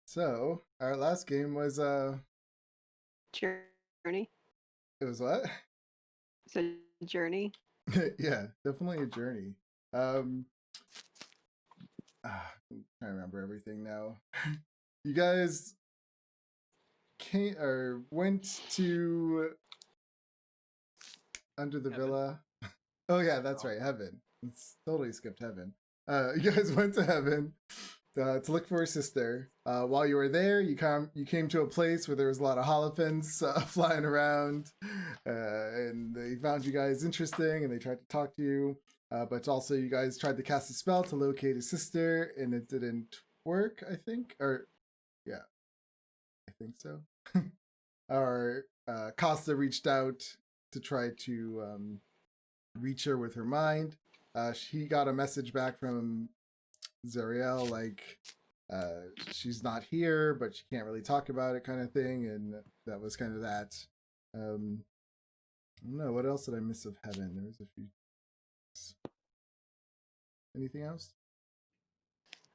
So our last game was Journey. it was what? It's a journey. Yeah, definitely a journey. Um I'm trying to remember everything now. You guys came or went to under the Heaven. villa. Oh yeah, that's right, heaven. It's totally skipped heaven. You guys went to heaven to look for a sister. While you were there, you came to a place where there was a lot of holophants flying around, and they found you guys interesting, and they tried to talk to you. But also, you guys tried to cast a spell to locate a sister, and it didn't work. I think, or yeah, I think so. Or Costa reached out to try to reach her with her mind. She got a message back from Zariel like she's not here, but she can't really talk about it, kind of thing, and that was kind of that. I don't know what else did I miss of heaven. There was a few. Anything else?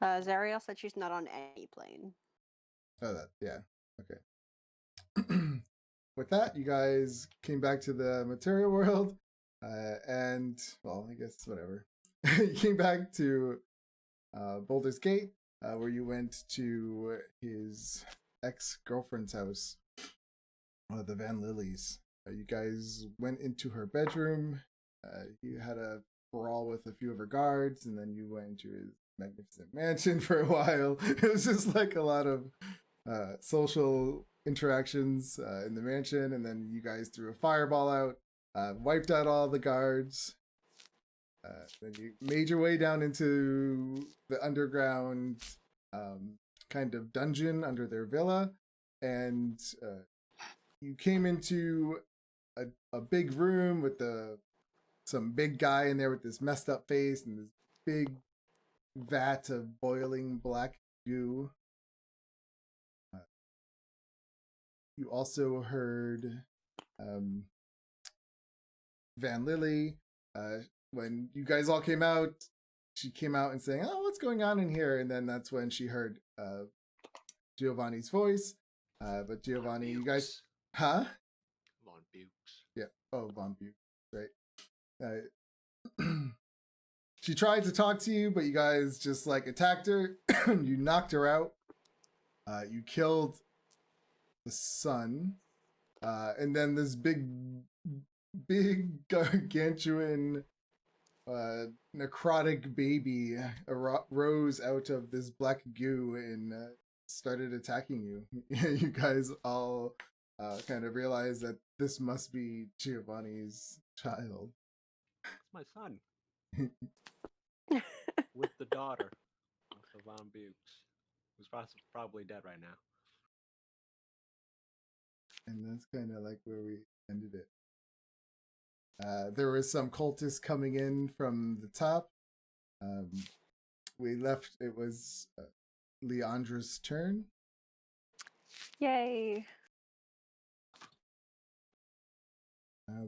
Zariel said she's not on any plane. Oh, that yeah. Okay. With that, you guys came back to the material world, and well, I guess whatever. You came back to Boulder's Gate, where you went to his ex-girlfriend's house, the Van Lilies. You guys went into her bedroom. You had a brawl with a few of her guards, and then you went into his magnificent mansion for a while. It was just like a lot of social interactions in the mansion, and then you guys threw a fireball out, wiped out all the guards. Then you made your way down into the underground kind of dungeon under their villa, and you came into a big room with some big guy in there with this messed up face and this big vat of boiling black goo. You also heard Van Lily. When you guys all came out, she came out and saying, "Oh, what's going on in here?" And then that's when she heard Giovanni's voice. But Giovanni, you guys, huh? Von Bukes. Yeah. Oh, Von Butte, right? She tried to talk to you, but you guys just like attacked her. You knocked her out. You killed the son, and then this big gargantuan necrotic baby rose out of this black goo and started attacking you. You guys all kind of realized that this must be Giovanni's child. It's my son. With the daughter of the Von Bukes, who's probably dead right now. And that's kind of like where we ended it. There was some cultists coming in from the top. We left. It was Leandra's turn. Yay!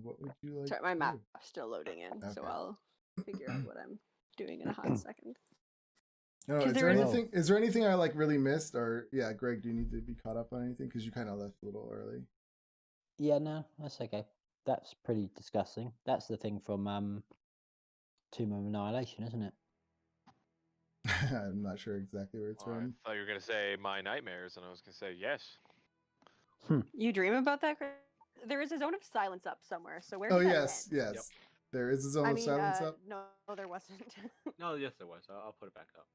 What would you like? Sorry, my to map's do? still loading in, so Okay. I'll figure out what I'm doing in a hot second. No, 'Cause is there there is- anything? Is there anything I like really missed? Or yeah, Greg, do you need to be caught up on anything? Because you kind of left a little early. Yeah, no, that's okay. That's pretty disgusting. That's the thing from Tomb of Annihilation, isn't it? I'm not sure exactly where it's Oh, I from. thought you were gonna say my nightmares, and I was gonna say yes. You dream about that? Chris? There is a zone of silence up somewhere. So where? Oh did that yes, end? yes. Yep. There is a zone I of mean, silence up. no, there wasn't. No, yes, there was. I'll put it back up.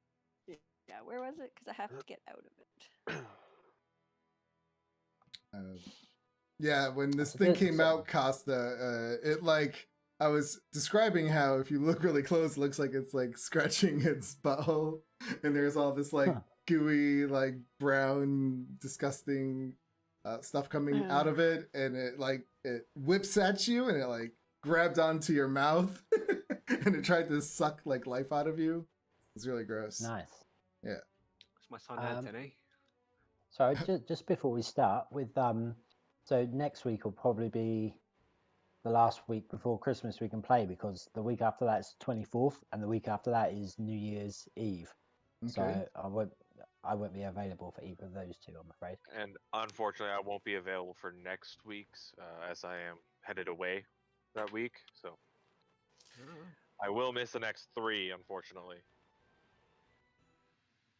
Yeah, where was it? Because I have to get out of it. Yeah, when this That's a thing bit came sad. out, Costa, it like I was describing how if you look really close, it looks like it's like scratching its butthole, and there's all this like gooey, like brown, disgusting stuff coming out of it, and it whips at you, and it like grabbed onto your mouth, and it tried to suck like life out of you. It's really gross. Nice. Yeah. It's my son Anthony. So just before we start with so next week will probably be the last week before Christmas we can play, because the week after that is 24th, and the week after that is New Year's Eve. Okay. So I won't be available for either of those two, I'm afraid. And unfortunately, I won't be available for next week's, as I am headed away that week. So I will miss the next 3, unfortunately.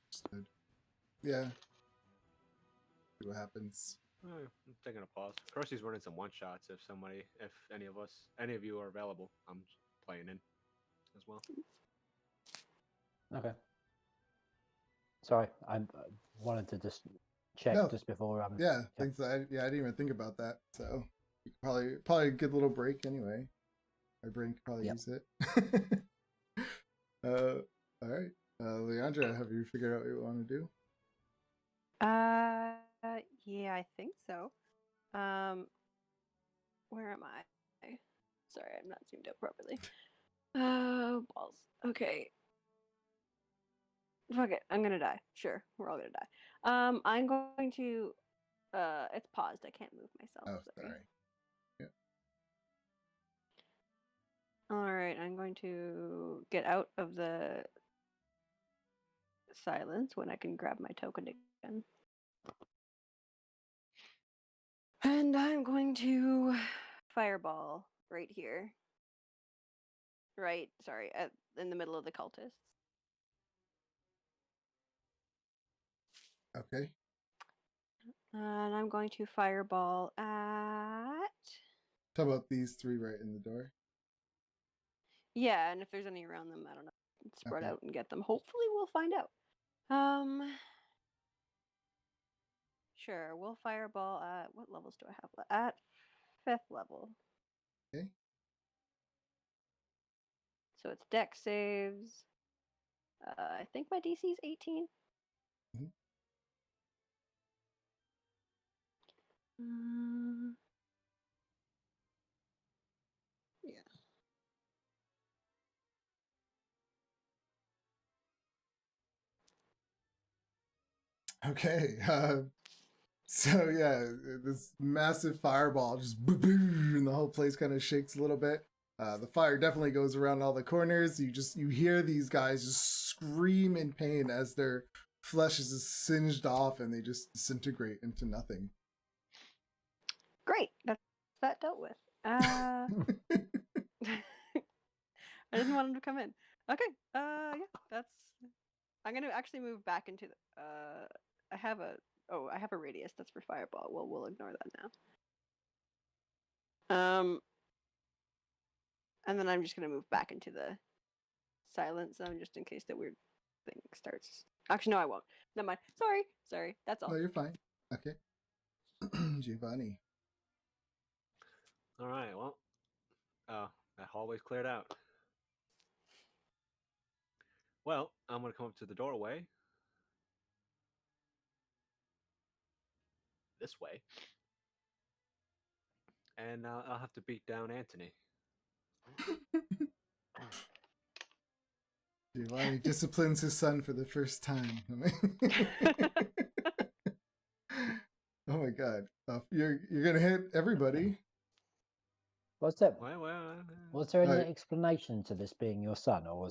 Understood. Yeah. See what happens. I'm taking a pause. Percy's running some one shots. If any of you are available, I'm playing in as well. Okay. Sorry, I wanted to just check No. just before. Yeah, thanks. I didn't even think about that. So probably a good little break anyway. My brain could probably Yep. use it. All right. Leandra, have you figured out what you want to do? Yeah, I think so. Where am I? Sorry, I'm not zoomed out properly. Balls. Okay. Fuck it, I'm gonna die. Sure, we're all gonna die. I'm going to. It's paused. I can't move myself. Oh, sorry. All right, I'm going to get out of the silence when I can grab my token again. And I'm going to fireball right here. Right, sorry, in the middle of the cultists. Okay. And I'm going to fireball at... How about these 3 right in the door? Yeah, and if there's any around them, I don't know. Spread Okay. out and get them. Hopefully we'll find out. Sure, we'll fireball at... What levels do I have? At 5th level. Okay. So it's dex saves. I think my DC is 18. Mhm. Yeah. Okay. So yeah, this massive fireball just boom, and the whole place kind of shakes a little bit. The fire definitely goes around all the corners. You hear these guys just scream in pain as their flesh is just singed off and they just disintegrate into nothing. Great. That's that dealt with. I didn't want him to come in. Okay. Yeah. That's. I'm gonna actually move back into the. I have a radius. That's for fireball. Well, we'll ignore that now. And then I'm just gonna move back into the silent zone just in case that weird thing starts. Actually, no, I won't. Never mind. Sorry. That's all. No, you're fine. Okay. Giovanni. All right. Well, that hallway's cleared out. Well, I'm gonna come up to the doorway. This way. And I'll have to beat down Anthony. Giovanni disciplines his son for the first time. Oh my god. You're gonna hit everybody. Was there Well, was there any Right. explanation to this being your son, or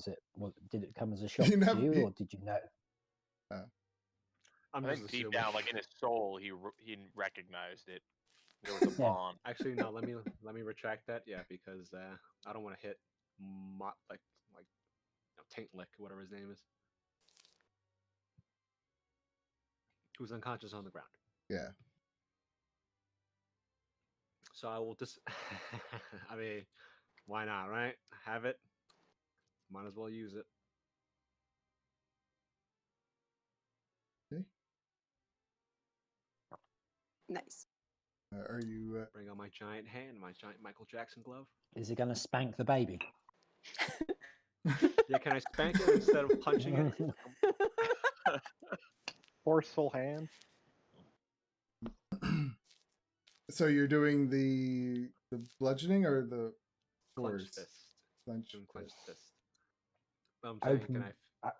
did it come as a shock You to never- you, you- or did you know? I'm I just think deep assuming. down, like in his soul, he recognized it. There was a Yeah. bond. Actually, no. Let me retract that. Yeah, because I don't want to hit Taint Lick, whatever his name is, who's unconscious on the ground. Yeah. So I will just. I mean, why not, right? Have it. Might as well use it. Nice. Are you? Bring out my giant hand, my giant Michael Jackson glove. Is he going to spank the baby? Yeah, can I spank it instead of punching it? Forceful hand. So you're doing the bludgeoning or the Clenched swords? fist. Clench Doing clenched fist. fist. I'm saying, Open- can I?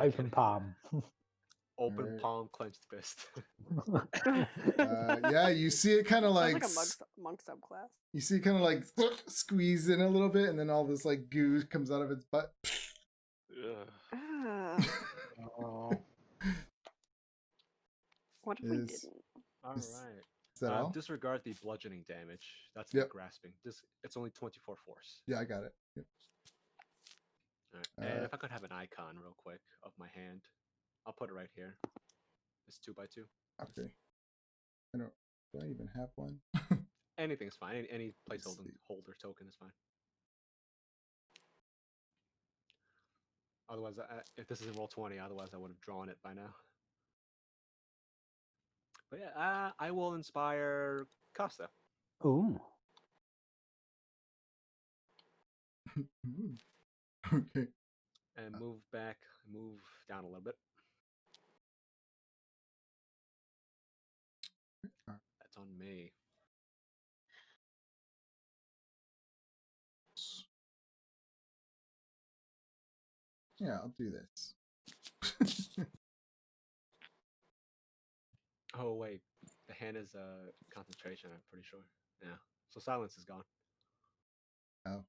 Open palm. Open Alright. palm, clenched fist. Yeah, you see it kind of Sounds like, like a monk subclass. you see it kind of like squeeze in a little bit, and then all this like goo comes out of its butt. Ugh. Ah. Oh. What if we Is- didn't? All Is- right. Is that all? Disregard the bludgeoning damage. That's Yep. the grasping. It's only 24 force. Yeah, I got it. Yep. Alright. And Uh, if I could have an icon real quick of my hand, I'll put it right here. It's 2x2. Okay. I don't. Do I even have one? Anything's fine. Any Let's placeholder see. holder token is fine. Otherwise, if this isn't roll 20, otherwise I would have drawn it by now. But yeah, I will inspire Costa. Ooh. Okay. And move down a little bit. That's on me. Yeah, I'll do this. Oh wait, the hand is concentration. I'm pretty sure. Yeah. So silence is gone. Oh.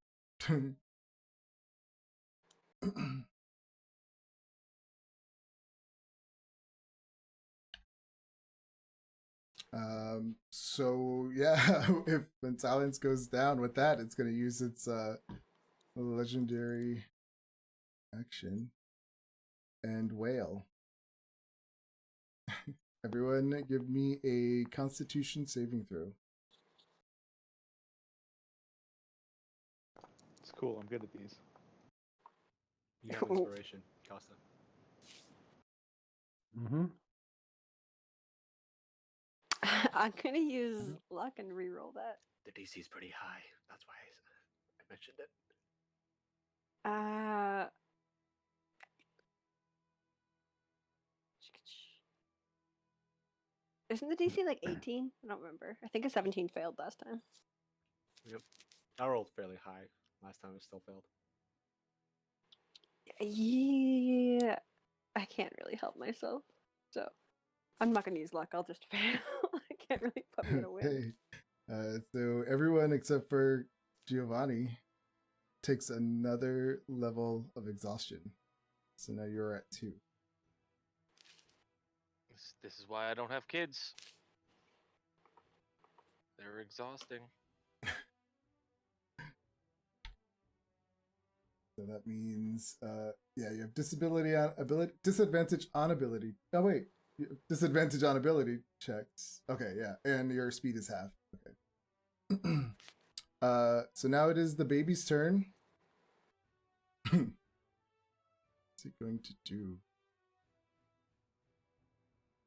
So yeah, if when silence goes down with that, it's gonna use its legendary action and wail. Everyone give me a constitution saving throw. It's cool. I'm good at these. You have inspiration, Costa. Mm-hmm. I'm gonna use luck and re-roll that. The DC is pretty high. That's why I mentioned it. Isn't the DC like 18? I don't remember. I think a 17 failed last time. Yep. I rolled fairly high last time. It still failed. Yeah, I can't really help myself, so I'm not gonna use luck. I'll just fail. I can't really put me in a win. Okay. So everyone except for Giovanni takes another level of exhaustion. So now you're at 2. This is why I don't have kids. They're exhausting. So that means, yeah, you have disadvantage on ability. Oh wait, disadvantage on ability checks. Okay, yeah, and your speed is half. Okay. So now it is the baby's turn. What's it going to do?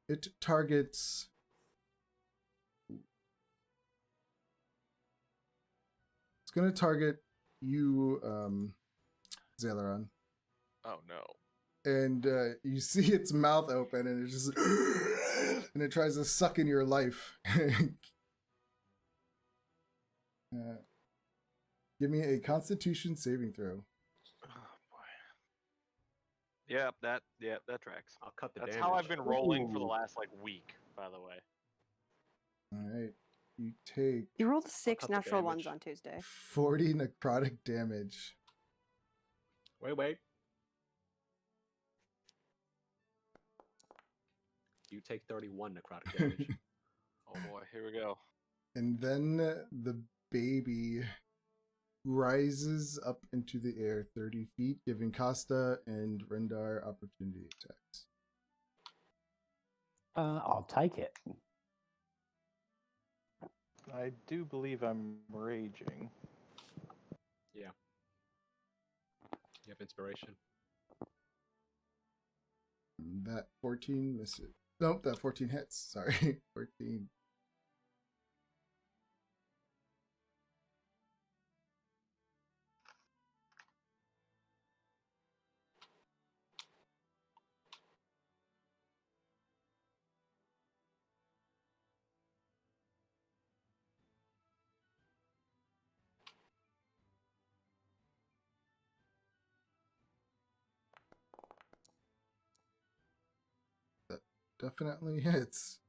It targets. It's going to target you, Zaileron. Oh no. And you see its mouth open, and it just and it tries to suck in your life. Give me a Constitution saving throw. Oh boy. Yeah, that tracks. I'll cut the That's damage. how I've been rolling for the Ooh. last like week, by the way. All right, you take You rolled 6 cut the natural ones damage. on Tuesday. 40 necrotic damage. Wait. You take 31 necrotic damage. Oh boy, here we go. And then the baby rises up into the air 30 feet, giving Costa and Rendar opportunity attacks. I'll take it. I do believe I'm raging. Yeah. You have inspiration. That 14 misses. Nope, that 14 hits. Sorry, 14. That definitely hits.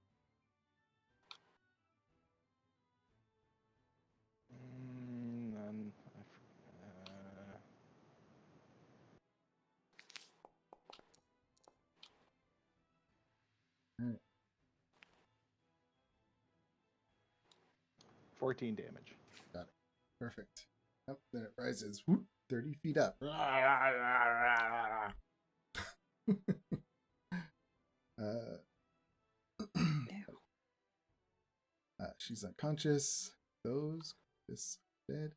Then Alright. 14 damage. Got it. Perfect. Yep, then it rises 30 feet up. She's unconscious. Those is dead.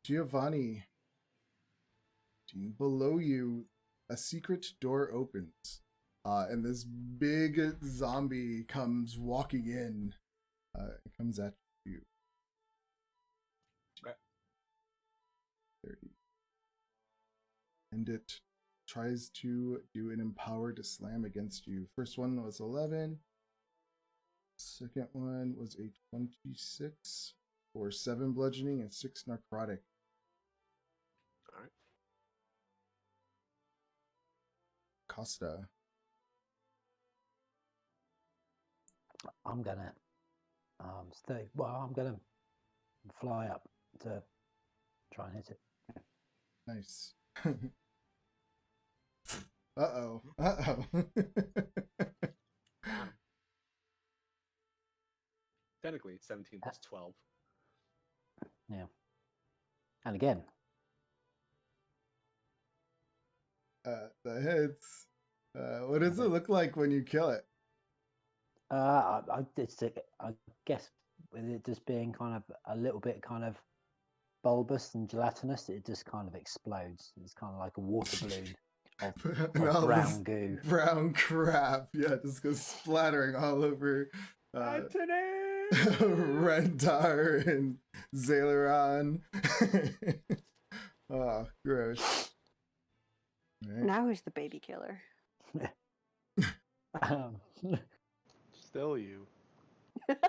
Giovanni, below you, a secret door opens, and this big zombie comes walking in. It comes at you. Okay. 30. And it tries to do an empowered slam against you. First one was 11. Second one was a 26 for 7 bludgeoning and 6 necrotic. All right. Costa. I'm gonna stay. Well, I'm gonna fly up to try and hit it. Nice. Uh-oh. Uh-oh. Technically, it's 17 plus 12. Yeah. And again, The hits. What does it look like when you kill it? I guess with it just being kind of a little bit kind of bulbous and gelatinous, it just kind of explodes. It's kind of like a water balloon And of all brown this goo. Brown crap. Yeah, it just goes splattering all over Rendar and Zaileron. Oh, gross. All right. Now who's the baby killer? Um, Still you.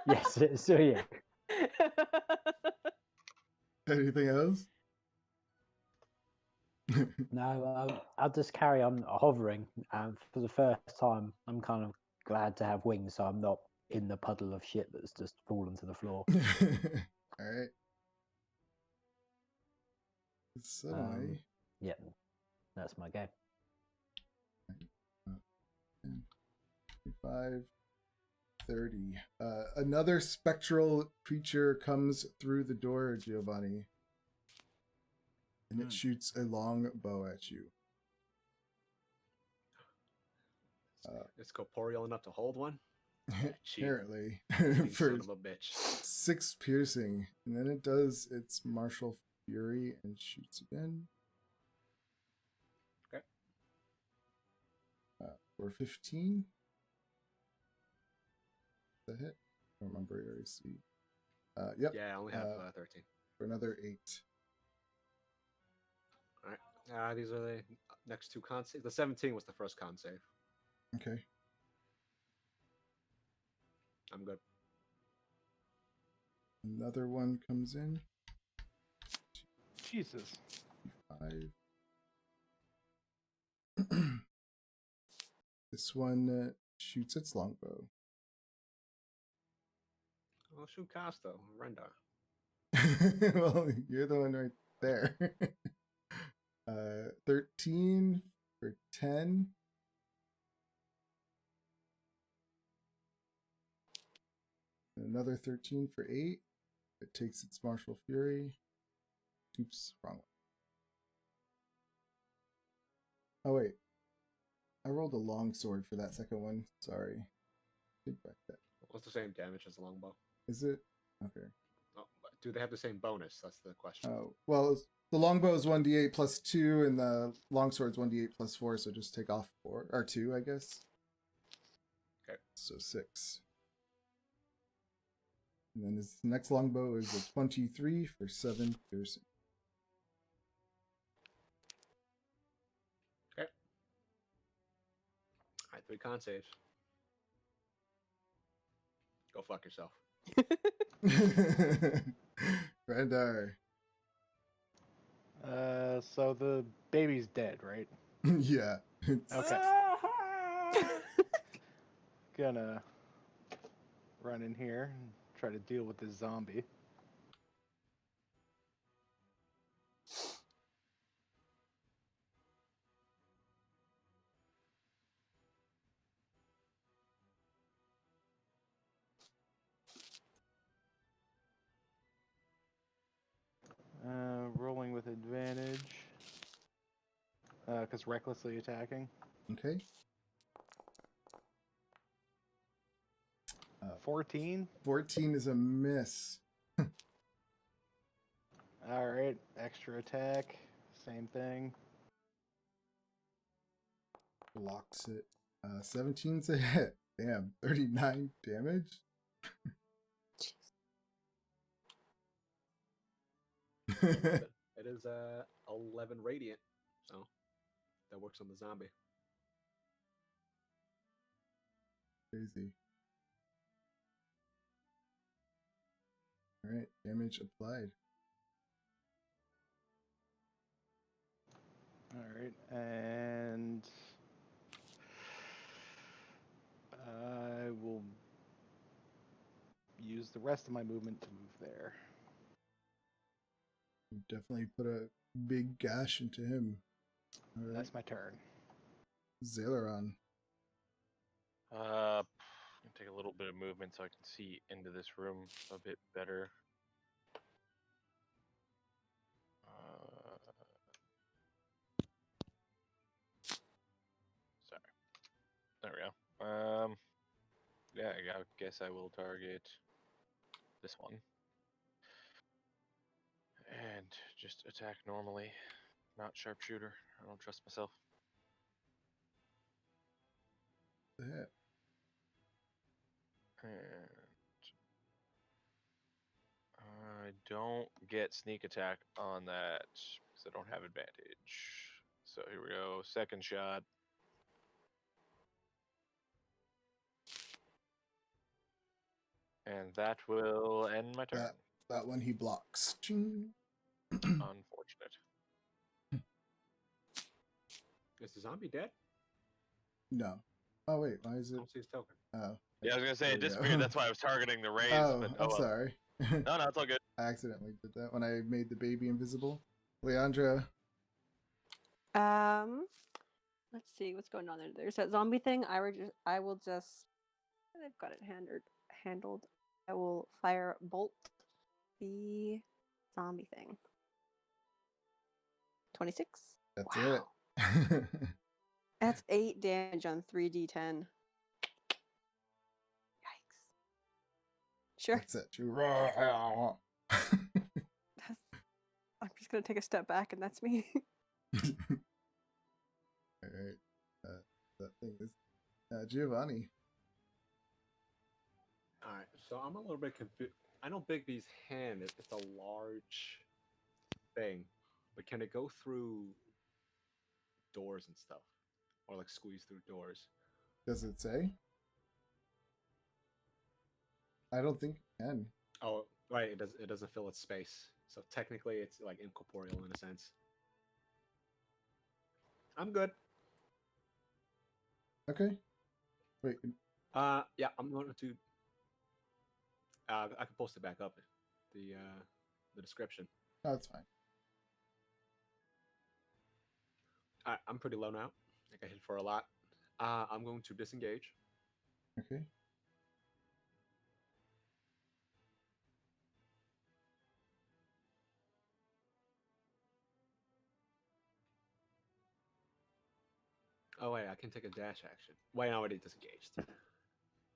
yes, so yeah. Anything else? No, I'll just carry on hovering. And for the first time, I'm kind of glad to have wings, so I'm not in the puddle of shit that's just fallen to the floor. All right. Suddenly, Yeah, that's my go. 25, 30. Another spectral creature comes through the door, Giovanni. And it shoots a long bow at you. It's corporeal enough to hold one. Cheat. Apparently. Cheating For son of a bitch. 6 piercing. And then it does its martial fury and shoots again. Okay. For 15. Is that hit? I don't remember your AC. Yep. Yeah, I only have 13. For another 8. All right. These are the next 2 con saves. The 17 was the first con save. Okay. I'm good. Another one comes in. Jesus. 5. This one shoots its longbow. Well, shoot Costo, Rendar. Well, you're the one right there. 13 for 10. Another 13 for 8. It takes its martial fury. Oops, wrong one. Oh, wait. I rolled a long sword for that second one. Sorry. Take back that. What's the same damage as the longbow? Is it? Okay. Oh, do they have the same bonus? That's the question. Well, the longbow is 1d8 plus 2, and the longsword's 1d8 plus 4, so just take off 4, or 2, I guess. Okay. So 6. And then his next longbow is a 23 for 7 piercing. Okay. All right, 3 con saves. Go fuck yourself. Rendar. So the baby's dead, right? Yeah. Okay. Gonna run in here and try to deal with this zombie. rolling with advantage. Because recklessly attacking. Okay. 14. 14 is a miss. Alright, extra attack. Same thing. Blocks it. 17's a hit. Damn, 39 damage. It is 11 radiant, so that works on the zombie. Crazy. All right, damage applied. Alright, and I will use the rest of my movement to move there. Definitely put a big gash into him. All right, That's my turn. Zaileron. I'm gonna take a little bit of movement so I can see into this room a bit better. Sorry. There we go. Yeah, I guess I will target this one. And just attack normally, not sharpshooter. I don't trust myself. The hit. And I don't get sneak attack on that because I don't have advantage. So here we go. Second shot. And that will end my turn. That one he blocks. Ching. Unfortunate. Is the zombie dead? No. Oh wait, why is I it? don't see his token. Oh. Yeah, I was gonna say There it we go. disappeared. That's why I was targeting the rays. Oh, but I'm well. sorry. No, it's all good. I accidentally did that when I made the baby invisible. Leandra. Let's see what's going on there. There's that zombie thing. I will just. I've got it handled. I will fire bolt the zombie thing. 26. That's Wow. it. That's 8 damage on 3d10. Yikes. Sure. That's it. I'm just gonna take a step back, and that's me. All right. That thing is Giovanni. All right, so I'm a little bit confused. I know Bigby's hand it's a large thing, but can it go through doors and stuff, or like squeeze through doors? Does it say? I don't think it can. Oh, right. It doesn't fill its space, so technically it's like incorporeal in a sense. I'm good. Okay. Wait. Yeah, I'm going to. I can post it back up. The description. No, that's fine. I'm pretty low now. I got hit for a lot. I'm going to disengage. Okay. Oh wait, I can take a dash action. Wait, I already disengaged.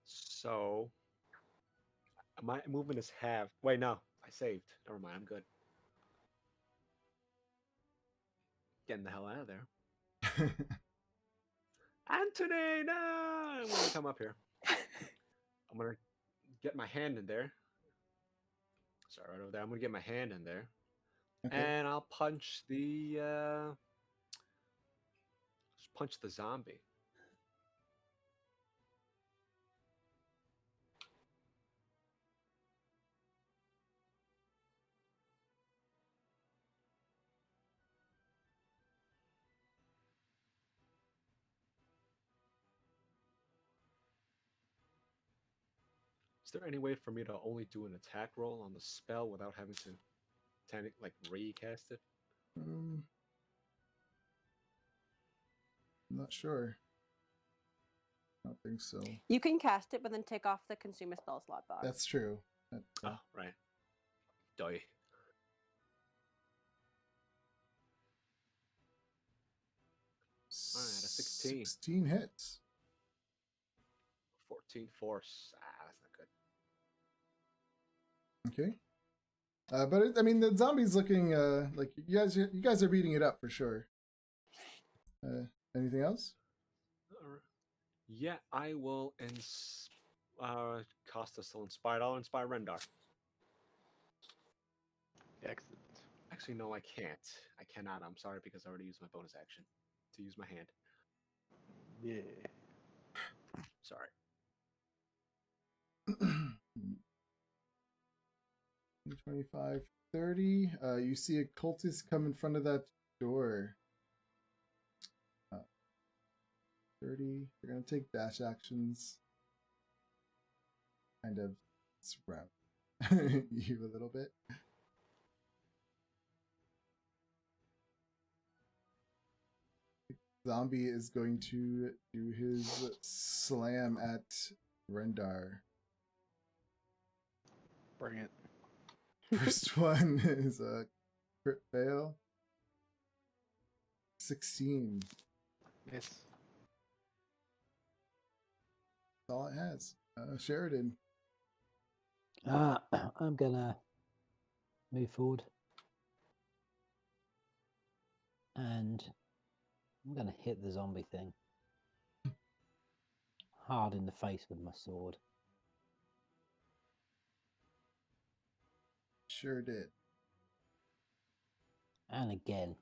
So my movement is half. Wait, no, I saved. Never mind, I'm good. Getting the hell out of there. Anthony, no! I'm gonna come up here. I'm gonna get my hand in there. Sorry, right over there. I'm gonna get my hand in there, Okay. and I'll punch the zombie. Is there any way for me to only do an attack roll on the spell without having to like recast it? I'm not sure. I don't think so. You can cast it, but then take off the consume a spell slot box. That's true. Oh, right. Die. 16. 16 hits. 14 force. That's not good. Okay. But I mean, the zombie's looking like you guys are beating it up for sure. Anything else? Alright. Yeah, I will cost us still inspired. I'll inspire Rendar. Excellent. Actually, no, I can't. I cannot. I'm sorry because I already used my bonus action to use my hand. Yeah. Sorry. 25, 30. You see a cultist come in front of that door. 30. They're gonna take dash actions. Kind of surround you a little bit. Zombie is going to do his slam at Rendar. Bring it. First one is a crit fail. 16. Miss. That's all it has. Sheridan. I'm gonna move forward, and I'm gonna hit the zombie thing hard in the face with my sword. Sure did. And again.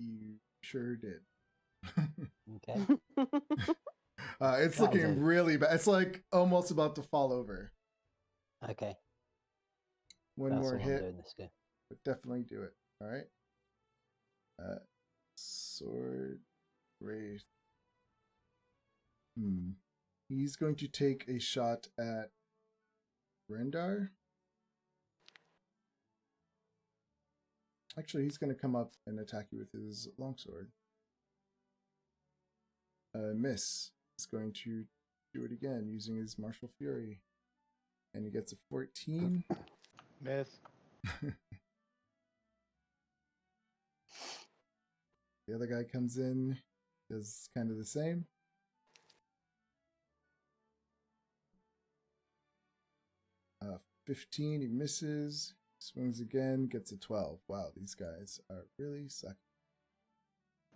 You sure did. Okay. It's That was looking a- really bad. It's like almost about to fall over. Okay. One That's more all I'm hit doing this game. would definitely do it. All right. Sword Wraith. He's going to take a shot at Rendar. Actually, he's going to come up and attack you with his longsword. Miss is going to do it again using his Martial Fury. And he gets a 14. Miss. The other guy comes in, does kind of the same. Uh, 15, he misses. Swings again, gets a 12. Wow, these guys are really sucking.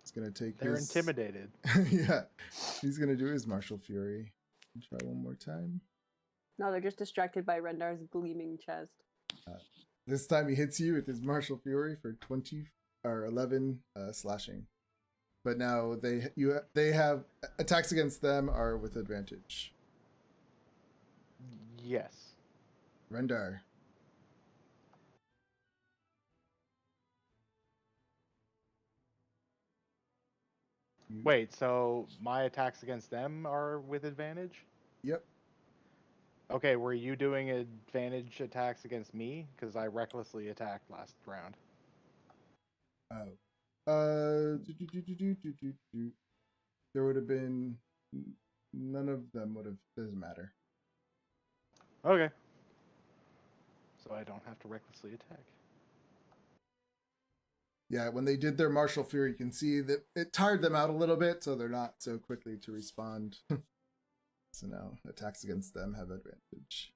He's gonna take They're his... intimidated. Yeah, he's gonna do his Martial Fury. Try one more time. No, they're just distracted by Rendar's gleaming chest. This time he hits you with his Martial Fury for 20 or 11 slashing. But now they have attacks against them are with advantage. Yes. Rendar. Wait, so my attacks against them are with advantage? Yep. Okay, were you doing advantage attacks against me? Because I recklessly attacked last round. Oh. There would have been none of them would have. Doesn't matter. Okay. So I don't have to recklessly attack. Yeah, when they did their Martial Fury, you can see that it tired them out a little bit, so they're not so quickly to respond. So now attacks against them have advantage.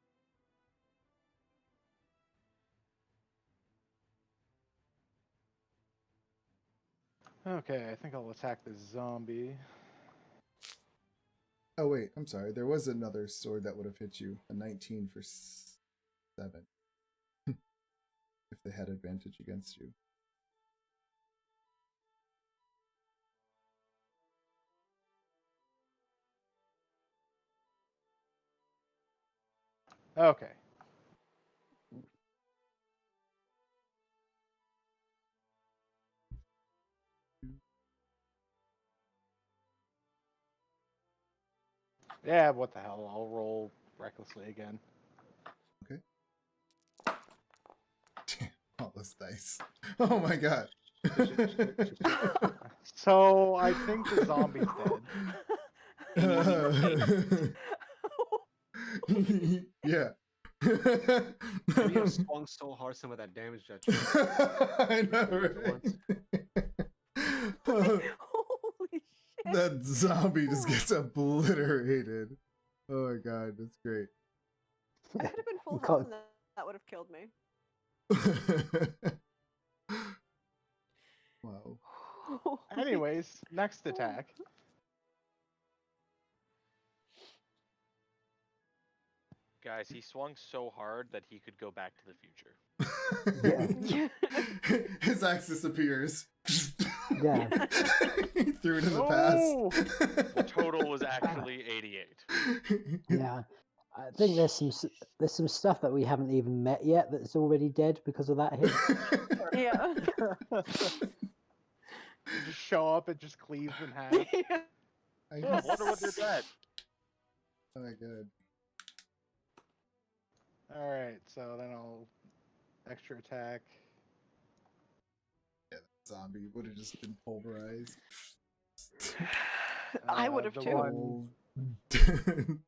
Okay, I think I'll attack the zombie. Oh wait, I'm sorry. There was another sword that would have hit you. A 19 for 7. If they had advantage against you. Okay. Yeah, what the hell? I'll roll recklessly again. Okay. All those dice. Oh my god. So I think the zombie's dead. Yeah. We have swung so hard some of that damage that you I know, right? Holy shit! That zombie just gets obliterated. Oh my god, that's great. I would have been full You health, can't- and that would have killed me. Wow. Anyways, next attack. Guys, he swung so hard that he could go back to the future. His axe disappears. Yeah. He threw it in the No! past. The total was actually 88. Yeah. I think there's some stuff that we haven't even met yet that's already dead because of that hit. Yeah. You just show up, it just cleaves in half. I I wonder what did that. Oh my god. Alright, so then I'll extra attack. Yeah, that zombie would have just been pulverized. I would have the too. one-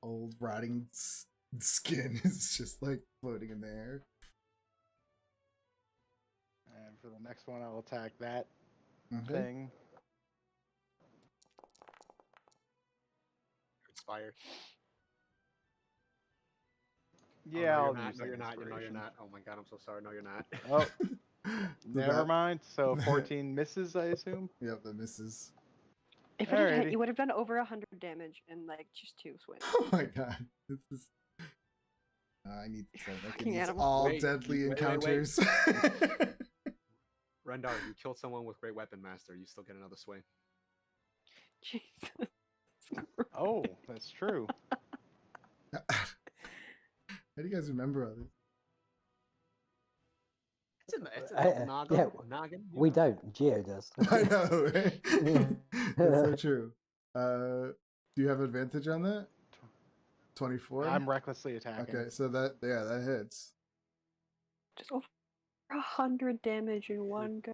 Old rotting skin is just like floating in the air. And for the next one, I'll attack that Okay. thing. Inspired. Yeah, oh, I'll no, you're not. use No, that you're not. No, you're inspiration. not. Oh my god, I'm so sorry. No, you're not. Oh, So never that- mind. So 14 misses, I assume. Yep, that misses. If it had hit, Alrighty. you would have done over 100 damage in like just 2 swings. Oh my god. This is. I need to start making Fucking these animal. all Wait, deadly wait. encounters. Rendar, you killed someone with Great Weapon Master. You still get another swing. Jesus. Oh, that's true. How do you guys remember all this? It's Uh, an noggin. yeah, Noggin. you We know? don't. Geo does. I know, right? Yeah. That's so true. Do you have advantage on that? 24? I'm recklessly attacking. Okay, so that hits. Just over 100 damage in one go.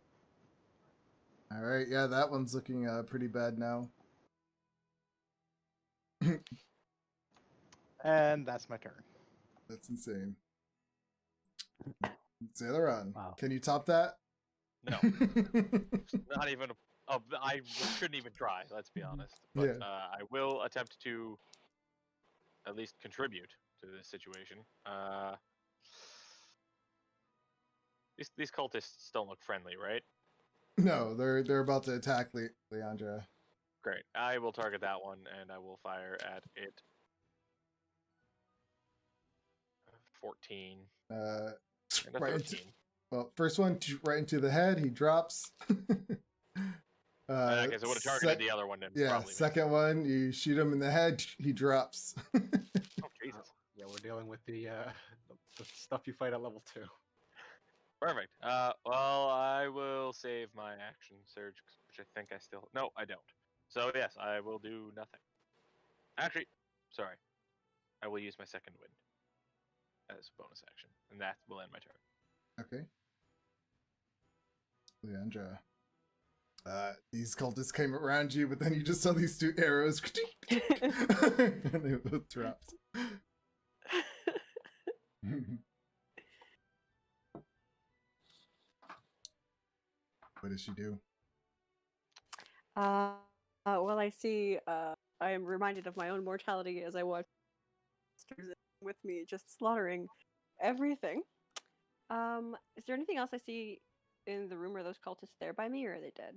All right, yeah, that one's looking pretty bad now. And that's my turn. That's insane. Zaileron, Wow. can you top that? No, not even. I shouldn't even try. Let's be honest. But Yeah. I will attempt to at least contribute to this situation. These cultists don't look friendly, right? No, they're about to attack Leandra. Great. I will target that one, and I will fire at it. 14 Uh, and a right 13. well, first one right into the head. He drops. I guess I would have targeted sec- the other one. And Yeah, probably missed. second one, you shoot him in the head. He drops. Oh Jesus. Yeah, we're dealing with the stuff you fight at level 2. Perfect. Well, I will save my action surge, which I think I still. No, I don't. So yes, I will do nothing. Actually, sorry. I will use my second wind as a bonus action, and that will end my turn. Okay. Leandra. These cultists came around you, but then you just saw these two arrows. And they both dropped. What does she do? Well, I see. I am reminded of my own mortality as I watch monsters with me just slaughtering everything. Is there anything else I see in the room? Are those cultists there by me, or are they dead?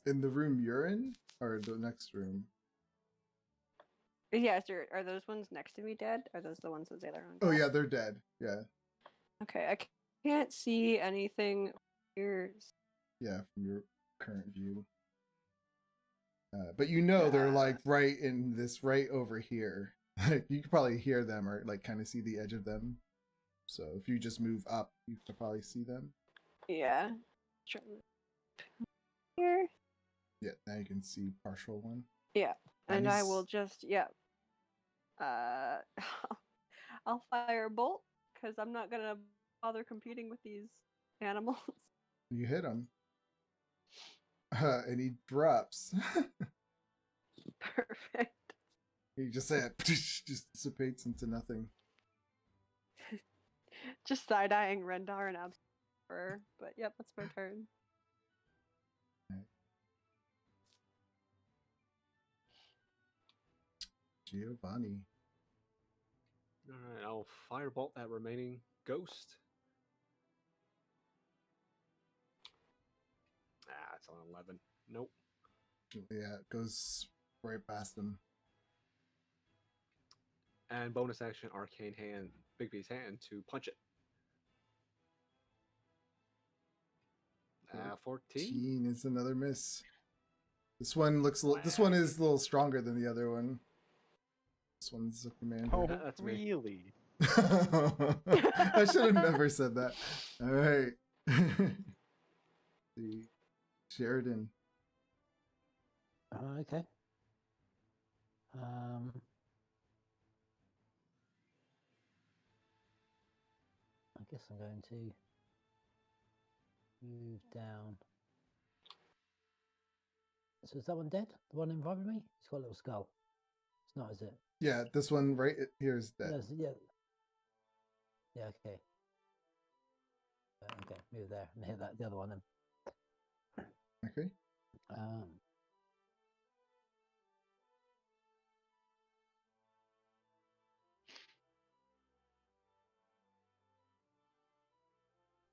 In the room you're in, or the next room? Yeah, are those ones next to me dead? Are those the ones that Zaileron Oh got? yeah, they're dead. Yeah, Okay, I can't see anything here. yeah, from your current view. But you know they're like right in this right over here. Like you could probably hear them or like kind of see the edge of them. So if you just move up, you could probably see them. Yeah. Here. Yeah, now you can see partial one. Yeah, and I he's- will just I'll fire a bolt because I'm not gonna bother competing with these animals. You hit him, and he drops. Perfect. He just just dissipates into nothing. Just side eyeing Rendar and Abs forever. But yep, that's my turn. Giovanni. All right, I'll firebolt that remaining ghost. Ah, it's on 11. Nope. Yeah, it goes right past him. And bonus action, arcane hand, Bigby's hand to punch it. 14. 14 is another miss. This one looks. This one Whack. is a little stronger than the other one. This one's a commander. Oh, That's me. really? I should have never said that. All right. See, Sheridan. Okay. I guess I'm going to move down. So is that one dead? The one in front of me? It's got a little skull. It's not, is it? Yeah, this one right here is dead. Yes, yeah. Yeah, okay. Okay, move there and hit that the other one then. Okay.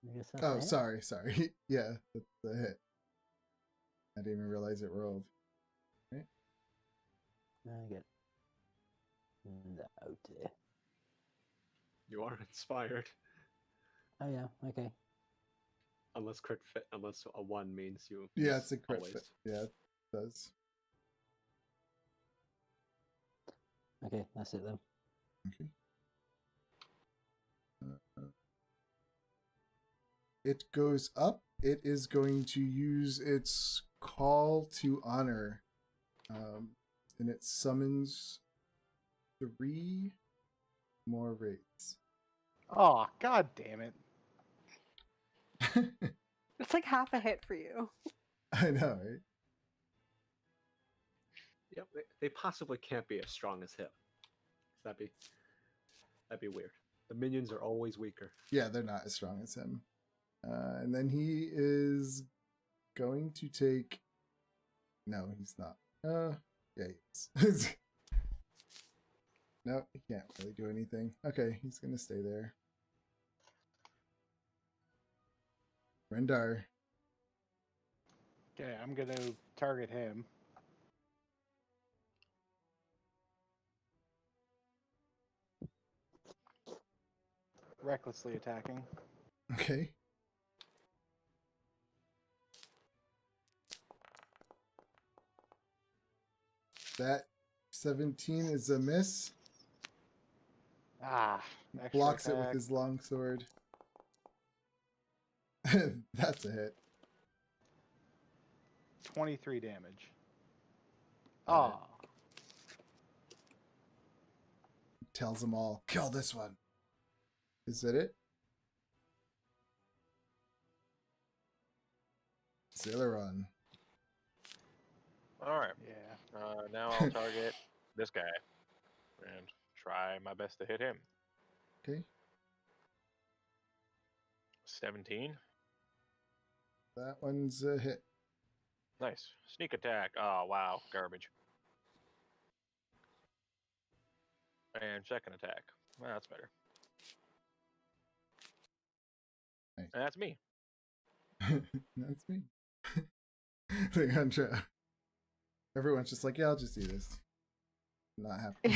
I guess that's a Oh, hit. sorry. Yeah, that's a hit. I didn't even realize it rolled. I get no dear. You are inspired. Oh yeah, okay. Unless crit fit, unless a 1 means you. Yeah, miss it's a crit. always. Yeah, it does. Okay, that's it then. Okay. It goes up. It is going to use its call to honor, and it summons 3 more wraiths. Oh, god damn it. It's like half a hit for you. I know, right? Yep, they possibly can't be as strong as him. That'd be weird. The minions are always weaker. Yeah, they're not as strong as him. And then he is going to take. No, he's not. Yeah, he is. No, he can't really do anything. Okay, he's gonna stay there. Rendar. Okay, I'm gonna target him. Recklessly attacking. Okay. That 17 is a miss. Ah, extra Blocks it with attack. his longsword. That's a hit. 23 damage. Got it. Ah, Tells them all, kill this one. Is that it? Zaileron. All right. yeah. Now I'll target this guy and try my best to hit him. Okay. 17. That one's a hit. Nice. Sneak attack. Oh, wow. Garbage. And second attack. Well, that's better. Nice. And that's me. That's me. Leandra. Everyone's just like, yeah, I'll just do this. Not happy.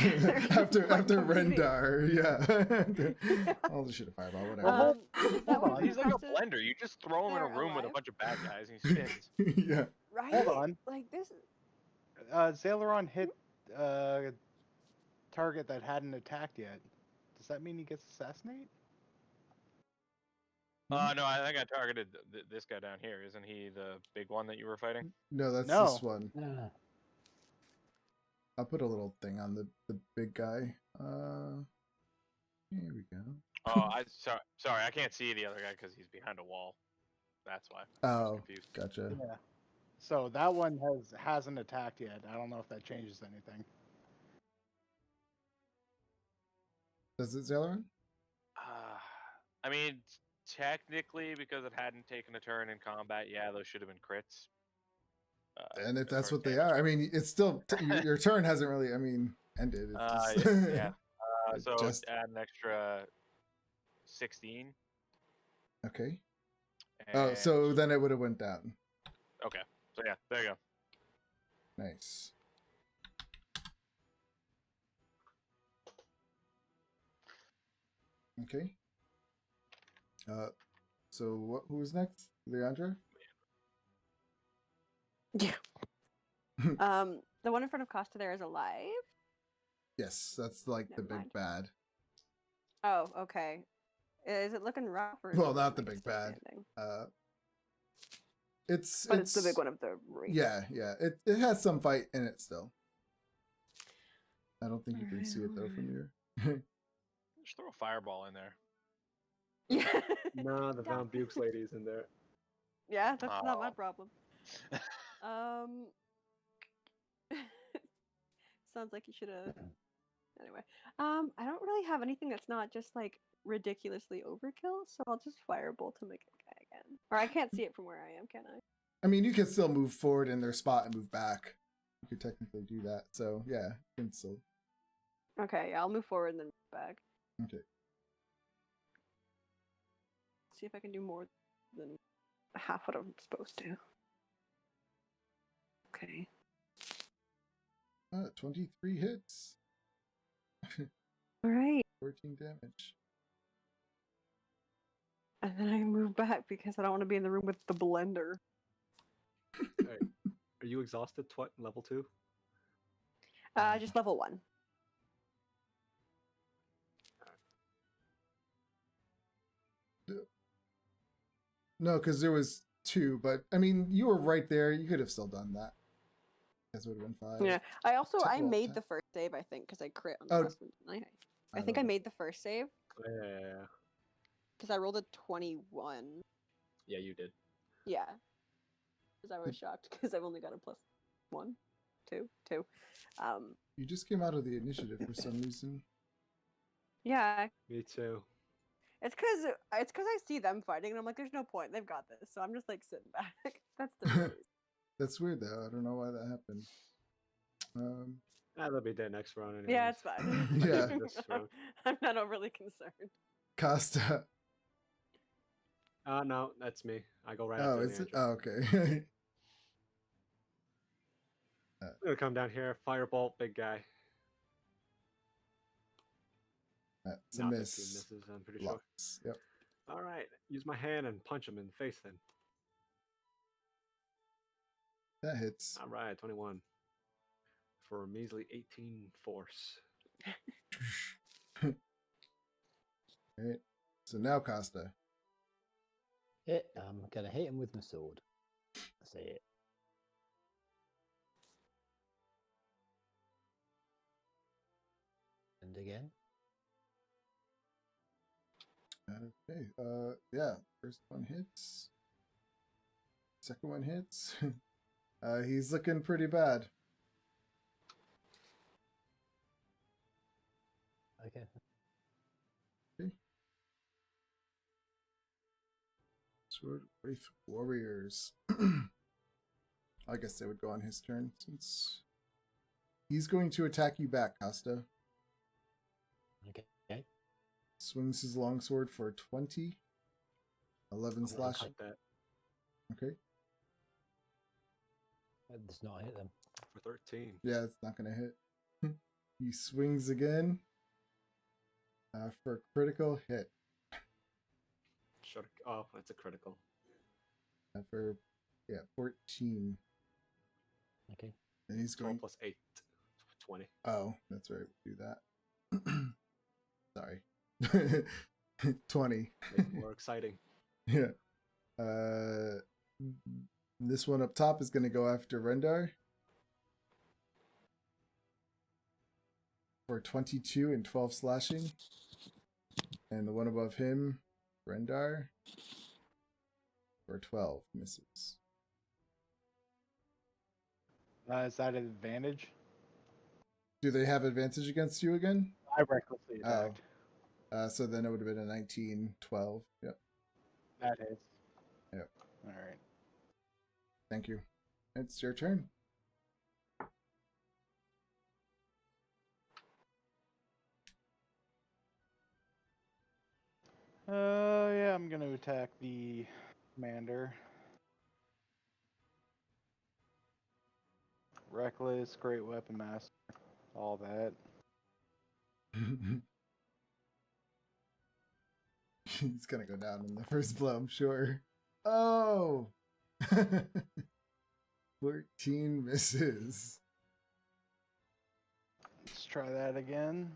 after Like Rendar, yeah. I'll just shoot a fireball, whatever. That Hold one on, He's like a tested- blender. You just throw him in a They're room with a alive? bunch of bad guys and he spins. Yeah. Right? Hold on. Like this. Zaileron hit a target that hadn't attacked yet. Does that mean he gets assassinate? No, I think I targeted this guy down here. Isn't he the big one that you were fighting? No, that's No. this one. No. I'll put a little thing on the big guy. Here we go. Oh, sorry, I can't see the other guy because he's behind a wall. That's why. I was Oh, confused. gotcha. Yeah. So that one hasn't attacked yet. I don't know if that changes anything. Does it, Zaileron? I mean, technically, because it hadn't taken a turn in combat, yeah, those should have been crits. And if as that's far as what they damage are, I goes. mean, it's still your turn hasn't really, I mean, ended. It's just, Yeah. it So just add an extra 16. okay. And Oh, so then it would have went down. okay. So yeah, there you go. Nice. Okay. So what? Who was next? Leandra. Yeah. The one in front of Costa there is alive. Yes, that's like the Never big mind. bad. Oh, okay. Is it looking rough or? Is Well, it not the looking like big it's still bad. standing? It's But it's the big one of the race. Yeah, yeah. It has some fight in it still. I don't think you can see it though from here. Just throw a fireball in there. Yeah. No, the Van Bukes lady is in there. Yeah, that's not my Oh. problem. Sounds like you should have. Anyway, I don't really have anything that's not just like ridiculously overkill, so I'll just firebolt to make it again. Or I can't see it from where I am, can I? I mean, you can still move forward in their spot and move back. You could technically do that. So yeah, you can still. Okay, yeah, I'll move forward and then move back. Okay. See if I can do more than half what I'm supposed to. Okay. 23 hits. All right. 14 damage. And then I move back because I don't want to be in the room with the blender. Hey, are you exhausted? Level 2? Just level 1. No, because there was 2, but I mean, you were right there. You could have still done that. That would have been 5. Yeah. I also Well, made 10. the first save, I think, because I crit on the Oh, last one. Didn't I think I don't know. made the first save Yeah. because I rolled a 21. Yeah, you did. Yeah. Because I was shocked because I've only got a plus 1, 2, 2. You just came out of the initiative for some reason. Yeah. Me too. It's because I see them fighting and I'm like, there's no point. They've got this. So I'm just like sitting back. That's the reason. That's weird though. I don't know why that happened. They'll be dead next round anyway. Yeah, it's fine. Yeah. This round. I'm not overly concerned. Costa. No, that's me. I go right Oh, after is it? Leandra. Oh, okay. I'm gonna come down here, firebolt, big guy. That's a Not 15 miss. misses, I'm pretty sure. Blocks. Yep. All right, use my hand and punch him in the face then. That hits. All right, 21 for a measly 18 force. Alright. So now Costa. I'm gonna hit him with my sword. That's it. And again. Okay. Yeah. First one hits. Second one hits. He's looking pretty bad. Okay. Sword Wraith Warriors. I guess they would go on his turn since he's going to attack you back, Costa. Okay. Swings his longsword for 20. 11 I'll slash. cut that Okay. That does not hit them. for 13. Yeah, it's not going to hit. He swings again for a critical hit. Oh, that's a critical. For 14. Okay. And he's 12 going. plus 8, 20. Oh, that's right. Do that. Sorry. 20. Make it more exciting. Yeah. This one up top is going to go after Rendar for 22 and 12 slashing. And the one above him, Rendar, for 12 misses. Is that an advantage? Do they have advantage against you again? I recklessly attacked. So then it would have been a 19, 12. Yep. That hits. Yep. All right. Thank you. It's your turn. Yeah, I'm gonna attack the commander. Reckless, great weapon master, all that. He's gonna go down in the first blow, I'm sure. Oh! 14 misses. Let's try that again.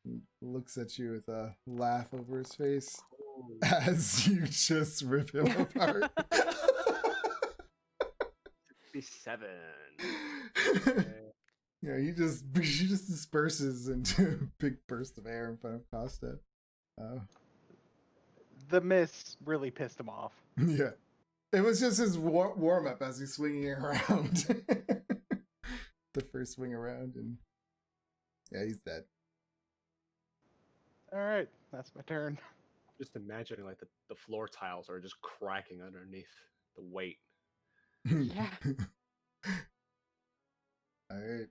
He looks at you with a laugh over his face as you just rip him apart. 57. Yeah, he just disperses into a big burst of air in front of Costa. The miss really pissed him off. Yeah, it was just his warm up as he's swinging around. The first swing around, and yeah, he's dead. All right, that's my turn. Just imagining like the floor tiles are just cracking underneath the weight. Yeah. All right.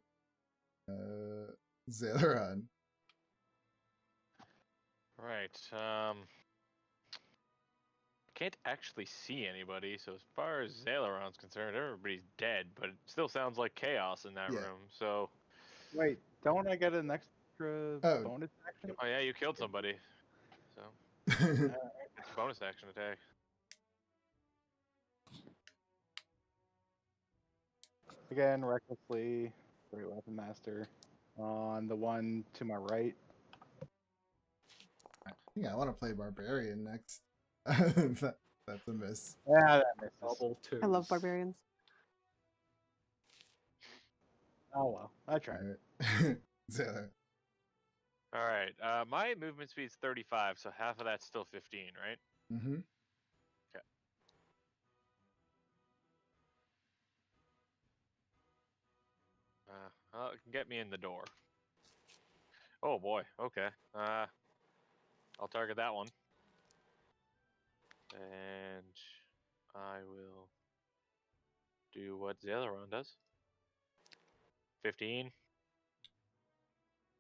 Zaileron. Right. Can't actually see anybody, so as far as Zaileron's concerned, everybody's dead, but it still sounds like chaos in that Yeah. room. So, Wait, don't I get an extra Oh. bonus action? oh yeah, you killed somebody. So, bonus action attack. Again, recklessly, great weapon master. On the one to my right. I think I want to play Barbarian next. That's a miss. Yeah, that misses. Double twos. I love barbarians. Oh well, I tried. Alright. Zaileron. All right. My movement speed's 35, so half of that's still 15, right? Mm-hmm. Well, it can get me in the door. Oh boy. Okay. I'll target that one, and I will do what Zaileron does. 15.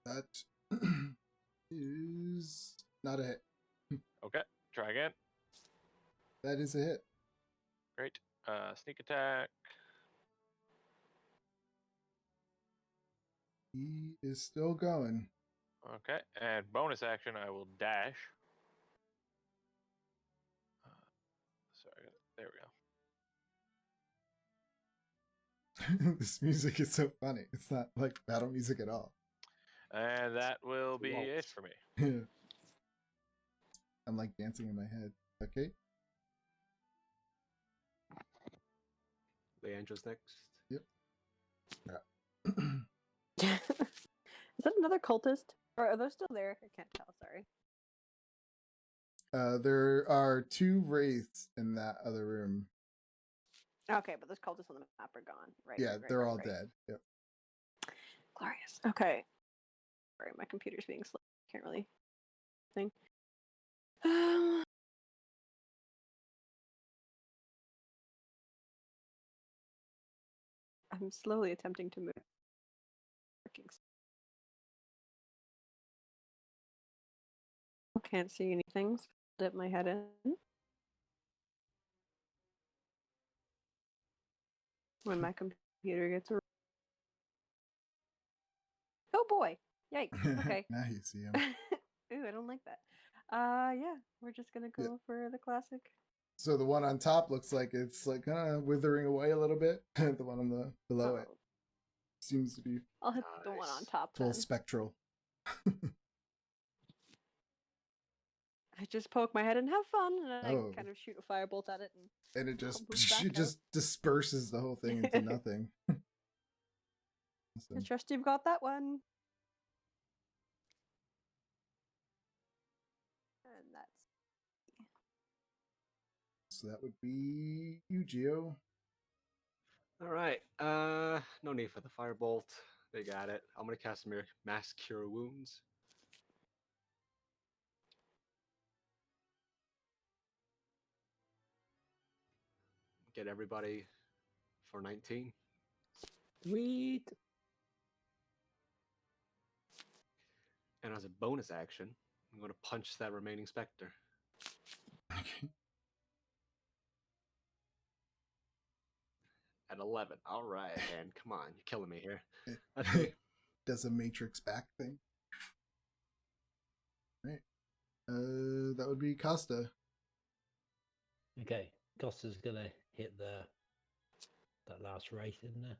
That is not a hit. Okay. Try again. That is a hit. Great. Sneak attack. He is still going. Okay. And bonus action, I will dash. Sorry. There we go. This music is so funny. It's not like battle music at all. And that will be it for me. I'm like dancing in my head. Okay. Leandra's next. Is that another cultist? Or are those still there? I can't tell. Sorry. There are 2 wraiths in that other room. Okay, but those cultists on the map are gone. Right. Yeah, right, they're right, all right. dead. Yep. Glorious. Okay. Sorry, my computer's being slow. Can't really think. I'm slowly attempting to move. Can't see anything. So dip my head in. When my computer gets a. Oh boy! Yikes! Okay. Now you see him. Ooh, I don't like that. Yeah, we're just gonna go Yeah. for the classic. So the one on top looks like it's like kind of withering away a little bit. The one on the below it Oh, seems to be I'll hit the one on Nice. top full then. spectral. I just poke my head and have fun, and I Oh. kind of shoot a firebolt at it. And And it just I'll move back it just disperses the whole thing into nothing. I Awesome. trust you've got that one. And that's So that would be you, Geo. All right. No need for the firebolt. They got it. I'm gonna cast Mass Cure Wounds. get everybody for 19. Sweet. And as a bonus action, I'm going to punch that remaining specter. Okay. At 11. All right, and come on, you're killing me here. It Okay. does a matrix back thing. Right. That would be Costa. Okay, Costa's gonna hit that last wraith in there.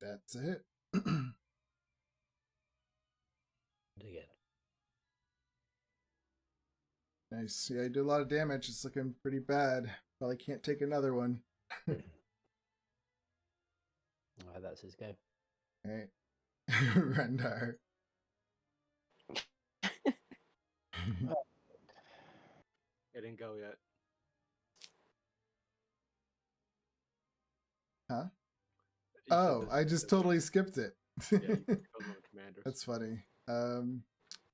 That's a hit. And again. Nice. Yeah, I did a lot of damage. It's looking pretty bad. Probably can't take another one. Alright, that's his go. All right. Rendar. It didn't go yet. Huh? You said Oh, this- I just this- totally skipped it. Yeah, you goes on the commanders. That's funny.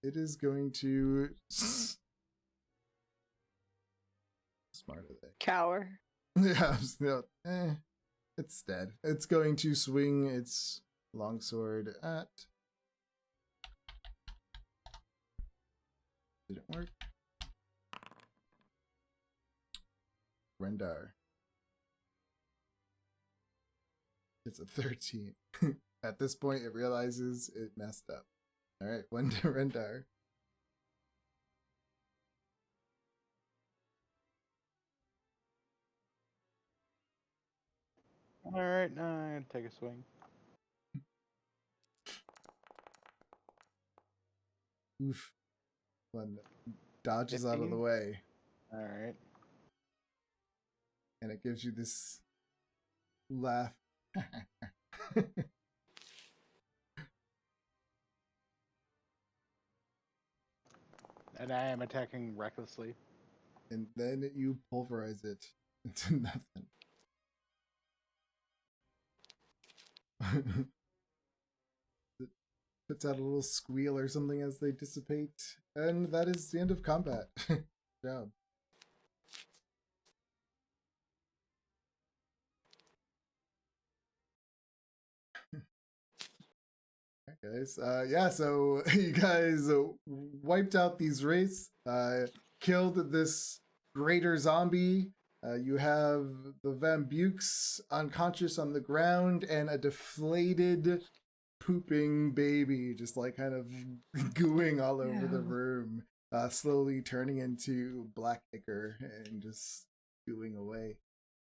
It is going to. Smart are they? Cower. Yeah, it's dead. It's going to swing its longsword at. Didn't work. Rendar. It's a 13. At this point, it realizes it messed up. All right, one to Rendar. All right, now I'm gonna take a swing. Oof. One dodges out of the 15? way, All right. and it gives you this laugh. And I am attacking recklessly. And then you pulverize it into nothing. It puts out a little squeal or something as they dissipate, and that is the end of combat. Good job. Alright, guys. Yeah, so you guys wiped out these wraiths, killed this greater zombie. You have the Vambukes unconscious on the ground and a deflated, pooping baby just like kind of gooing all over the Ew. room, slowly turning into black ichor and just gooing away.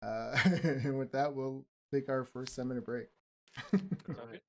And with that, we'll take our first 7-minute break. Okay.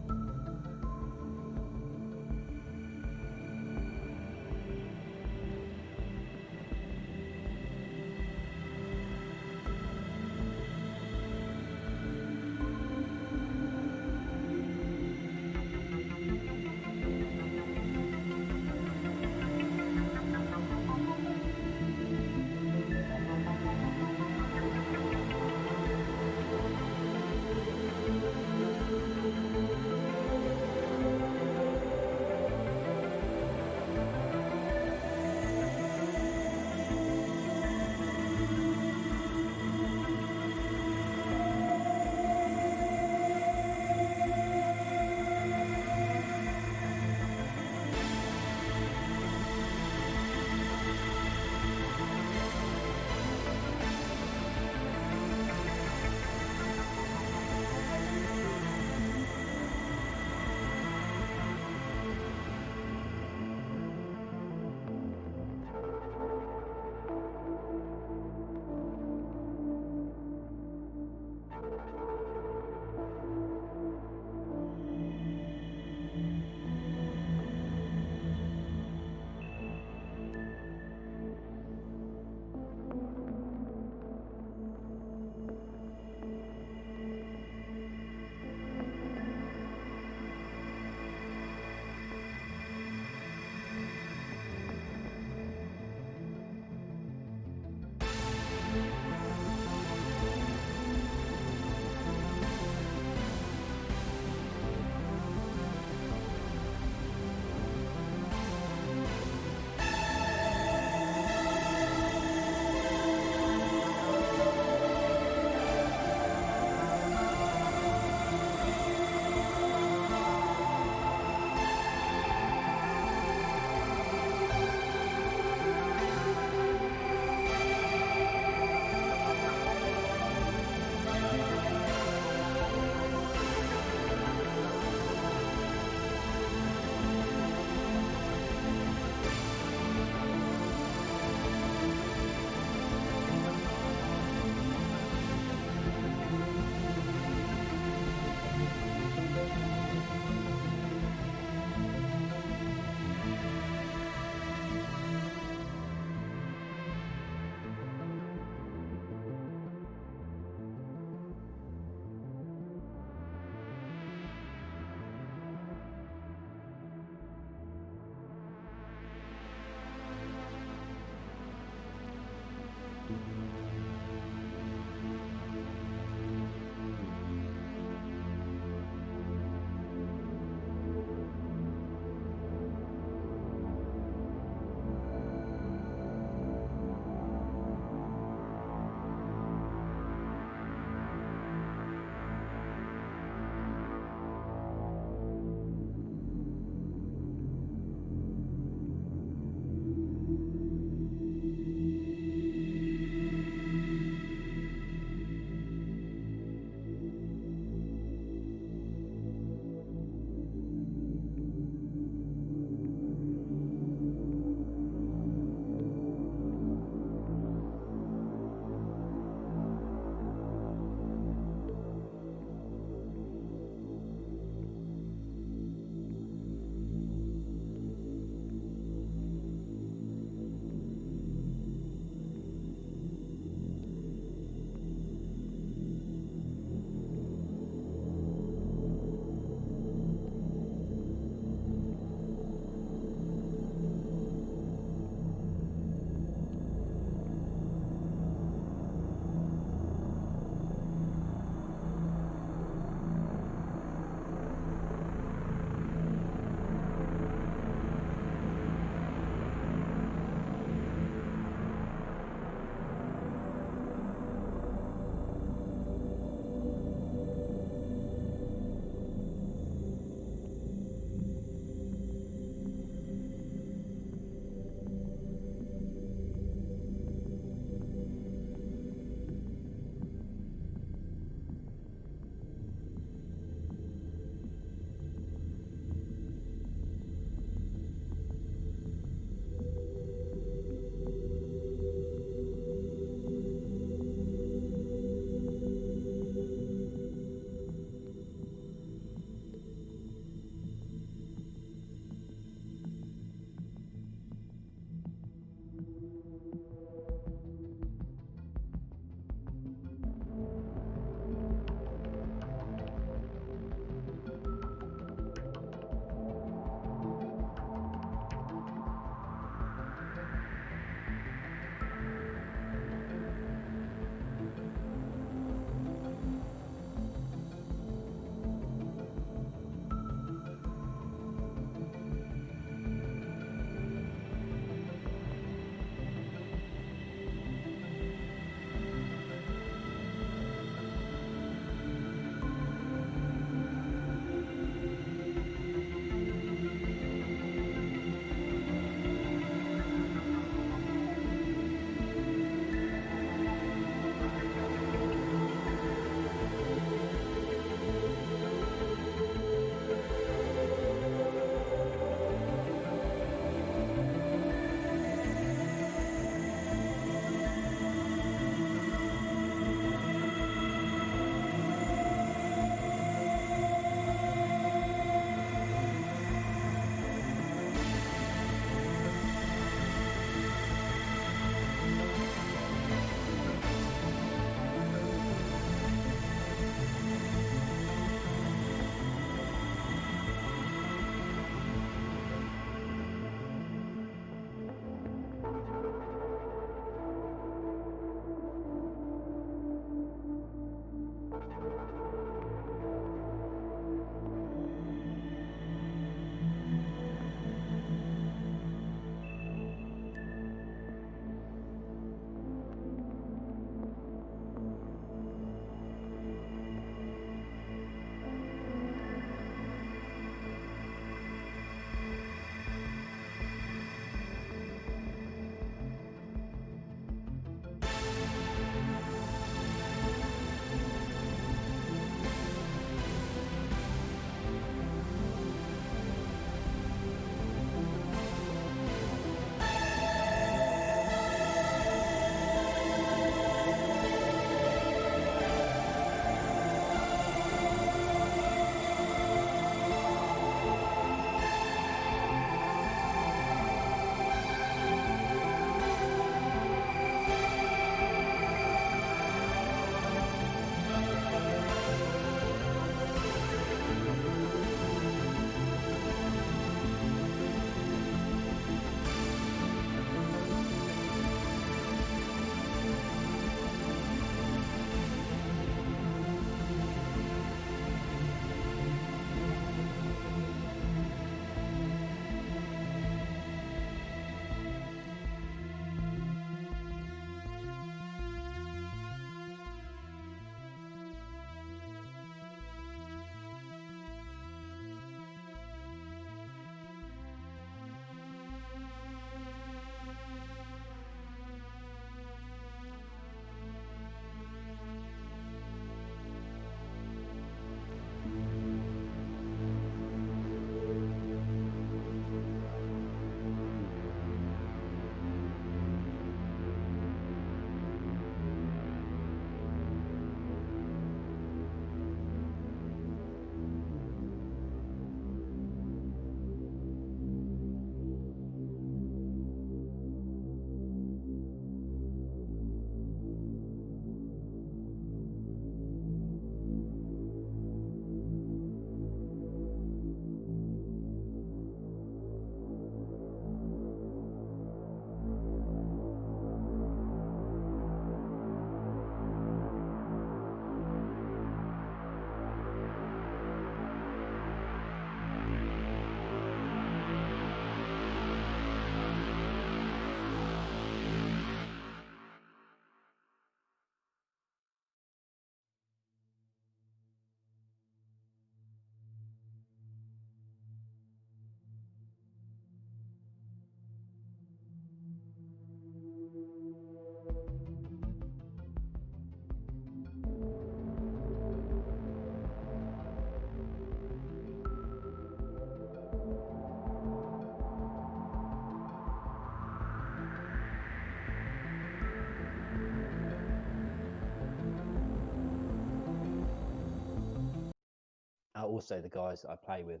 Also, the guys that I play with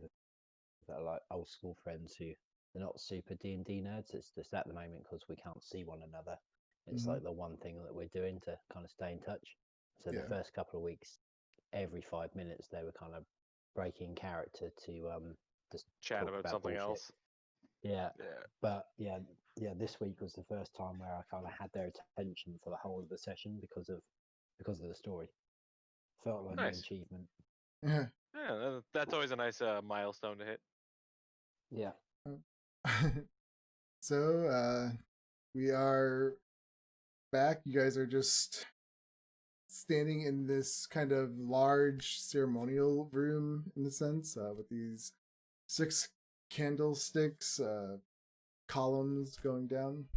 that are like old school friends who they're not super D&D nerds. It's just at the moment because we can't see one another. It's Mhm. like the one thing that we're doing to kind of stay in touch. So the Yeah. first couple of weeks, every 5 minutes, they were kind of breaking character to just Chat talk about something bullshit. else. Yeah, Yeah. but yeah, this week was the first time where I kind of had their attention for the whole of the session because of the story. Felt like an Nice. achievement. Yeah. Yeah, that's always a nice milestone to hit. Yeah. So we are back. You guys are just standing in this kind of large ceremonial room, in a sense, with these 6 candlesticks, columns going down.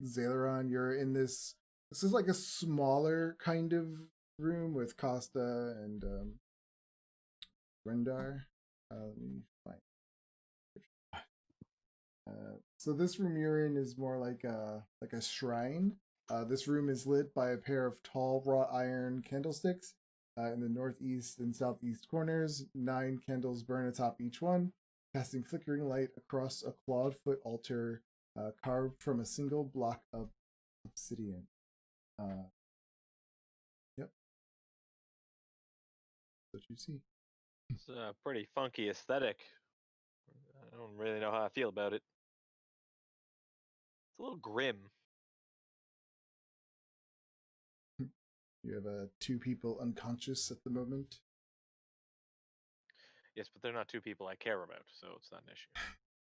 Zaileron, you're in this. This is like a smaller kind of room with Costa and Rendar. Let me find. So this room you're in is more like a shrine. This room is lit by a pair of tall wrought iron candlesticks. In the northeast and southeast corners, 9 candles burn atop each one, casting flickering light across a clawed-foot altar carved from a single block of obsidian. Yep. That's what you see. It's a pretty funky aesthetic. I don't really know how I feel about it. It's a little grim. You have 2 people unconscious at the moment. Yes, but they're not 2 people I care about, so it's not an issue.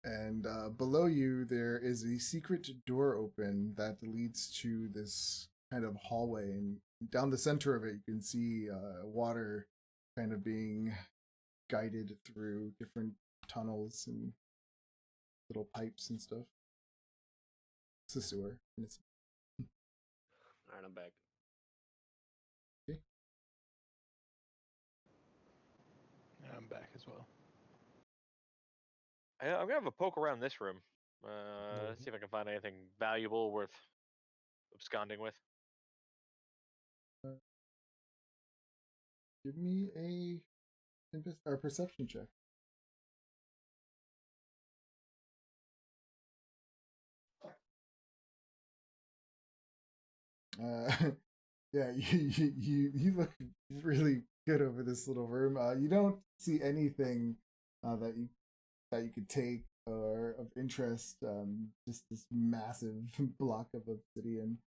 And below you, there is a secret door open that leads to this kind of hallway. And down the center of it, you can see water kind of being guided through different tunnels and little pipes and stuff. It's a sewer. And it's Alright, I'm back. I'm back as well. I'm gonna have a poke around this room. See if I can find anything valuable worth absconding with. give me a perception check. Yeah, you look really good over this little room. You don't see anything that you could take or of interest. Just this massive block of obsidian.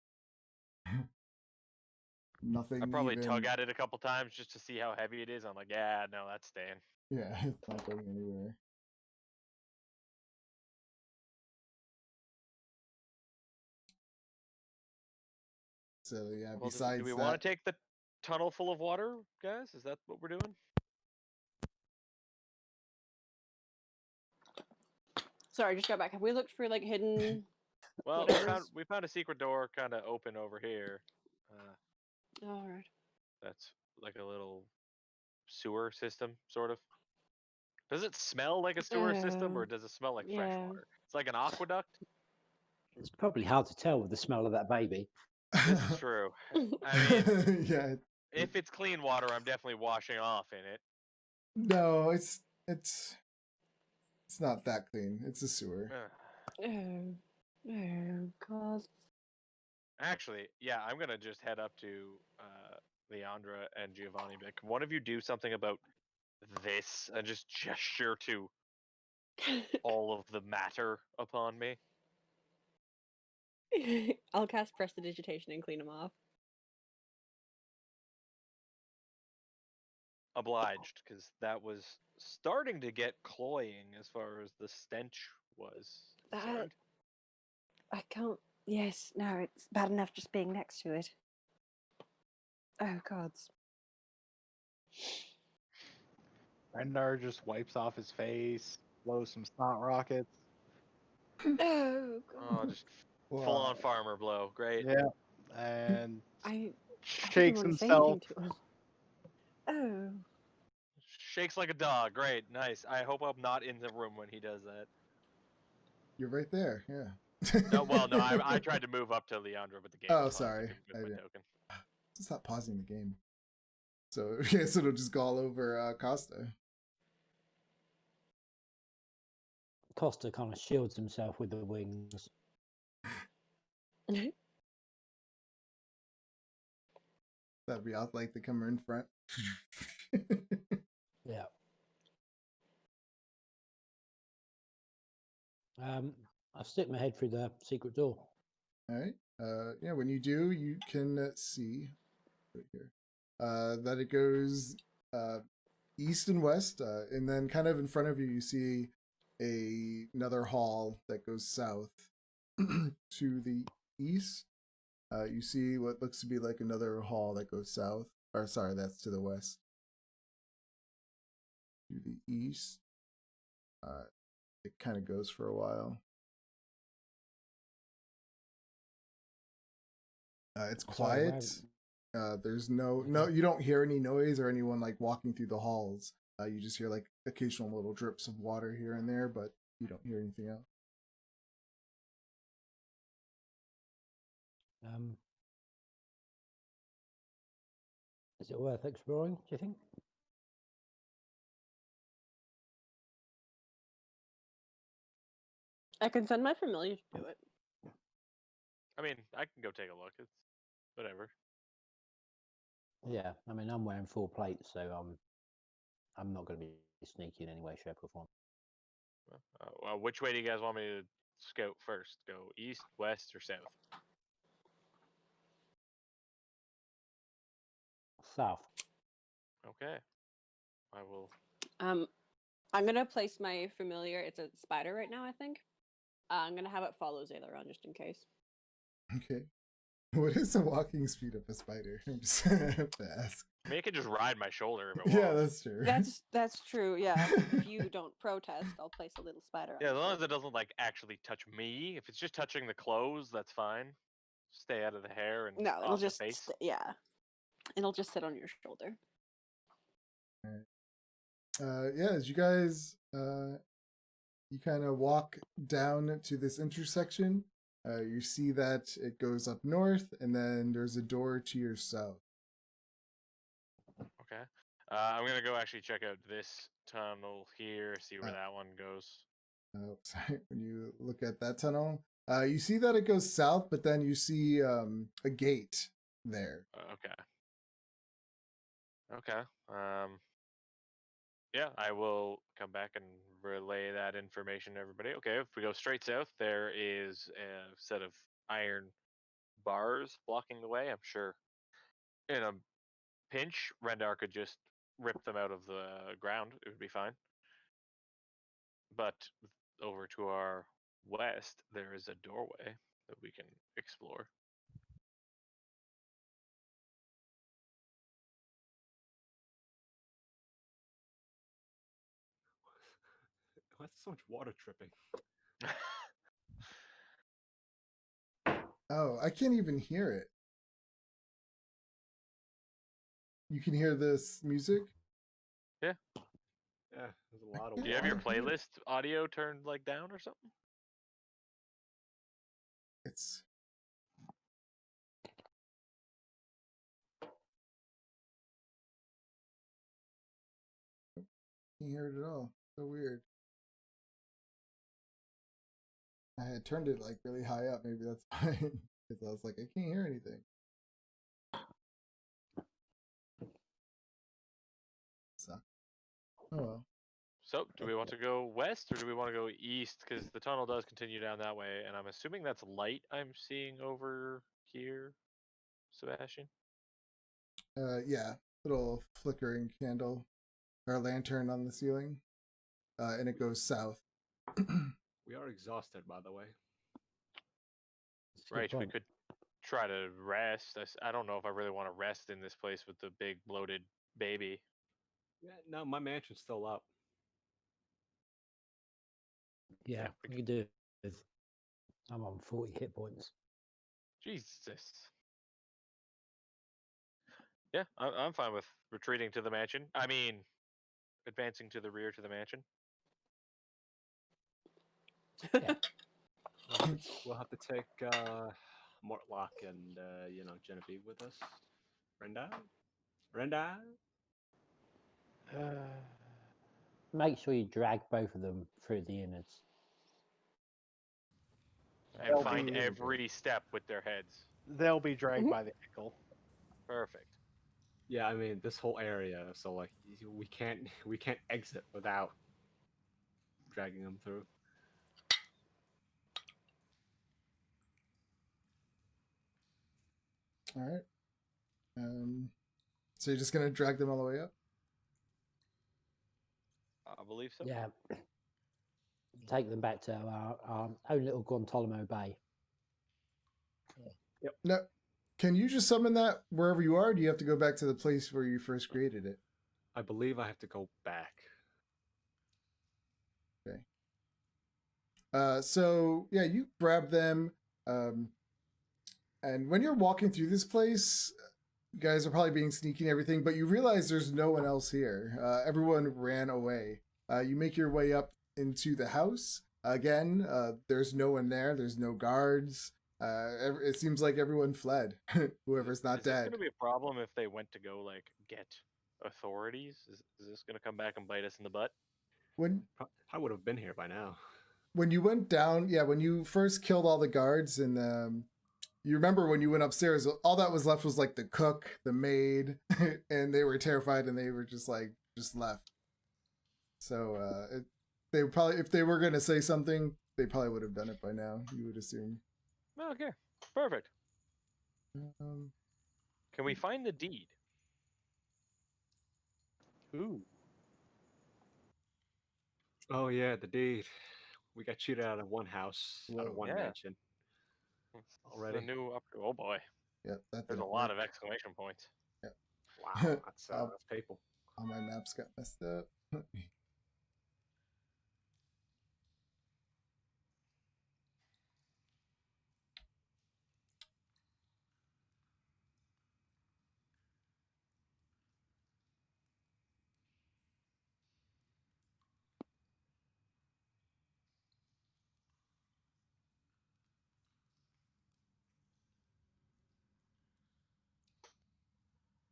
Nothing. I probably even, tug at it a couple times just to see how heavy it is. I'm like, yeah, no, that's staying. Yeah, it's not going anywhere. So yeah, Well, besides do we that, want to take the tunnel full of water, guys? Is that what we're doing? Sorry, I just got back. Have we looked for like hidden? Well, Whatever's- we found a secret door kind of open over here. All right. That's like a little sewer system, sort of. Does it smell like a sewer system, or does it smell like fresh yeah. water? It's like an aqueduct. It's probably hard to tell with the smell of that baby. This is true. I mean, yeah, if it's clean water, I'm definitely washing off in it. no, it's not that clean. It's a sewer. Oh, God. Actually, yeah, I'm gonna just head up to Leandra and Giovanni. But can one of you do something about this and just gesture to all of the matter upon me? I'll cast Prestidigitation and clean them off. Obliged, because that was starting to get cloying as far as the stench was concerned. I can't. Yes, no, it's bad enough just being next to it. Oh, gods. Rendar just wipes off his face, blows some snot rockets. Oh, Oh, God. just full on Wow. farmer blow. Great. Yeah, and I didn't shakes want to say himself. anything to him. Oh. Shakes like a dog. Great. Nice. I hope I'm not in the room when he does that. You're right there. Yeah. No, well, no, I tried to move up to Leandra, but the game Oh, was paused. I sorry. couldn't I move my didn't- token. Just stop pausing the game. So I guess it'll just go all over Costa. Costa kind of shields himself with the wings. That'd be odd, like they come in front. Yeah. I stick my head through the secret door. All right. Yeah, when you do, you can see right here that it goes east and west, and then kind of in front of you, you see another hall that goes south. To the east, you see what looks to be like another hall that goes south. Or sorry, that's to the west. To the east, it kind of goes for a while. It's Sorry, quiet. There's no, you don't hear any noise or anyone like walking through the halls. You just hear like occasional little drips of water here and there, but you don't hear anything else. Is it worth exploring, do you think? I can send my familiar to do it. I mean, I can go take a look. It's whatever. Yeah, I mean, I'm wearing full plate, so I'm not going to be sneaky in any way, shape, or form. Well, which way do you guys want me to scout first? Go east, west, or south? South. Okay. I will. I'm gonna place my familiar. It's a spider right now, I think. I'm gonna have it follow Zaileron just in case. Okay. What is the walking speed of a spider? I'm just have to ask. I mean, it could just ride my shoulder if it Yeah, wants. that's true. That's true. Yeah. If you don't protest, I'll place a little spider. Yeah, as on long the as it doesn't like actually touch me. If it's just touching the clothes, that's fine. Stay out of the hair and No, it'll off just the face. yeah. It'll just sit on your shoulder. Yeah, as you guys you kind of walk down to this intersection, you see that it goes up north, and then there's a door to your south. Okay. I'm gonna go actually check out this tunnel here, see where that one goes. Oh, sorry. When you look at that tunnel, you see that it goes south, but then you see a gate there. Okay. Okay. Yeah, I will come back and relay that information to everybody. Okay, if we go straight south, there is a set of iron bars blocking the way. I'm sure in a pinch, Rendar could just rip them out of the ground. It would be fine. But over to our west, there is a doorway that we can explore. Why's so much water tripping? Oh, I can't even hear it. You can hear this music? Yeah, there's a lot of Do water. you have your Water? playlist audio turned like down or something? It's can't hear it at all. So weird. I had turned it like really high up. Maybe that's why. Because I was like, I can't hear anything. Suck. Oh well. So, do we want to go west or do we want to go east? Because the tunnel does continue down that way, and I'm assuming that's light I'm seeing over here, Sebastian. Yeah, little flickering candle or lantern on the ceiling, and it goes south. We are exhausted, by the way. That's a good Right, we point. could try to rest. I don't know if I really want to rest in this place with the big bloated baby. Yeah, no, my mansion's still up. Yeah, we you can do it with. I'm on 40 hit points. Jesus. Yeah, I'm fine with retreating to the mansion. I mean, advancing to the rear to the mansion. Yeah. We'll have to take Mortlock and Genevieve with us. Brenda? make sure you drag both of them through the innards. And They'll find be- every step with their heads. They'll be dragged Mhm. by the ankle. Perfect. Yeah, I mean this whole area, so like we can't exit without dragging them through. All right. So you're just gonna drag them all the way up? I believe so. Yeah. Take them back to our own little Guantanamo Bay. No. Can you just summon that wherever you are? Or do you have to go back to the place where you first created it? I believe I have to go back. So yeah, you grab them, and when you're walking through this place, you guys are probably being sneaky and everything, but you realize there's no one else here. Everyone ran away. You make your way up into the house. Again, there's no one there. There's no guards. It seems like everyone fled. Whoever's not Is this dead. gonna be a problem if they went to go like get authorities? Is this gonna come back and bite us in the butt? I would have been here by now. When you went down, yeah, when you first killed all the guards, and you remember when you went upstairs, all that was left was like the cook, the maid, and they were terrified and they were just left. So they probably, if they were gonna say something, they probably would have done it by now. You would assume. Okay, perfect. Um, Can we find the deed? Ooh. Oh yeah, the deed. We got cheated out of one house, out of Whoa. one Yeah. mansion. This is Already? The new up. Oh boy, yeah, that there's a didn't lot work. of exclamation points. Wow, that's Oh. that's papal. All my maps got messed up.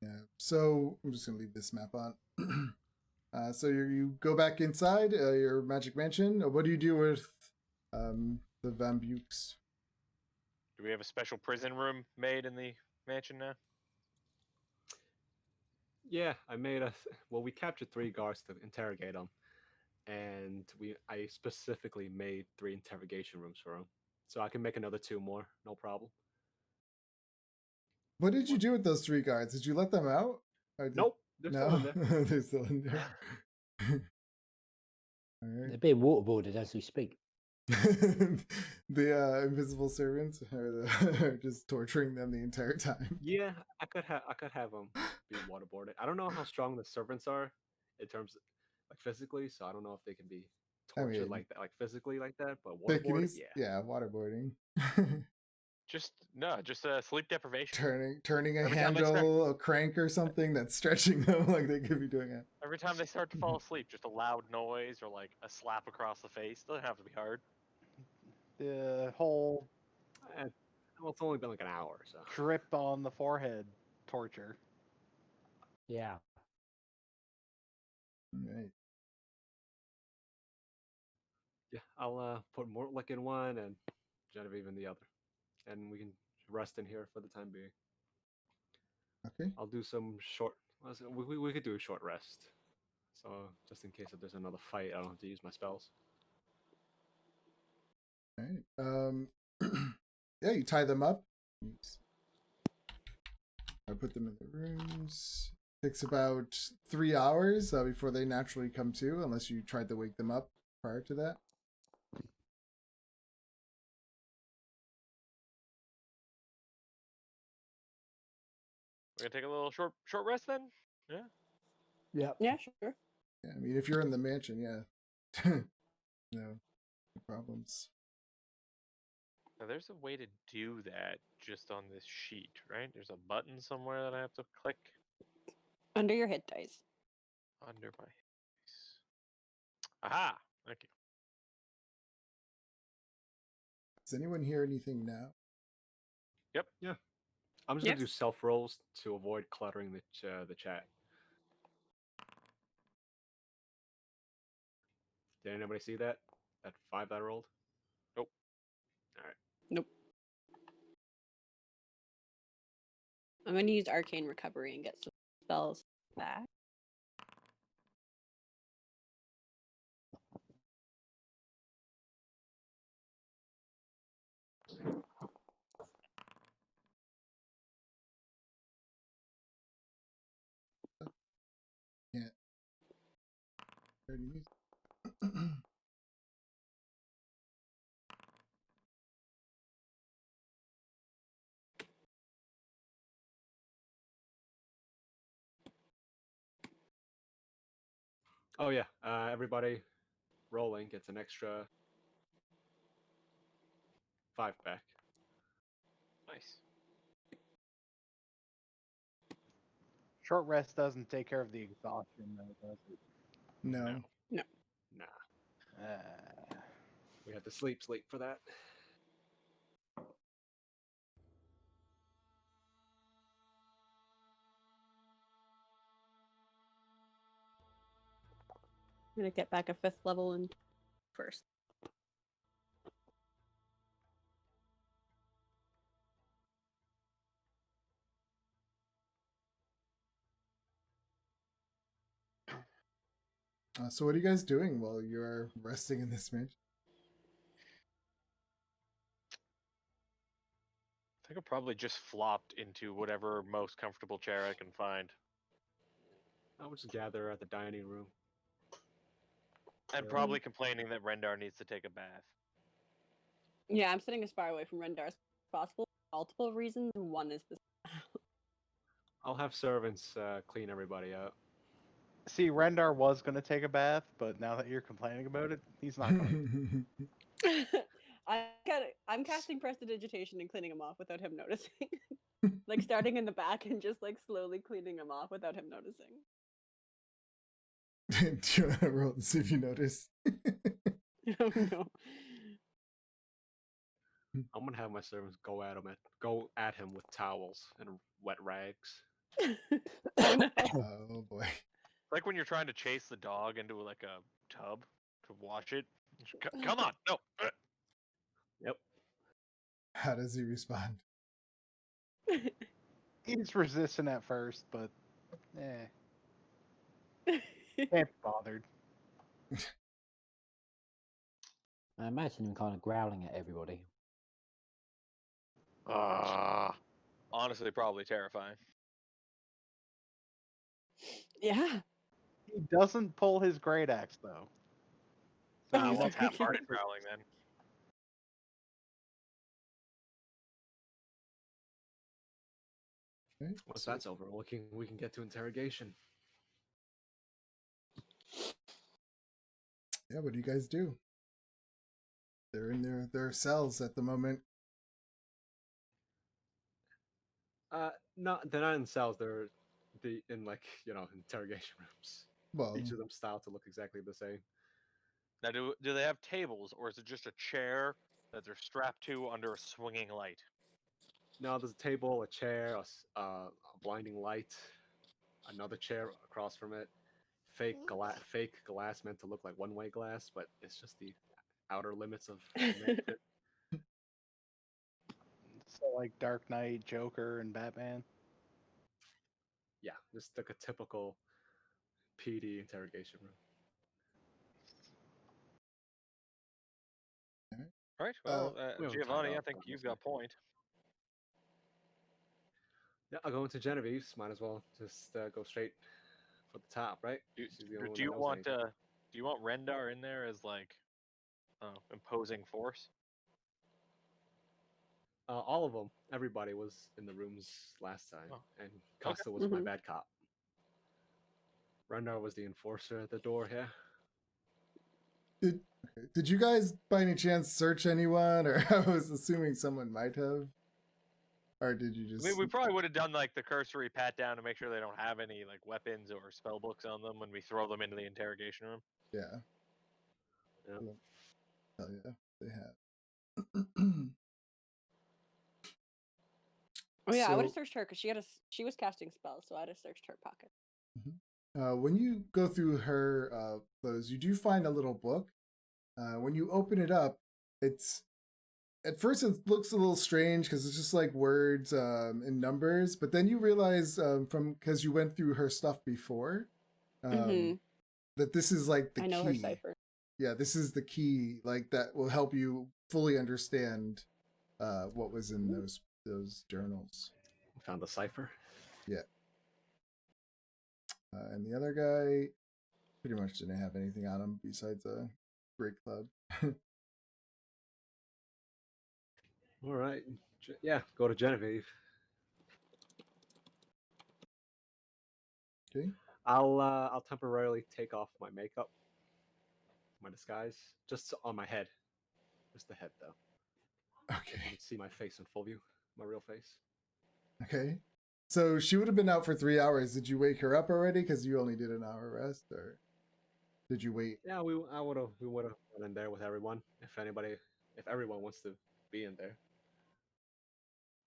Yeah. So I'm just gonna leave this map on. So you go back inside your magic mansion. What do you do with the Van Bukes? Do we have a special prison room made in the mansion now? Yeah, I made a. Well, we captured 3 guards to interrogate them, and I specifically made 3 interrogation rooms for them, so I can make another 2 more, no problem. What did you do with those 3 guards? Did you let them out? Or did... Nope, they're no, still in there. they're still in there. All They're right. being waterboarded as we speak. The invisible servants are just torturing them the entire time. Yeah, I could have them be waterboarded. I don't know how strong the servants are in terms of like physically, so I don't know if they can be I tortured mean, like that, like physically like that. But they can waterboarded, yeah. waterboarding. Just sleep deprivation. turning a Every time they start- handle, a crank or something that's stretching them like they could be doing it. Every time they start to fall asleep, just a loud noise or like a slap across the face. Doesn't have to be hard. The whole Well, it's only been like an hour, so drip on the forehead torture. Yeah. Right. yeah, I'll put Mortlick in one and Genevieve in the other, and we can rest in here for the time being. Okay. I'll do some short. We could do a short rest, so just in case if there's another fight, I don't have to use my spells. All right. Yeah, you tie them up. I put them in the rooms. Takes about 3 hours before they naturally come to, unless you tried to wake them up prior to that. We're gonna take a little short rest then. Yeah. Yeah. Yeah, sure. Yeah, I mean, if you're in the mansion, yeah. No problems. Now there's a way to do that just on this sheet, right? There's a button somewhere that I have to click Under your hit dice. under my. Aha! Thank you. Does anyone hear anything now? I'm just gonna Yes. do self rolls to avoid cluttering the chat. Did anybody see that? That 5 that I rolled? Nope. Alright. Nope. I'm going to use Arcane Recovery and get some spells back. Can't. Already used. Oh yeah, everybody rolling gets an extra 5 back. Nice. Short rest doesn't take care of the exhaustion, though, does it? No. Nah. Uh, We have to sleep for that. I'm going to get back a 5th level and first. So what are you guys doing while you're resting in this mansion? I think I probably just flopped into whatever most comfortable chair I can find. I would just gather at the dining room. And probably complaining that Rendar needs to take a bath. Yeah, I'm sitting as far away from Rendar as possible. Multiple reasons. One is this. I'll have servants clean everybody out. see, Rendar was going to take a bath, but now that you're complaining about it, he's not going to. I'm casting prestidigitation and cleaning him off without him noticing. Like starting in the back and just like slowly cleaning him off without him noticing. Do you want to roll to see if you notice? Oh no. I'm gonna have my servants go at him with towels and wet rags. Oh no. Oh boy. Like when you're trying to chase the dog into like a tub to wash it. Come on, no. Yep. How does he respond? He's resistant at first, but can't be bothered. I imagine him kind of growling at everybody. Honestly, probably terrifying. Yeah. He doesn't pull his great axe, though. So Well, he's it's half-hearted growling then. Okay, Once so- that's over, we can get to interrogation. yeah, what do you guys do? They're in their cells at the moment. No, they're not in cells. They're in like interrogation rooms. Well, Each of them styled to look exactly the same. Now, do they have tables, or is it just a chair that they're strapped to under a swinging light? No, there's a table, a chair, a blinding light, another chair across from it. Fake glass meant to look like one-way glass, but it's just the outer limits of the mansion. so like Dark Knight, Joker, and Batman. Yeah, just like a typical PD interrogation room. All right. Well, we haven't tied Giovanni, I up, think you've obviously. got point. Yeah, I'll go into Genevieve's. Might as well just go straight for the top, right? Do She's the only one you that knows want anything. do you want Rendar in there as like imposing force? All of them, everybody was in the rooms last time, Oh. and Costa was my Mhm. bad cop. Rendar was the enforcer at the door here. did you guys by any chance search anyone, or I was assuming someone might have, or did you just? I mean, we probably would have done like the cursory pat down to make sure they don't have any like weapons or spell books on them when we throw them into the interrogation room. Yeah. Yeah. Hell yeah, they have. Oh yeah, I would have So- searched her because she was casting spells, so I'd have searched her pocket. When you go through her clothes, you do find a little book When you open it up, it's at first it looks a little strange because it's just like words and numbers, but then you realize from because you went through her stuff before Mhm. that this is like the I know her key. cipher. Yeah, this is the key, like that will help you fully understand what was in those journals. Found the cipher. Yeah. And the other guy pretty much didn't have anything on him besides a great club. All right. Yeah, go to Genevieve. Okay. I'll temporarily take off my makeup, my disguise, just on my head, just the head though. You Okay. can see my face in full view, my real face. Okay. So she would have been out for 3 hours. Did you wake her up already? Because you only did an hour rest, or did you wait? Yeah, we would have went in there with everyone if everyone wants to be in there.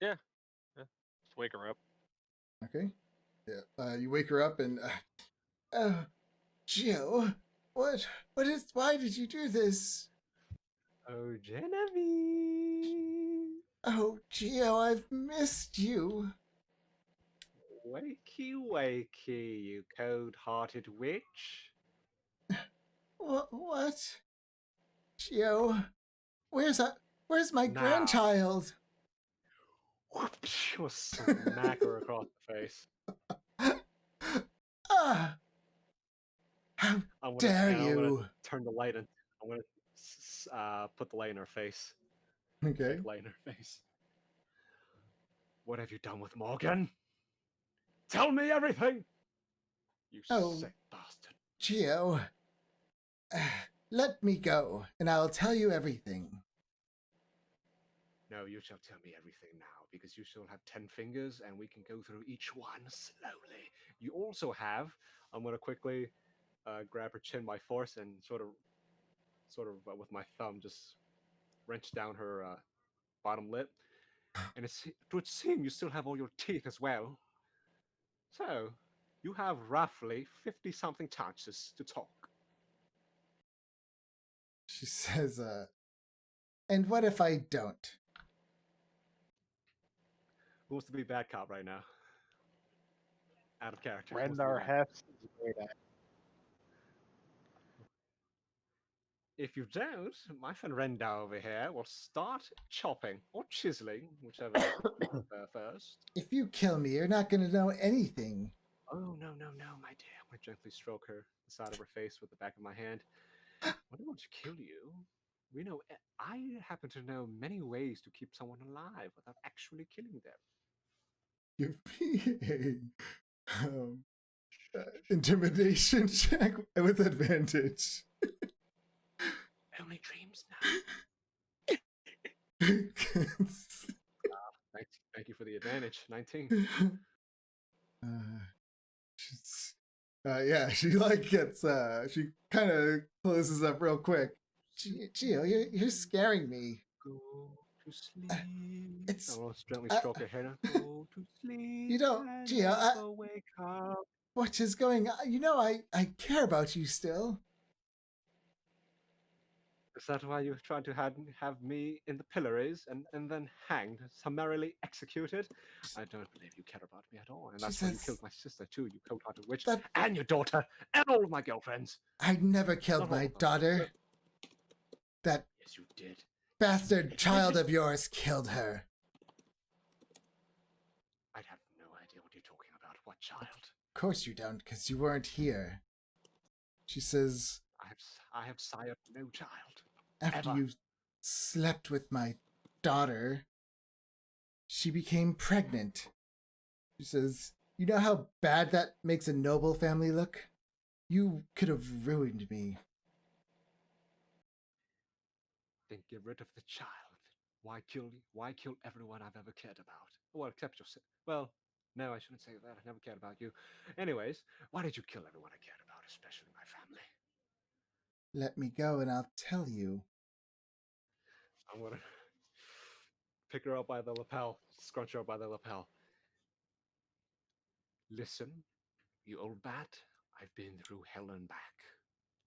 Yeah. Just wake her up. Okay. Yeah. You wake her up and, Gio, what is? Why did you do this? Oh, Genevieve, Oh, Gio, I've missed you. wakey, wakey, you cold-hearted witch. What? Gio, where's my Now, grandchild? whoopsh, will smack her across the face. Ah, how dare I'm gonna you? turn the light in. I'm gonna put the light in her face. Okay. Fake light in her face. What have you done with Morgan? Tell me everything! You Oh, sick bastard. Gio, let me go, and I'll tell you everything. No, you shall tell me everything now, because you shall have 10 fingers, and we can go through each one slowly. You also have. I'm gonna quickly grab her chin by force and sort of with my thumb just wrench down her bottom lip. And it would seem you still have all your teeth as well. So, you have roughly 50 something chances to talk. She says, and what if I don't? Who wants to be bad cop right now? Out of character. Who wants to be Rendar bad? Hess is great at. If you don't, my friend Rendar over here will start chopping or chiseling, whichever you prefer first. If you kill me, you're not going to know anything. Oh, no, no, no, my dear. I gently stroke the side of her face with the back of my hand. When I want to kill you, I happen to know many ways to keep someone alive without actually killing them. Give me a intimidation check with advantage. Only dreams now. Thank you for the advantage. 19. Yeah, she like gets she kind of closes up real quick. Gio, you're scaring me. Go to sleep. It's I will gently stroke her hair. Go to sleep. you don't, And Gio. never wake up. What is going on? You know, I care about you still. Is that why you tried to have me in the pillories and then hanged, summarily executed? I don't believe you care about me at all. And She that's why you says killed my sister too, you cold-hearted witch. that And your daughter. And all of my girlfriends. I never killed Not all my of them. daughter. That Yes, you did. bastard child of yours killed her. I'd have no idea what you're talking about. What child? Of course you don't, because you weren't here. She says, I have sired no child. after Ever. you slept with my daughter, she became pregnant. She says, you know how bad that makes a noble family look? You could have ruined me. Then get rid of the child. Why kill everyone I've ever cared about? Well, except yourself. Well, no, I shouldn't say that. I never cared about you. Anyways, why did you kill everyone I cared about, especially my family? Let me go and I'll tell you. I'm gonna pick her up by the lapel, scrunch her up by the lapel. Listen, you old bat, I've been through hell and back.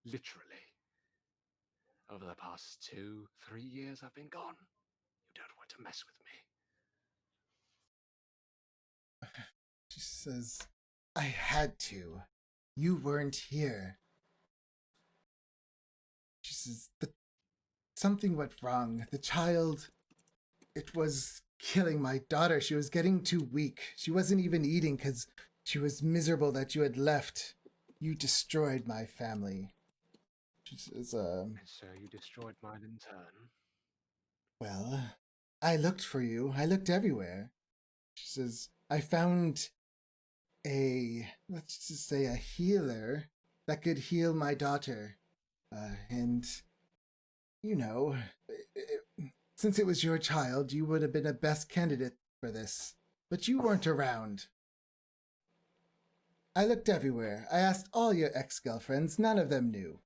Literally. over the past 2-3 years I've been gone. You don't want to mess with me. She says, I had to. You weren't here. She says, something went wrong. The child, it was killing my daughter. She was getting too weak. She wasn't even eating because she was miserable that you had left. You destroyed my family. She says, And so you destroyed mine in turn. well, I looked for you. I looked everywhere. She says, I found let's just say a healer that could heal my daughter. And, you know, since it was your child, you would have been a best candidate for this. But you weren't around. I looked everywhere. I asked all your ex-girlfriends. None of them knew.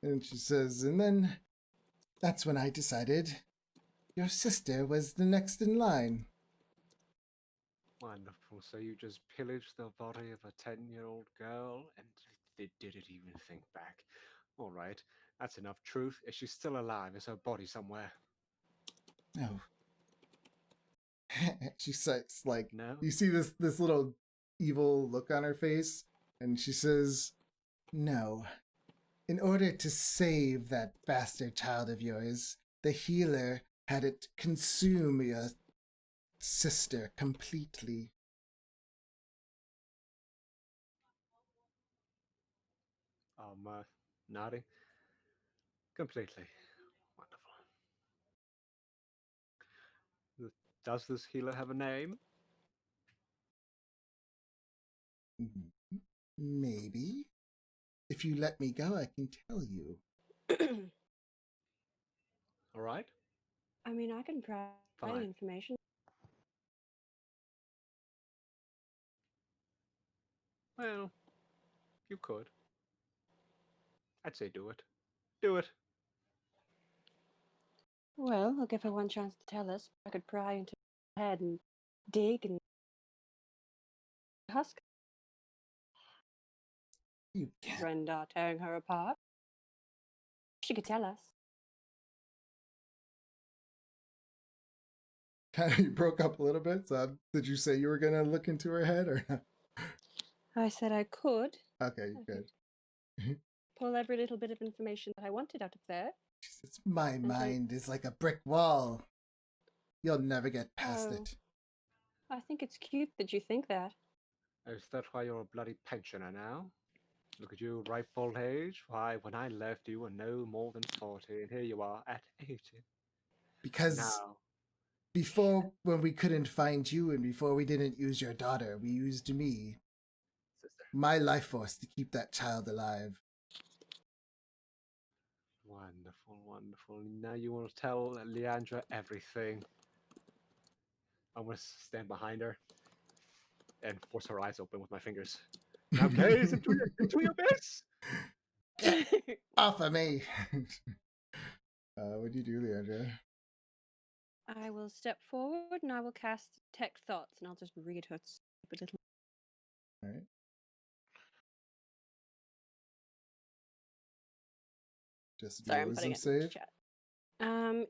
And she says, and then that's when I decided your sister was the next in line. Wonderful. So you just pillaged the body of a 10-year-old girl and they didn't even think back. All right, that's enough truth. Is she still alive? Is her body somewhere? No. She says, like, No? you see this little evil look on her face, and she says, no. In order to save that bastard child of yours, the healer had it consume your sister completely. Nodding. Completely. Wonderful. Does this healer have a name? Maybe. If you let me go, I can tell you. All right. I mean, I can provide Fine. information. Well, you could. I'd say do it. Do it. Well, I'll give her one chance to tell us. I could pry into her head and dig and husk You can't. friend are tearing her apart. She could tell us. Kind of, you broke up a little bit. So did you say you were going to look into her head or not? I said I could Okay, good. pull every little bit of information that I wanted out of there. My And mind is like a brick wall. You'll never get past Oh. it. I think it's cute that you think that. Is that why you're a bloody pensioner now? Look at you, ripe old age. Why, when I left, you were no more than 40, and here you are at 80. Because Now, before, when we couldn't find you and before we didn't use your daughter, we used me, sister. my life force, to keep that child alive. Wonderful, wonderful. Now you want to tell Leandra everything. I'm going to stand behind her and force her eyes open with my fingers. Now gaze into your abyss! Get off of me! What do you do, Leandra? I will step forward and I will cast Detect Thoughts and I'll just read her stupid little. All right. Just do Sorry, a I'm putting wisdom it in save. chat.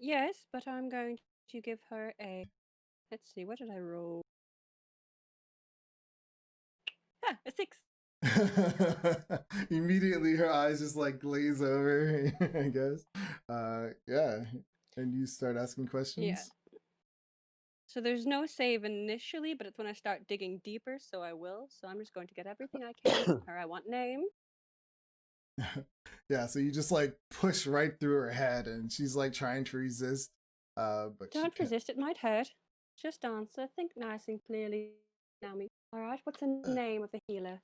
Yes, but I'm going to give her a. Let's see, what did I roll? Ah, a 6. Immediately her eyes just like glaze over, I guess. Yeah. And you start asking questions? Yeah. So there's no save initially, but it's when I start digging deeper, so I will. So I'm just going to get everything I can from her. I want name. Yeah, so you just like push right through her head and she's like trying to resist. But Don't resist, it might hurt. Just answer. Think nice and clearly, Naomi. Alright, what's the name of the healer?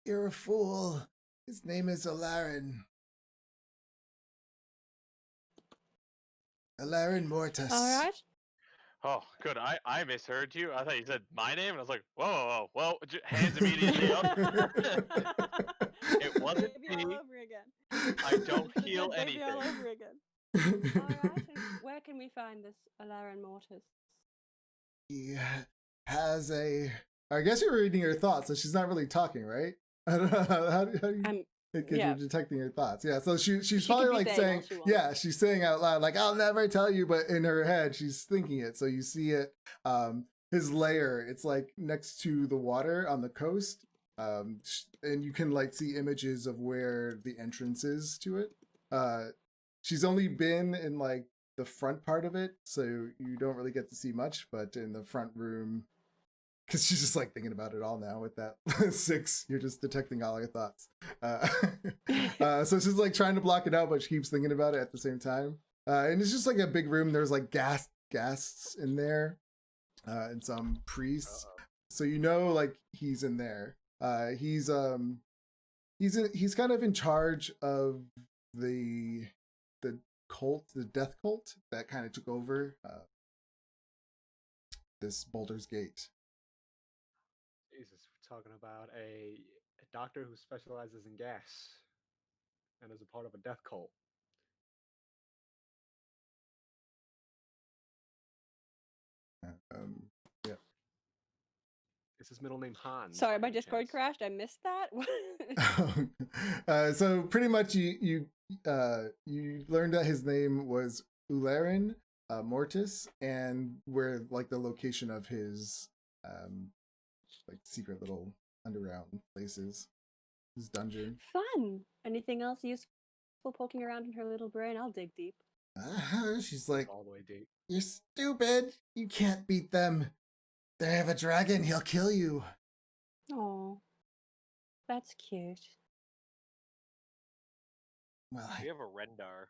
You're a fool. His name is Alarin. Alarin Mortis. Alright. Oh, good. I misheard you. I thought you said my name, and I was like, whoa, whoa, whoa. Well, hands immediately up. It wasn't Baby all me. over again. I don't It's the heal dead baby all anything. over again. Alright, and where can we find this Alarin Mortis? He has a. I guess you're reading her thoughts, so she's not really talking, right? I don't know. How do you... because Yeah. you're detecting her thoughts. Yeah, so she's She could probably be like saying all saying, she wants. yeah, she's saying out loud like, "I'll never tell you," but in her head she's thinking it. So you see it. His lair, it's like next to the water on the coast, and you can like see images of where the entrance is to it. She's only been in like the front part of it, so you don't really get to see much. But in the front room, because she's just like thinking about it all now with that 6, you're just detecting all her thoughts. So she's like trying to block it out, but she keeps thinking about it at the same time. And it's just like a big room. There's like ghasts in there, and some priests. So you know, like he's in there. He's kind of in charge of the cult, the death cult that kind of took over this Boulder's Gate. Jesus, we're talking about a doctor who specializes in gas and is a part of a death cult. Yeah. Is his middle name Hans? Sorry, by my any Discord chance? crashed. I missed that. So pretty much you learned that his name was Ularin Mortis, and where like the location of his like secret little underground places, his dungeon. Fun. Anything else useful poking around in her little brain? I'll dig deep. She's like, All the way deep. "You're stupid. You can't beat them. They have a dragon. He'll kill you." Oh, that's cute. Well, We have a Rendar.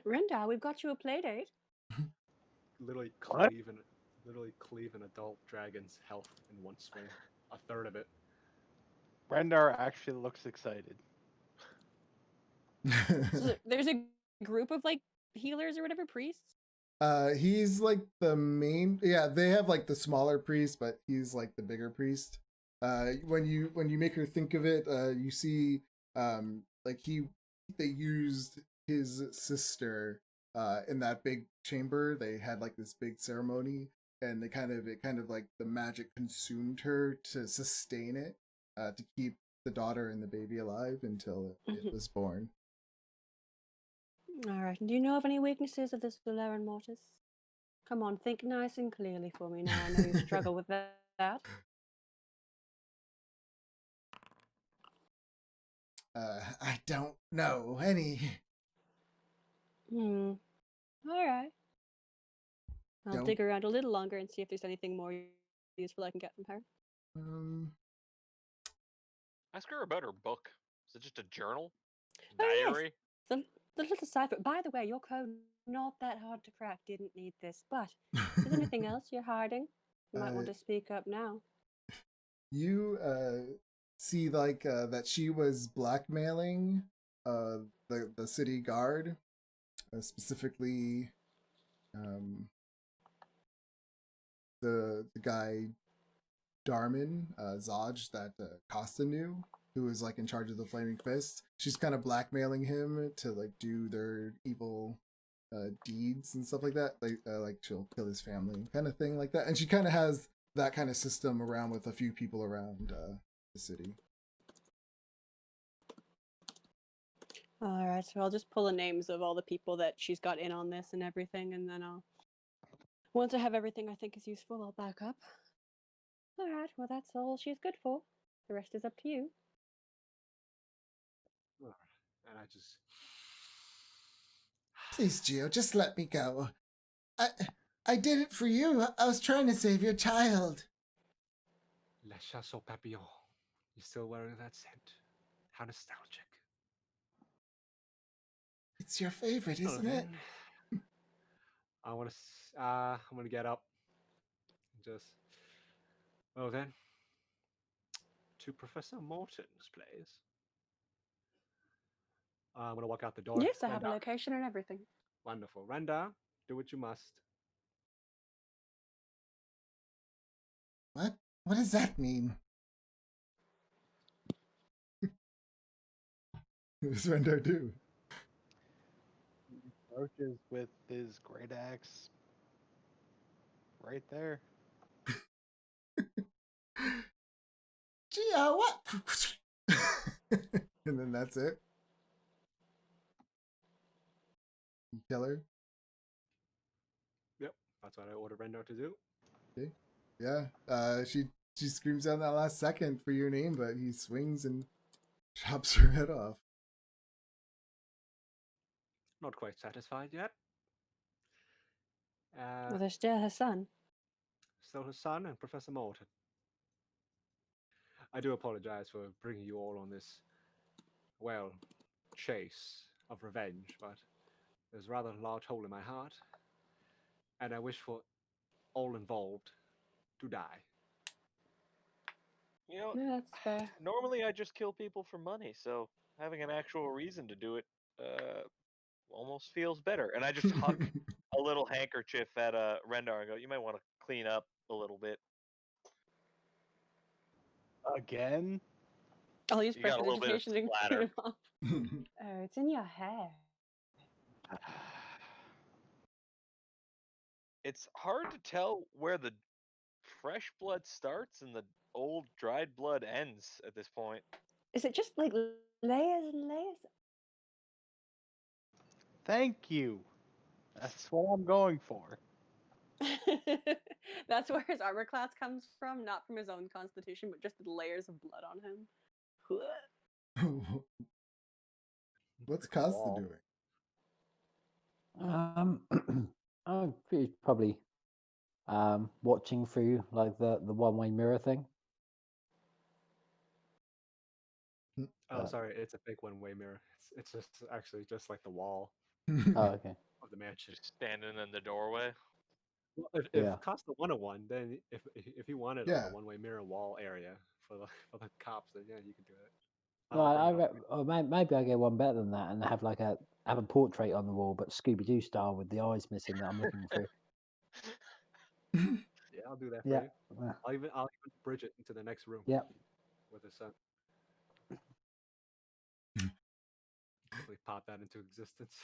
Renda, we've got you a play date. Literally What? cleave an adult dragon's health in one swing. A third of it. Rendar actually looks excited. So there's a group of like healers or whatever, priests. He's like the main. Yeah, they have like the smaller priest, but he's like the bigger priest. When you make her think of it, you see, like they used his sister, in that big chamber. They had like this big ceremony, and it kind of like the magic consumed her to sustain it, to keep the daughter and the baby alive until it was born. All right. Do you know of any weaknesses of this Valerian Mortis? Come on, think nice and clearly for me now. I know you struggle with that. I don't know any. All right. I'll Don't- dig around a little longer and see if there's anything more useful I can get from her. Ask her about her book. Is it just a journal? Oh, yes. Diary? The little cipher. By the way, your code not that hard to crack. Didn't need this. But is there anything else you're hiding? You might want to speak up now. You see like that she was blackmailing the city guard, specifically the guy Darman, Zaj, that Costa knew, who was like in charge of the Flaming Fist. She's kind of blackmailing him to like do their evil deeds and stuff like that. Like she'll kill his family, kind of thing like that. And she kind of has that kind of system around with a few people around the city. All right, so I'll just pull the names of all the people that she's got in on this and everything, and then once I have everything I think is useful, I'll back up. All right, well, that's all she's good for. The rest is up to you. And I just. Please, Gio, just let me go. I did it for you. I was trying to save your child. La chasse aux papillons. You still wearing that scent? How nostalgic. It's your favorite, isn't it? I'm gonna get up. Just. Well then. To Professor Morton's place. I'm gonna walk out the door. Yes, I have a Renda. location and everything. Wonderful. Renda, do what you must. What? What does that mean? What does Rendar do? He approaches with his great axe right there. Gio, what? and then that's it. You kill her. Yep, that's what I ordered Rendo to do. Okay. Yeah. She screams out in that last second for your name, but he swings and chops her head off. Not quite satisfied yet. Well, there's still his son. Still his son and Professor Morton. I do apologize for bringing you all on this, well, chase of revenge, but there's rather a large hole in my heart, and I wish for all involved to die. You know, Yeah, that's fair. normally I just kill people for money, so having an actual reason to do it almost feels better. And I just huck a little handkerchief at Rendar and go, "You might want to clean up a little bit." Again? I'll use You got a little bit of prestidigitation to splatter. clean him off. Oh, it's in your hair. It's hard to tell where the fresh blood starts and the old dried blood ends at this point. Is it just like layers and layers? Thank you. That's what I'm going for. That's where his armor class comes from, not from his own constitution, but just the layers of blood on him. What's Like a Costa wall. doing? I'm probably watching through like the one-way mirror thing. Oh, sorry, it's a big one-way mirror. It's just actually just like the wall Oh, okay. of the mansion. Just standing in the doorway. Well, if Yeah. Costa wanted one, then if you wanted Yeah. like a one-way mirror wall area for the cops, then yeah, you can do it. No, I'll bring it up. or maybe I get one better than that and have like a portrait on the wall, but Scooby Doo style with the eyes missing that I'm looking through. Yeah, I'll do that for Yeah. you. I'll even bridge it into the next room. Yeah. With his son. Quickly pop that into existence.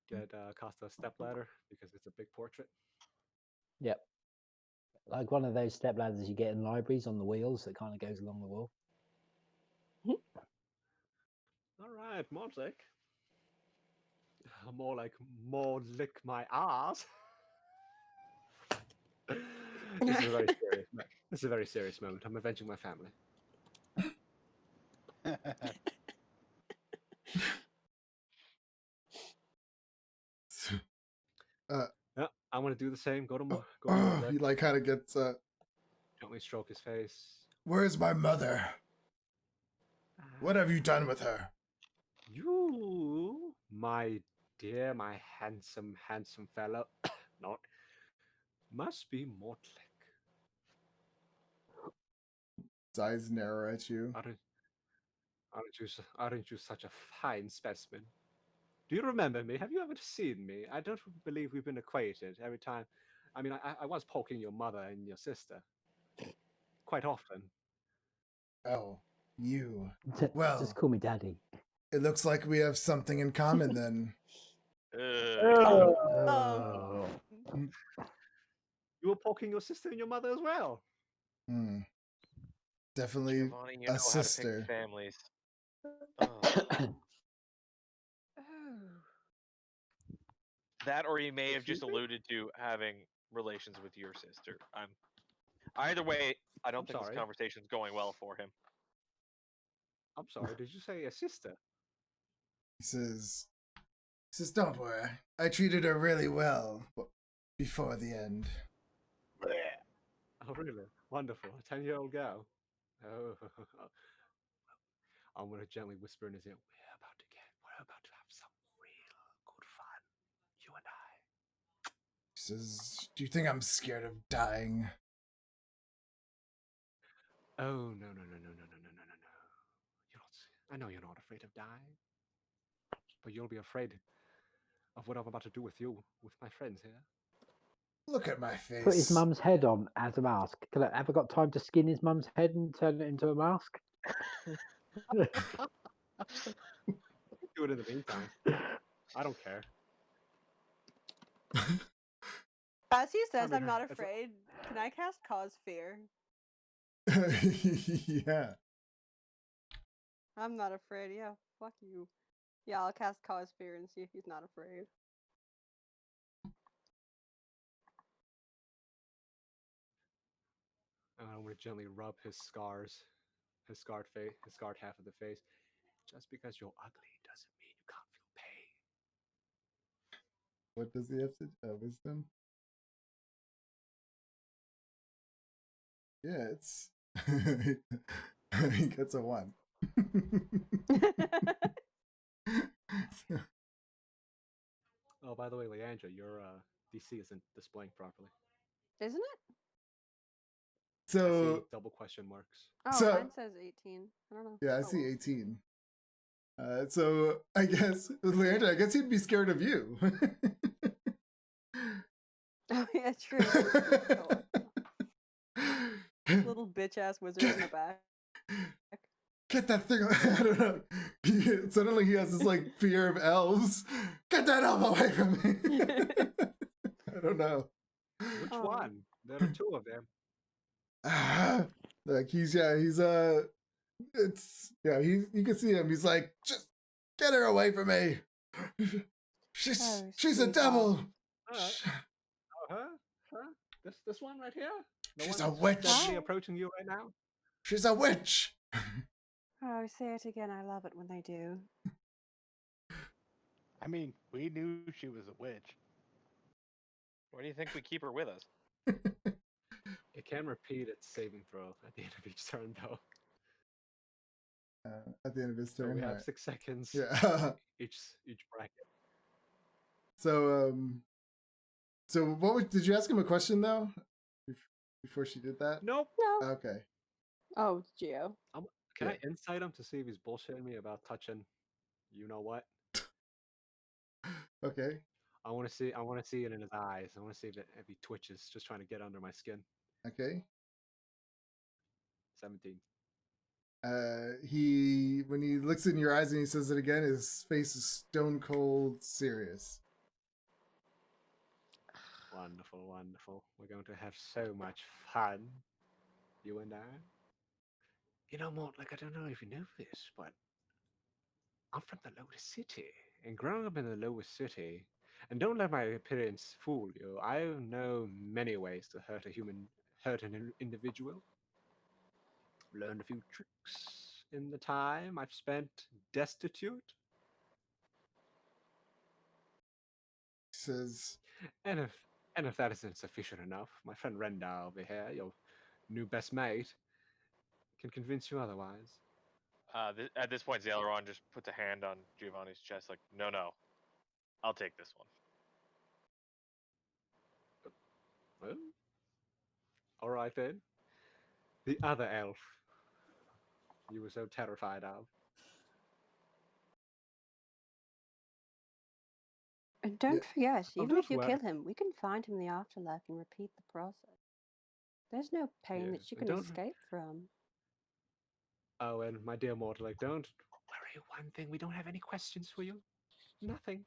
Get Costa a step ladder because it's a big portrait. Yep. Like one of those step ladders you get in libraries on the wheels that kind of goes along the wall. All right, Mordek. More like more lick my ass. This is a very serious. This is a very serious moment. I'm avenging my family. Yeah, I want to do the same. Go to Mordek. He like kind of gets Gently stroke his face. Where's my mother? What have you done with her? You, my dear, my handsome fellow, not, must be Mortlick. His eyes narrow at you. Aren't you such a fine specimen? Do you remember me? Have you ever seen me? I don't believe we've been acquainted every time. I mean, I was poking your mother and your sister quite often. Oh, you. Well, Just call me Daddy. it looks like we have something in common then. Oh. You were poking your sister and your mother as well. Hmm. Definitely Giovanni, you a know sister. how to pick families. Oh. That, or he may have just Excuse me? alluded to having relations with your sister. Either way, I don't I'm think sorry. this conversation's going well for him. I'm sorry, did you say a sister? He says, don't worry. I treated her really well before the end. Oh, really? Wonderful. A 10-year-old girl. Oh. I'm going to gently whisper in his ear, we're about to have some real good fun. You and I. He says, do you think I'm scared of dying? Oh, no. You're not, I know you're not afraid of dying. But you'll be afraid of what I'm about to do with you, with my friends here. Look at my face. Put his mum's head on as a mask. Have I got time to skin his mum's head and turn it into a mask? Do it in the meantime. I don't care. As he says, mean, I'm not it's a- afraid. Can I cast Cause Fear? Yeah. I'm not afraid. Yeah, fuck you. Yeah, I'll cast Icespire and see if he's not afraid. I'm gonna gently rub his scars, his scarred face, his scarred half of the face. Just because you're ugly doesn't mean you can't feel pain. What does he have to? Wisdom. Yeah, it's. He gets a 1. Oh, by the way, Leandra, your DC isn't displaying properly. Isn't it? I see So double question marks. Oh, So- mine says 18. I don't know. yeah, I Oh, see well. 18. So I guess with Leandra, I guess he'd be scared of you. Oh, yeah, true. Little bitch ass wizard in the back. Get that thing! I don't know. Suddenly he has this like fear of elves. Get that elf away from me! I don't know. Which Oh. one? There are 2 of them. Like he's it's you can see him. He's like, just get her away from me. She's Oh, she's a sweet devil. Uh, huh? This one right here? The She's one a that's witch. steadily Hi. approaching you right now? She's a witch. Oh, say it again. I love it when they do. I mean, we knew she was a witch. Why do you think we keep her with us? It can repeat its saving throw at the end of each turn, though. At the end of his So turn, we have alright. 6 seconds Yeah. each bracket. So so what was, did you ask him a question though? Before she did that? Nope. No. Okay. Oh, it's Geo. Can Yeah. I insight him to see if he's bullshitting me about touching? You know what? Okay. I want to see. I want to see it in his eyes. I want to see if he twitches, just trying to get under my skin. Okay. 17. He when he looks in your eyes and he says it again, his face is stone cold serious. Wonderful, wonderful. We're going to have so much fun, you and I. You know, Mort, like I don't know if you know this, but I'm from the lowest city, and growing up in the lowest city, and don't let my appearance fool you. I know many ways to hurt an individual. Learned a few tricks in the time I've spent destitute, He says, and if that isn't sufficient enough, my friend Rendar over here, your new best mate, can convince you otherwise. At this point, Zaleron just puts a hand on Giovanni's chest, like, no, I'll take this one. Well, all right then. The other elf you were so terrified of. And don't Yeah. forget, Oh, even don't if you worry. kill him, we can find him in the afterlife and repeat the process. There's no pain Yeah, that she and can don't- escape from. Oh, and my dear mortal, like, don't worry. One thing, we don't have any questions for you. Nothing.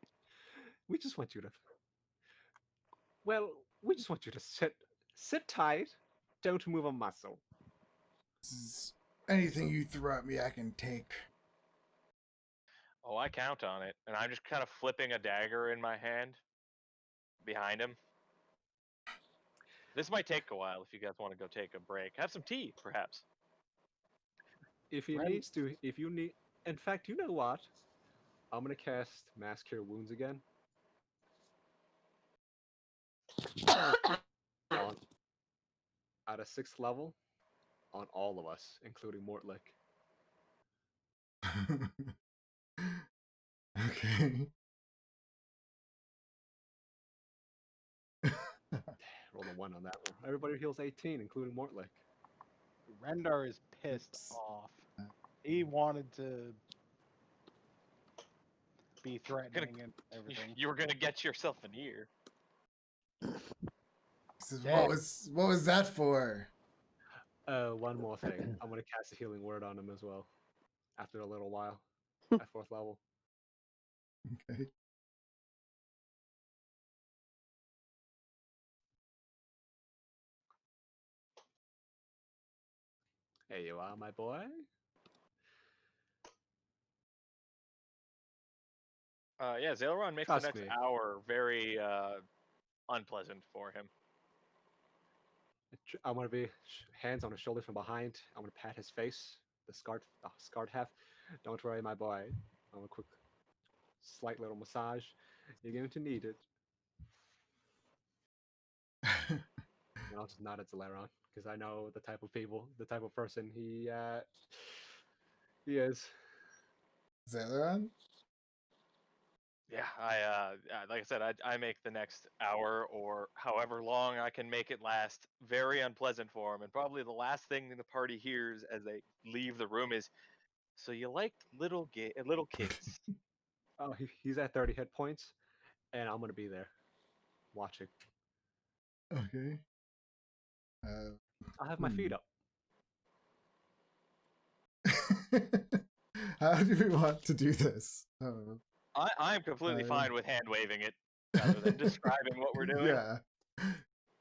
We just want you to. Well, we just want you to sit tight. Don't move a muscle. anything you throw at me, I can take. Oh, I count on it, and I'm just kind of flipping a dagger in my hand behind him. This might take a while if you guys want to go take a break. Have some tea, perhaps. If he Ren- needs to, if you need. In fact, you know what? I'm gonna cast Mass Cure Wounds again. On at a 6th level, on all of us, including Mortlick. Okay. Roll a 1 on that one. Everybody heals 18, including Mortlick. Rendar is pissed Oops. off. He wanted to be threatening and everything. You were gonna get yourself an ear. He says, Yeah. what was that for? One more thing. I'm gonna cast a healing word on him as well. After a little while, at 4th level. Okay. There you are, my boy. Yeah, Zaileron makes Trust the next me. hour very unpleasant for him. I'm gonna be hands on his shoulders from behind. I'm gonna pat his face, the scarred half. Don't worry, my boy. I'm a quick, slight little massage. You're going to need it. And I'll just nod at Zaleron because I know the type of people, the type of person he is. Zaileron? Yeah, like I said, I make the next hour or however long I can make it last very unpleasant for him, and probably the last thing the party hears as they leave the room is, "So you liked little kids?" Oh, he's at 30 hit points, and I'm gonna be there, watching. Okay. Uh, I have my feet up. How do we want to do this? I'm completely Uh, fine with hand waving it rather than describing what we're doing. Yeah.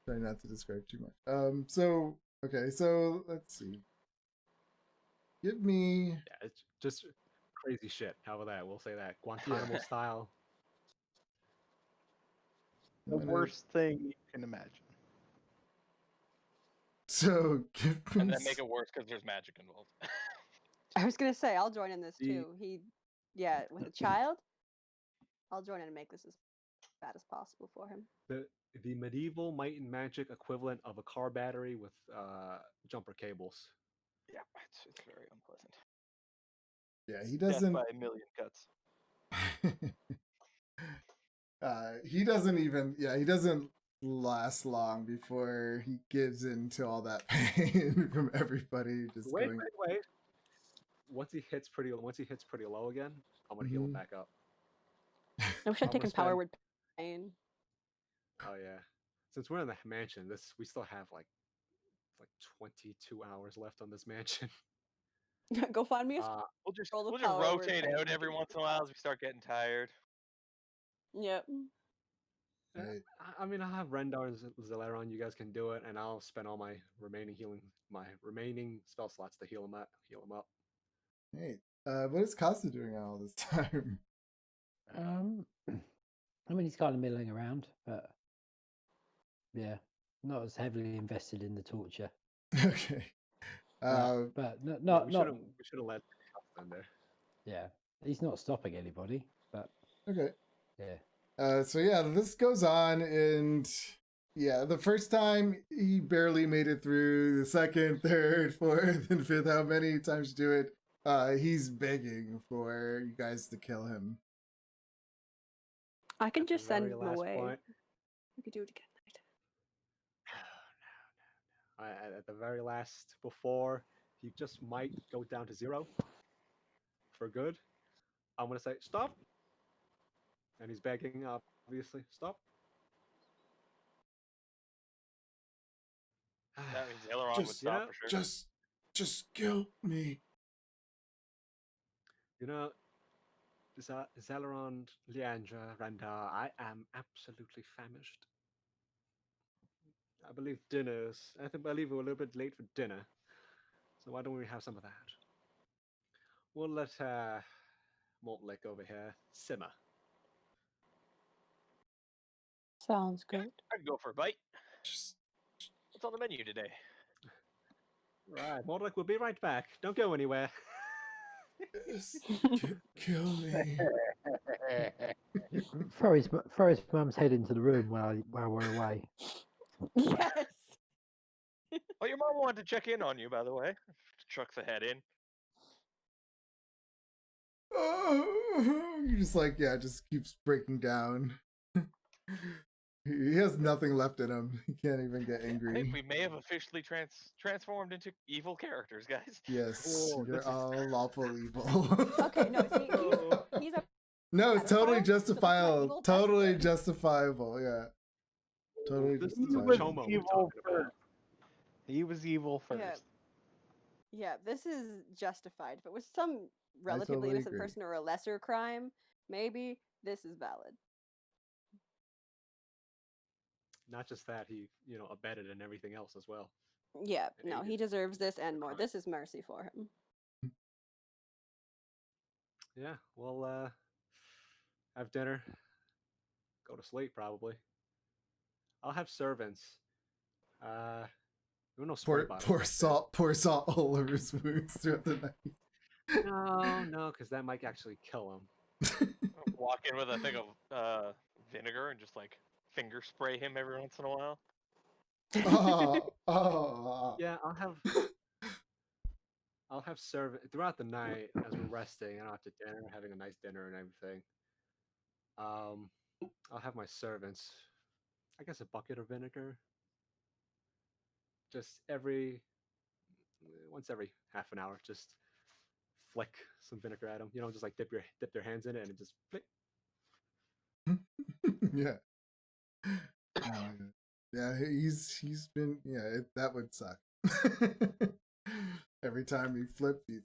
Try not to describe too much. So okay, so let's see. Give me Yeah, it's just crazy shit. How about that? We'll say that Guantanamo style. The I'm gonna- worst thing you can imagine. So give me And then make it worse because there's magic involved. I was gonna say I'll join in this The- too. Yeah, with a child, I'll join in and make this as bad as possible for him. the medieval might and magic equivalent of a car battery with jumper cables. Yeah, it's very unpleasant. Yeah, he Death doesn't by a million cuts. he doesn't even he doesn't last long before he gives in to all that pain from everybody just Wait, going wait. Once he hits pretty low again, I'm gonna heal him Mhm. back up. I wish I'd I'm taken gonna spend- Power Word Pain. Oh yeah. Since we're in the mansion, we still have like 22 hours left on this mansion. Go find me a We'll just Roll the we'll just power word rotate pain, out I every can- once in a while as we start getting tired. Yep. Yeah, Right. I mean, I have Rendar and Zaleron. You guys can do it, and I'll spend all my remaining spell slots to heal him up. Hey, what is Costa doing all this time? I mean, he's kind of milling around, but yeah, not as heavily invested in the torture. Okay. But Yeah, not we should have let Costa in there. yeah, he's not stopping anybody. But Okay. yeah, So yeah, this goes on, and yeah, the first time he barely made it through. The second, third, fourth, and fifth, how many times you do it? He's begging for you guys to kill him. I can At the just send very him last away. point, We could do it again. at the very last, before he just might go down to 0 for good, I'm gonna say stop, and he's begging, obviously, stop. That means Aileron would Just, stop for sure. just kill me. You know, Zaleron, Leandra, Randar, I am absolutely famished. I believe we're a little bit late for dinner, so why don't we have some of that? We'll let Malt Lick over here simmer. Sounds good. I'd go for a bite. Just, What's on the menu today? Right, Malt Lick, we'll be right back. Don't go anywhere. just kill me. throw his mum's head into the room while we're away. Yes. Oh, your mom wanted to check in on you, by the way. Chucks the head in. You're just like, just keeps breaking down. He has nothing left in him. He can't even get I angry. think we may have officially transformed into evil characters, guys. Yes, Whoa, you're this is- all lawful evil. Okay, no, see, he's a No, it's totally pedophile, so he's not justifiable. evil, that's Totally good. justifiable. Yeah, totally This is He justifiable. was Chomo we're evil talking about. first. He was evil first. Yeah. Yeah, this is justified. If it was some relatively totally innocent agree. person or a lesser crime, maybe this is valid. Not just that, he abetted and everything else as well. Yeah, And no, aided he deserves this and the more. crime. This is mercy for him. Yeah, well, have dinner, go to sleep probably. I'll have servants. There were no spray bottles. Pour salt all over his wounds throughout the night. No, because that might actually kill him. Walk in with a thing of vinegar and just like finger spray him every once in a while. Yeah, I'll have servant throughout the night as we're resting and after dinner, having a nice dinner and everything. I'll have my servants. I guess a bucket of vinegar. Just once every half an hour, just flick some vinegar at them. You know, just like dip their hands in it and just flick. Yeah. Yeah, he's been that would suck. Every time he flipped, you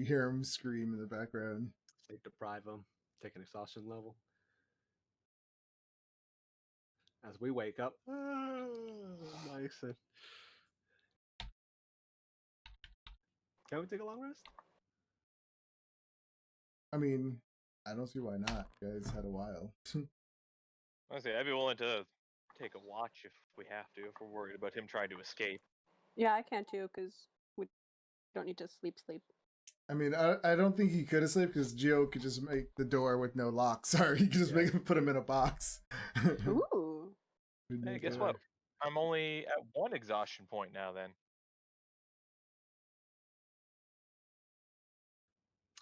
hear him scream in the background. Sleep deprive them, take an exhaustion level. As we wake up, nice. Can we take a long rest? I mean, I don't see why not. You guys had a while. Honestly, I'd be willing to take a watch if we have to, if we're worried about him trying to escape. Yeah, I can too, because we don't need to sleep. I mean, I don't think he could have slept because Gio could just make the door with no lock. Sorry, he could just put him in a box. Ooh. Hey, guess what? I'm only at 1 exhaustion point now. Then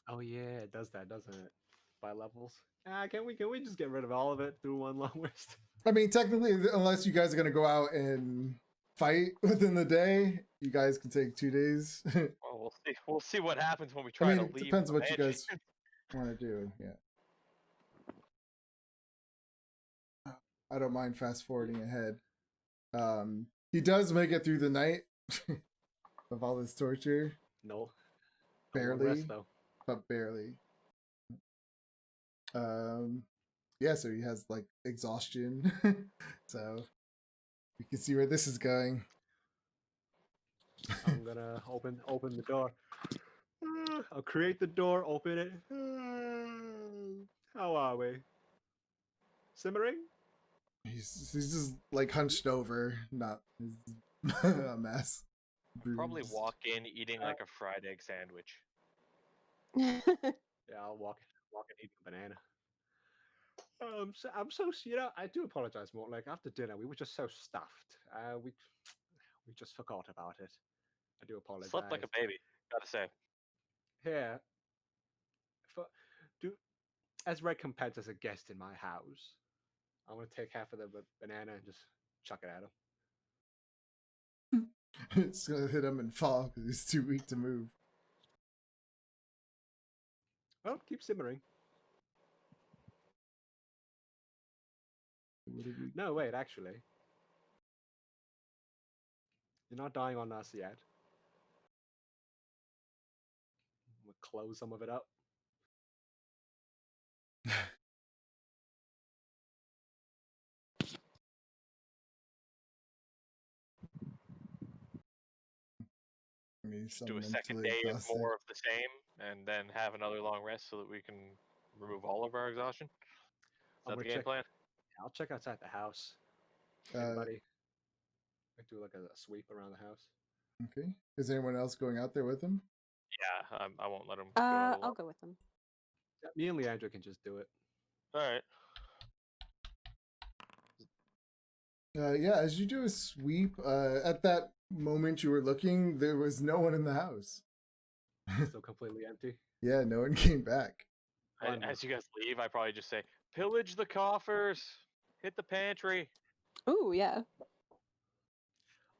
Oh yeah, it does that, doesn't it? By levels. Can we just get rid of all of it through one long rest? I mean, technically, unless you guys are gonna go out and fight within the day, you guys can take 2 days. well, we'll see. We'll see what happens when we I try mean, to it leave. depends the what you mansion. guys want to do. Yeah. I don't mind fast forwarding ahead. He does make it through the night of all this torture. No. Long Barely, rest, though. but barely. Yeah, so he has like exhaustion. So you can see where this is going. I'm gonna open the door. I'll create the door, open it. How are we? Simmering? He's just like hunched over, not a mess. Probably Bruised. walk in eating like a fried egg sandwich. Yeah, I'll walk and eat a banana. I'm so I do apologize more. Like after dinner, we were just so stuffed. We just forgot about it. I do apologize. Slept like a baby, gotta say. Yeah. For do as recompense as a guest in my house, I'm gonna take half of the banana and just chuck it at him. It's gonna hit him and fall because he's too weak to move. Well, keep simmering. No, wait, actually. You're not dying on us yet. We'll close some of it up. I mean, Just do a second day of more of the same, and then have another long rest so that we can remove all of our exhaustion. Is that the game plan? I'll check outside the house. Anybody? I do like a sweep around the house. Okay. Is anyone else going out there with him? Yeah, I won't let him go. I'll go with him. Yeah, me and Leandra can just do it. All right. Yeah, as you do a sweep, at that moment you were looking, there was no one in the house. Still completely empty. Yeah, no one came back. And as you guys leave, I probably just say, "Pillage the coffers, hit the pantry." Ooh, yeah.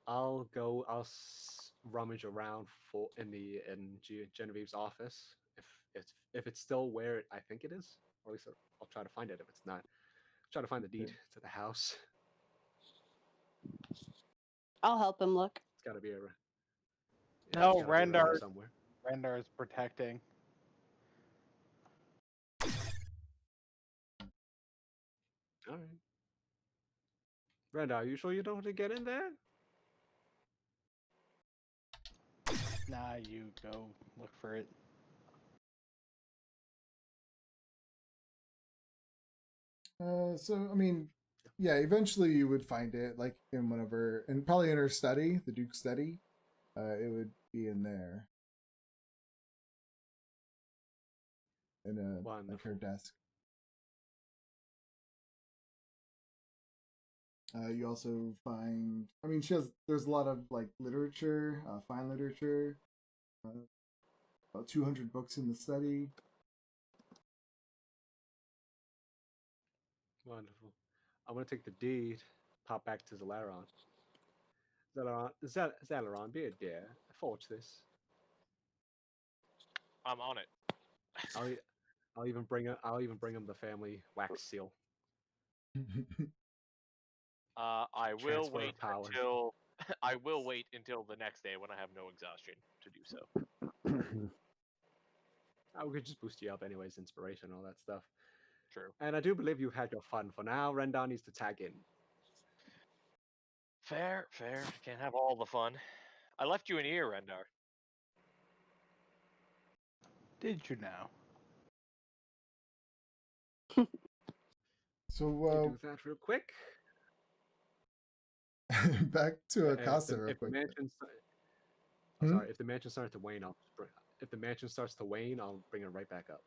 I'll rummage around in Genevieve's office if it's still where I think it is, or at least I'll try to find it. If it's not, try to find the deed to the house. I'll help him look. It's got to be No, Randar. somewhere. Randar's protecting. All right. Randar, are you sure you don't want to get in there? Nah, you go look for it. So I mean, yeah, eventually you would find it, like in whatever, and probably in her study, the Duke's study. It would be in there, in like her Wonderful. desk. You also find, I mean, there's a lot of like literature, fine literature, uh, about 200 books in the study. Wonderful. I'm gonna take the deed, pop back to Zalaron. Zalaron, be a dear. Forge this. I'm on it. I'll, e- I'll even bring him the family wax seal. I will Transfer wait of power. until I will wait until the next day when I have no exhaustion to do so. We could just boost you up anyways, inspiration, all that stuff. True. And I do believe you've had your fun for now. Rendar needs to tag in. Fair, fair. Can't have all the fun. I left you an ear, Rendar. Did you now? So You do that real quick. back to If Akasa the, real if the quick. mansion, Hmm? sorry, if the mansion starts to wane, if the mansion starts to wane, I'll bring it right back up.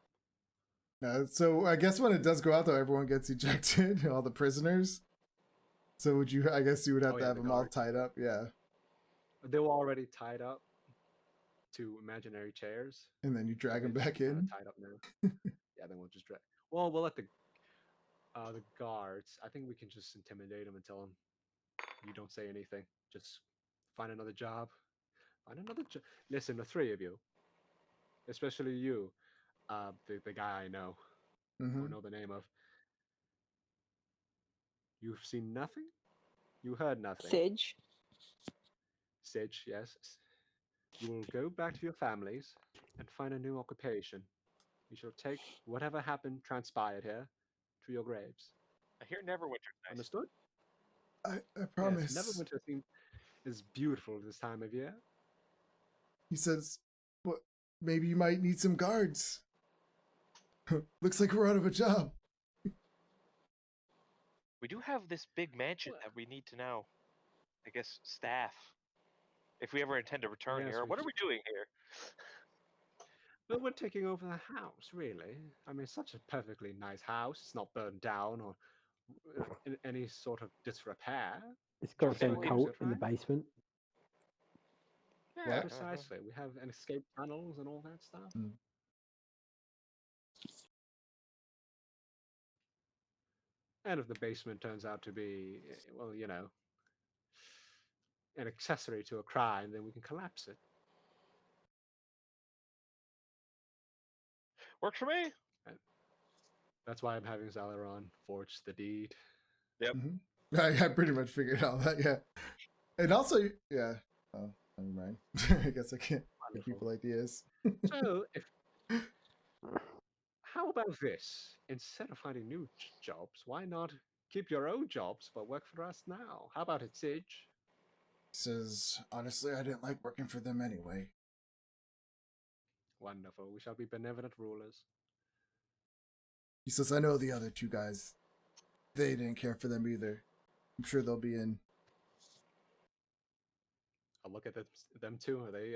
So I guess when it does go out, though, everyone gets ejected, all the prisoners. So would you? I guess you would have Oh, to yeah, have the them all guards. tied up, yeah. They were already tied up to imaginary chairs. And then you drag them They're back just kinda in. tied up now. Yeah, then we'll just drag. Well, we'll let the guards. I think we can just intimidate them and tell them, "You don't say anything. Just find another job. Find another job." Listen, the three of you, especially you, the guy I know Mm-hmm. or know the name of. You've seen nothing. You heard nothing. Sidge. Sidge, yes. You will go back to your families and find a new occupation. You shall take whatever happened, transpired here, to your graves. I hear Neverwinter's nice. Understood? I promise. Yes, Neverwinter is beautiful this time of year. He says, "What? Maybe you might need some guards. Looks like we're out of a job." We do have this big mansion Well, that we need to now, I guess, staff. If we ever intend to return yes, here, what are we doing here? Well, we're taking over the house, really. I mean, such a perfectly nice house. It's not burned down or in any sort of disrepair. It's got Still some use cult it, in the right? basement. Yeah, Precisely. We have an escape tunnels and all that stuff. Mm. And if the basement turns out to be, well, an accessory to a crime, then we can collapse it. works for me. And that's why I'm having Zalaron forge the deed. Yep. Mm-hmm. I pretty much figured out that, yeah. And also, yeah. Oh, never mind. I guess I can't give Wonderful. people ideas. So, how about this? Instead of finding new jobs, why not keep your own jobs but work for us now? How about it, Sidge? He says, honestly, I didn't like working for them anyway. Wonderful. We shall be benevolent rulers. He says, I know the other two guys. They didn't care for them either. I'm sure they'll be in. I'll look at them too. Are they?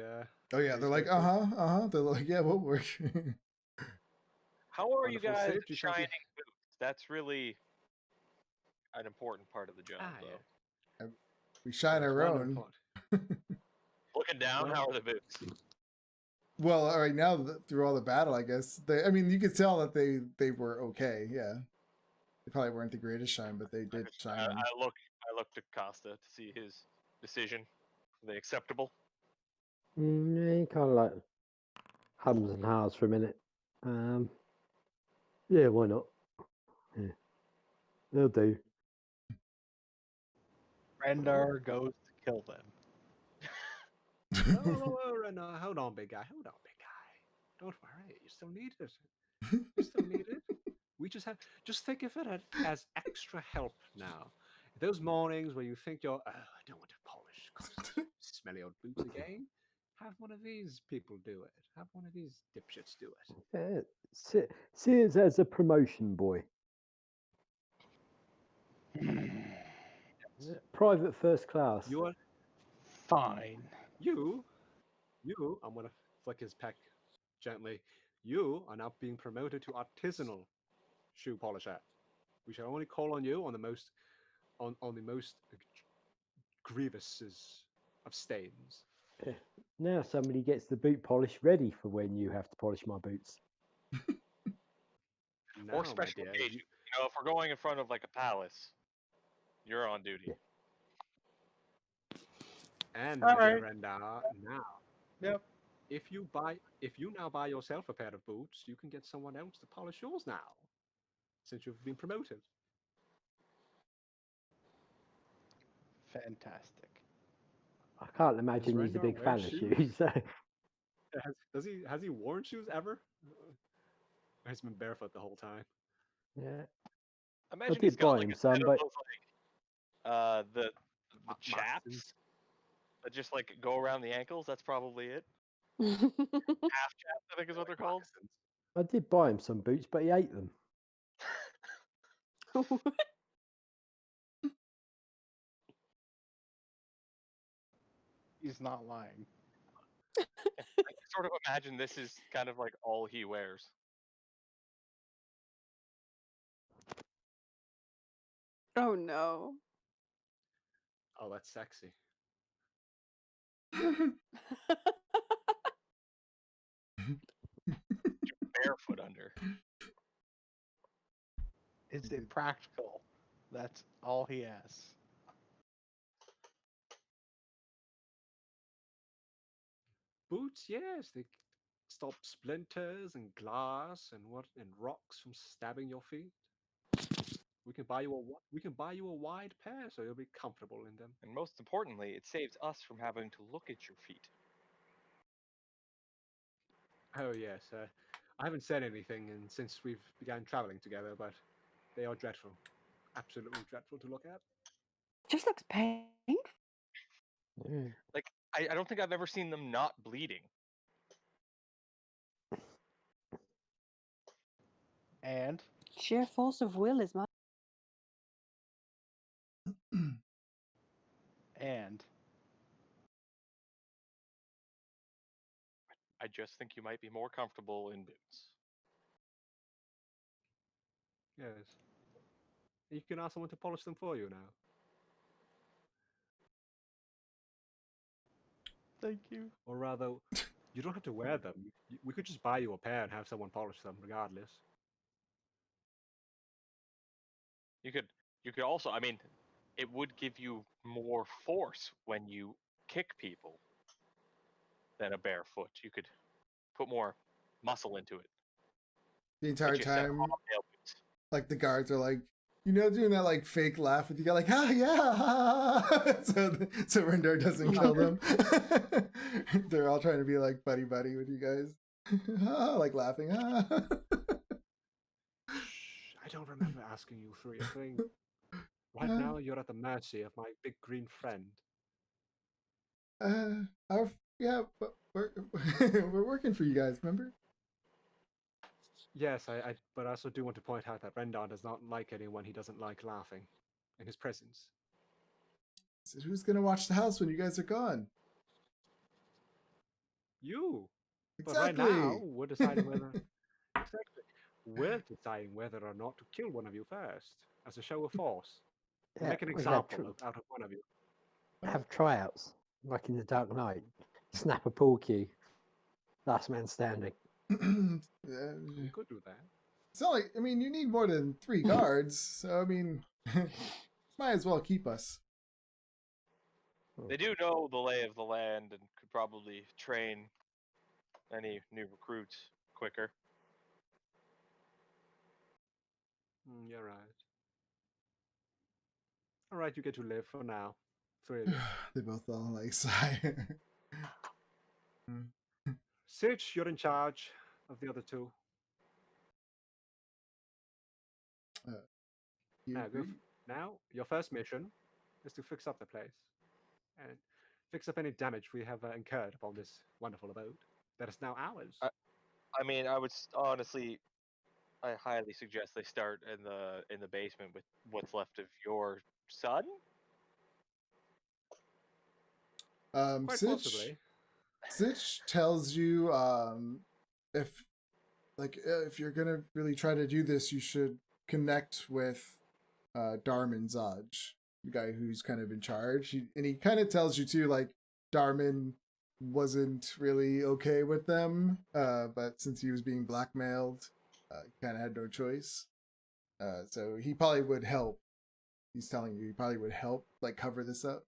Oh, yeah. They're like, uh-huh. They're like, yeah, we'll work. How are you Wonderful, guys Sidge. You shall be- shining boots? That's really an important part of the job, Ah, though. yeah. We shine That's our one own. important- Looking down, Well- how are the boots? Well, right now, through all the battle, I guess. I mean, you could tell that they were okay, yeah. They probably weren't the greatest shine, but they did shine them. I look to Costa to see his decision. Are they acceptable? Yeah, he kind of like hums and hars for a minute. Yeah, why not? Yeah, they'll do. Rendar goes to kill them. No, hold on, big guy. Hold on, big guy. Don't worry. You still need it. You still need it. We just think of it as extra help now. Those mornings where you think I don't want to polish cause smelly old boots again. Have one of these people do it. Have one of these dipshits do it. Yeah, see it as a promotion, boy. Private first class. You are Fine. you. I'm gonna flick his peck gently. You are now being promoted to artisanal shoe polisher. We shall only call on you on the most on the most grievous of stains. Now somebody gets the boot polish ready for when you have to polish my boots. Now, Or my special dear, occasion. You know, if we're going in front of like a palace, you're on duty. Yeah. and All my dear right. Rendar, now Yep. if you now buy yourself a pair of boots, you can get someone else to polish yours now, since you've been promoted. Fantastic. I can't imagine he's a Rendar big wear fan of shoes? shoes. So. Has he worn shoes ever? Or has he been barefoot the whole time? Yeah. Imagine did he's got buy like him a some, set of but- those like the Moccasins. chaps that just like go around the ankles. That's probably it. Oh, Half chaps, I think is what they're called. Moccasins. I did buy him some boots, but he ate them. He's not lying. I can sort of imagine this is kind of like all he wears. oh no. Oh, that's sexy. Barefoot under. Is it practical? That's all he asks. Boots, yes, they stop splinters and glass and rocks from stabbing your feet. We can buy you a wide pair so you'll be comfortable in them. And most importantly, it saves us from having to look at your feet. Oh yes, I haven't said anything since we've began traveling together, but they are dreadful, absolutely dreadful to look at. Just looks painful. Yeah. Like, I don't think I've ever seen them not bleeding. And Sheer force of will is my. and I just think you might be more comfortable in boots. Yes, you can ask someone to polish them for you now. thank you. Or rather, you don't have to wear them. We could just buy you a pair and have someone polish them, regardless. You could also, I mean, it would give you more force when you kick people than a bare foot. You could put more muscle into it. The entire Get you a set of time, bobtail boots. like the guards are like, doing that like fake laugh with you guys, like, ah, yeah, ha, ha, ha. so Rendar doesn't kill them. They're all trying to be like buddy with you guys, like laughing. Shh, I don't remember asking you for your thing. Right now, you're at the mercy of my big green friend. But we're we're working for you guys. Remember? Yes, but I also do want to point out that Rendar does not like anyone he doesn't like laughing in his presence. So who's gonna watch the house when you guys are gone? You. Exactly. But right now, we're deciding whether exactly we're deciding whether or not to kill one of you first, as a show of force. Yeah, Make an we've had example out of one of you. have tryouts, like in the Dark Knight. Snap a pool cue. Last man standing. We could do that. It's not like, you need more than 3 guards, so might as well keep us. They do know the lay of the land and could probably train any new recruits quicker. You're right. All right, you get to live for now. 3 of you. They both all like sigh. Sitch, you're in charge of the other 2. You Now, agree? now, your first mission is to fix up the place and fix up any damage we have incurred upon this wonderful abode that is now ours. I mean, I would honestly I highly suggest they start in the basement with what's left of your son. Quite Sitch possibly. Sitch tells you if if you're gonna really try to do this, you should connect with Darman Zaj, the guy who's kind of in charge. And he kind of tells you too, like Darman wasn't really okay with them, but since he was being blackmailed, he kind of had no choice. So he probably would help. He's telling you he probably would help, like cover this up.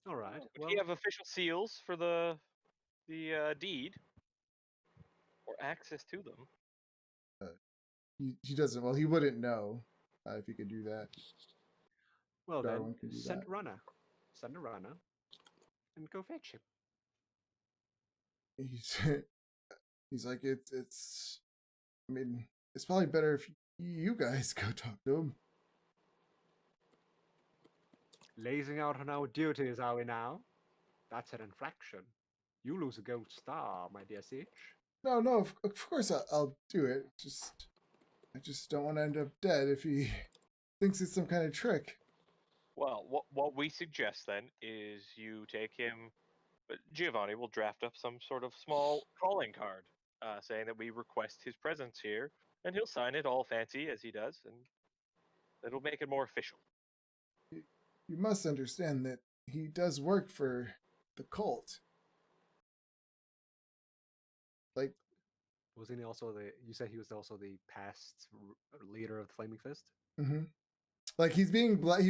All right. Would Well, he have official seals for the deed or access to them? He doesn't. Well, he wouldn't know if he could do that. well then, Darwin can do send that. a runner. Send a runner, and go fetch him. He's he's like it's. I mean, it's probably better if you guys go talk to him. Lazing out on our duties, are we now? That's an infraction. You lose a gold star, my dear Sitch. No, of course I'll do it. I just don't want to end up dead if he thinks it's some kind of trick. Well, what we suggest then is you take him. Giovanni will draft up some sort of small calling card, saying that we request his presence here, and he'll sign it all fancy as he does, and it'll make it more official. You must understand that he does work for the cult. Like, Wasn't he also the? You said he was also the past leader of the Flaming Fist. mm-hmm. Like he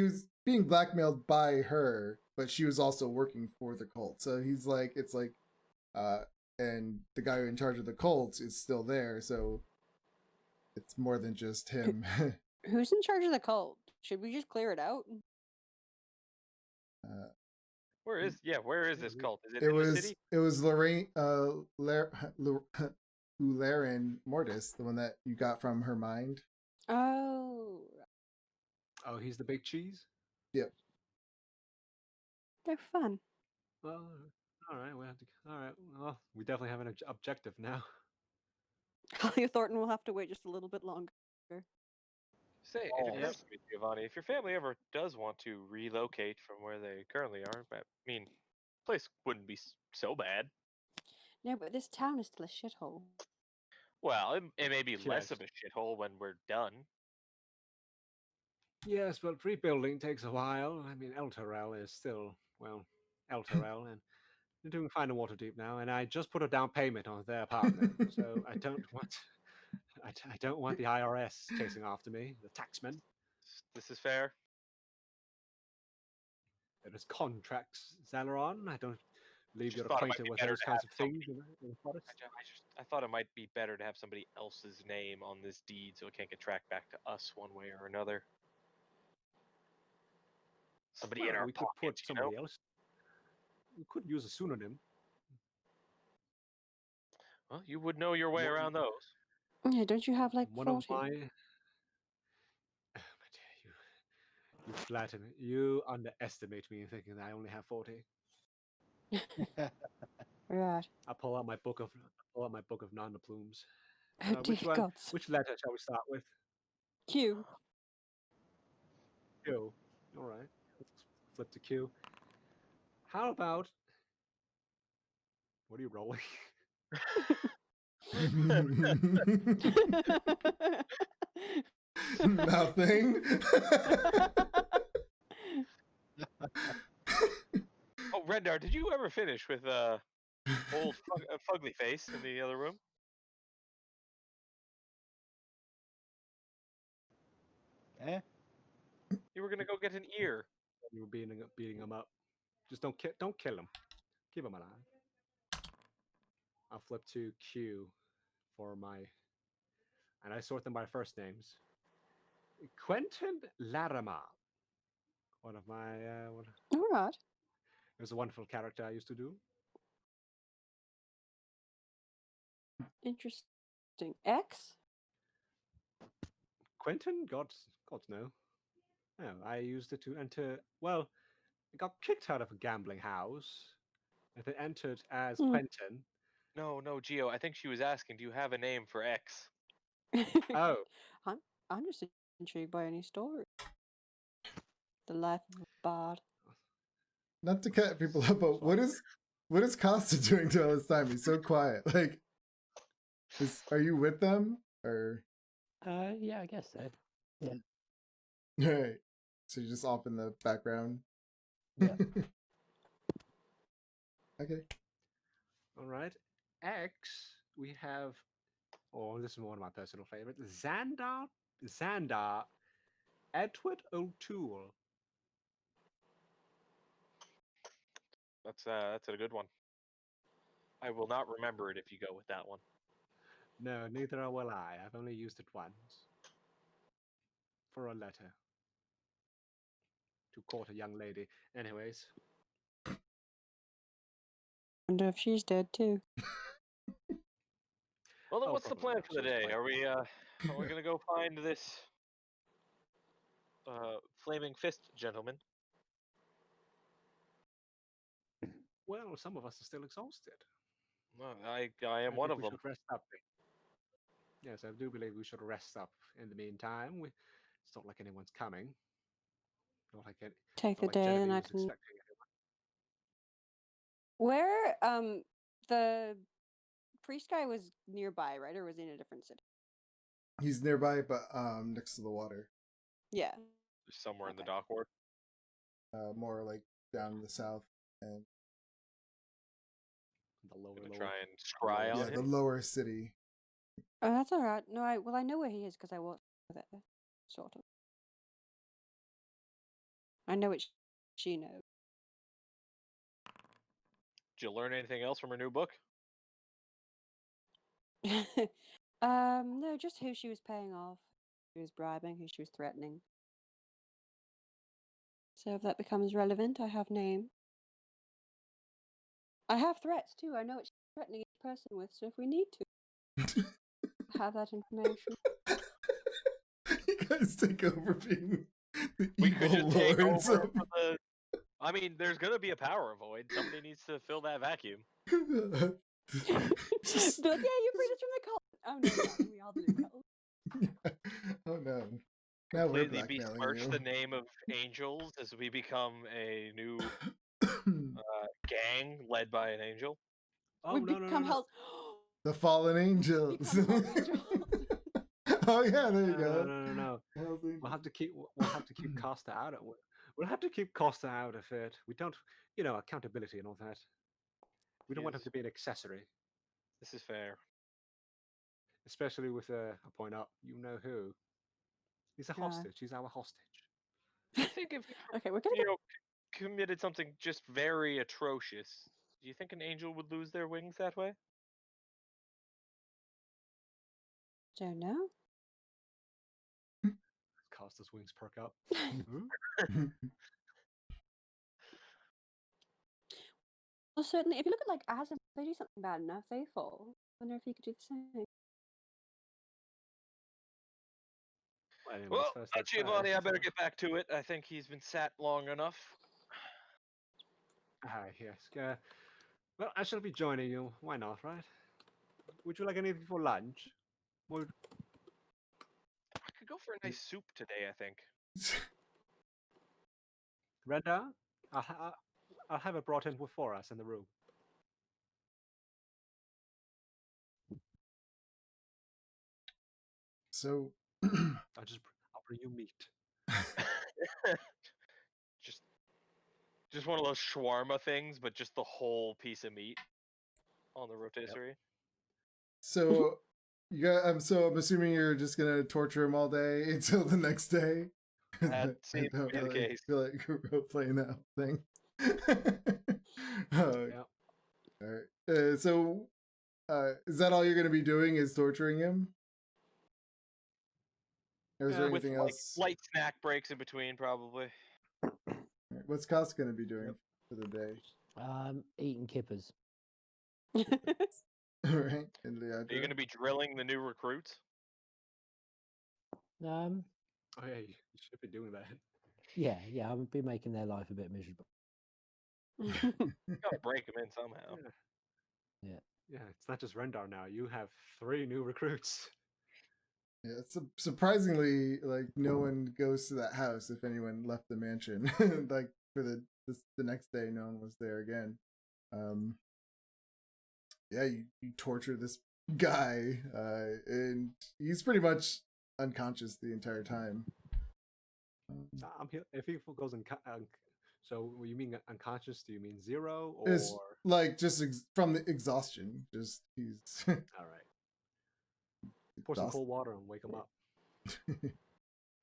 was being blackmailed by her, but she was also working for the cult. So he's like, it's like, and the guy in charge of the cult is still there. So it's more than just him. Who's in charge of the cult? Should we just clear it out? Where is this cult? Is it It in the was city? Lorraine Ularen Mortis, the one that you got from her mind. Oh, Oh, he's the big cheese. Yep. they're fun. Well, all right. We have to. All right. Well, we definitely have an objective now. Talia Thornton will have to wait just a little bit longer. Say, it Oh, occurs to me, Giovanni, if your family ever does want to relocate from where they currently are, I mean, place wouldn't be so bad. No, but this town is still a shithole. Well, it may be less Yes. of a shithole when we're done. Yes, but rebuilding takes a while. I mean, El Terrell is still El Terrell, and they're doing fine in Waterdeep now. And I just put a down payment on their apartment, so I don't want. I don't want the IRS chasing after me, the taxmen. This is fair. There is contracts, Zalaron. I don't believe Just you're thought it might acquainted be with better those to kinds have of things in the forest. I thought it might be better to have somebody else's name on this deed so it can't get tracked back to us one way or another. Somebody in Well, our we could pocket, put somebody else. We could use a pseudonym. Well, you would know your way One- around those. Yeah, don't you have like One 40? of my. Oh, my dear, you flatter me. You underestimate me in thinking that I only have 40. Right. I pull out my book of non-plumes. Oh dear Which one? gods. Which letter shall we start with? Q. Q. All right. Let's flip to Q. How about? What are you rolling? Nothing. Oh, Rendar, did you ever finish with old Fugly Face in the other room? Eh? You were gonna go get an ear. You were beating him up. Just don't kill him. Keep him alive. I'll flip to Q for my, and I sort them by first names. Quentin Larimer. One of my All right. it was a wonderful character I used to do. Interesting. X? Quentin, God no. No, I used it to enter. Well, I got kicked out of a gambling house, and then entered as Hmm. Quentin. No, Gio. I think she was asking, do you have a name for X? Oh, I'm just intrigued by any story. The life of a bard. Not to cut people up, but what is Costa doing to all this time? He's so quiet. Like, are you with them or? Yeah, I guess so. Yeah. Right. So you're just off in the background. Yeah. Okay. all right. X, we have. Oh, this is one of my personal favorites. Xandar Edward O'Toole. That's a good one. I will not remember it if you go with that one. No, neither will I. I've only used it once. For a letter. To court a young lady. Anyways. Wonder if she's dead too. Well, then Oh, what's the probably plan not. for She the was day? quite. Are we gonna go find this flaming fist gentleman? Well, some of us are still exhausted. Well, I am I one think of we them. should rest up. Yes, I do believe we should rest up in the meantime. It's not like anyone's coming. Not like, Take not the like day, Genevieve and I was can. expecting anyone. Where the priest guy was nearby, right, or was he in a different city? He's nearby, but next to the water. Yeah. Just somewhere in the Okay. dock ward. More like down in the south and The lower, Gonna lower. try and scry lower on yeah, him. the lower city. Oh, that's all right. No, I know where he is because I worked with it, sort of. I know what she knows. Did you learn anything else from her new book? No, just who she was paying off, who she was bribing, who she was threatening. So if that becomes relevant, I have name. I have threats too. I know what she's threatening each person with. So if we need to have that information, You guys take over being the We could evil just take lords over for the. I mean, there's gonna be a power void. Somebody needs to fill that vacuum. of. Just- yeah, you freed us from the cult. Oh no, darling, we are the new cult. Oh no. Now we're Completely blackmailing besmirch you. the name of angels as we become a new gang led by an angel. Oh, We no, no, no, become no. hell's. The fallen angels. Become Hell's Angels. Oh yeah, there you No, go. no. Hell's We'll Angels. have to keep. We'll have to keep Costa out of. We'll have to keep Costa out of it. We don't, accountability and all that. We don't want him Yes. to be an accessory, This is fair. especially with a point up. You know who? He's a Yeah. hostage. He's our hostage. I think if Okay, we're gonna you go. know committed something just very atrocious, do you think an angel would lose their wings that way? Don't know. Costa's wings perk up. Well, certainly, if you look at like Asm, if they do something bad enough, they fall. I wonder if you could do the same. Well, anyways, Well, first things Archibald, I first. better get back to it. I think he's been sat long enough. Yes. Well, I shall be joining you. Why not, right? Would you like anything for lunch? Would I could go for a nice soup today, I think. Renda? I'll have it brought in for us in the room. So I'll bring you meat. just one of those shawarma things, but just the whole piece of meat on the rotisserie. so I'm assuming you're just gonna torture him all day until the next day. That I seems to don't be the really case. feel like role playing that thing. Oh, Yeah. all right. So is that all you're gonna be doing? Is torturing him? Or is there With anything like else? light snack breaks in between, probably. What's Cost gonna be doing for the day? Eating kippers. All right. And Are you Leandro? going to be drilling the new recruits? Um, Oh yeah, you should be doing that. yeah, I'll be making their life a bit miserable. You gotta break them in somehow. Yeah, it's not just Rendar now. You have 3 new recruits. Yeah, it's surprisingly like no one goes to that house if anyone left the mansion. Like for the next day, no one was there again. Um, yeah, you torture this guy, and he's pretty much unconscious the entire time. If he goes so you mean unconscious? Do you mean 0 It's or like just from the exhaustion. Just he's all right? Pour some exhausted. cold water and wake him up,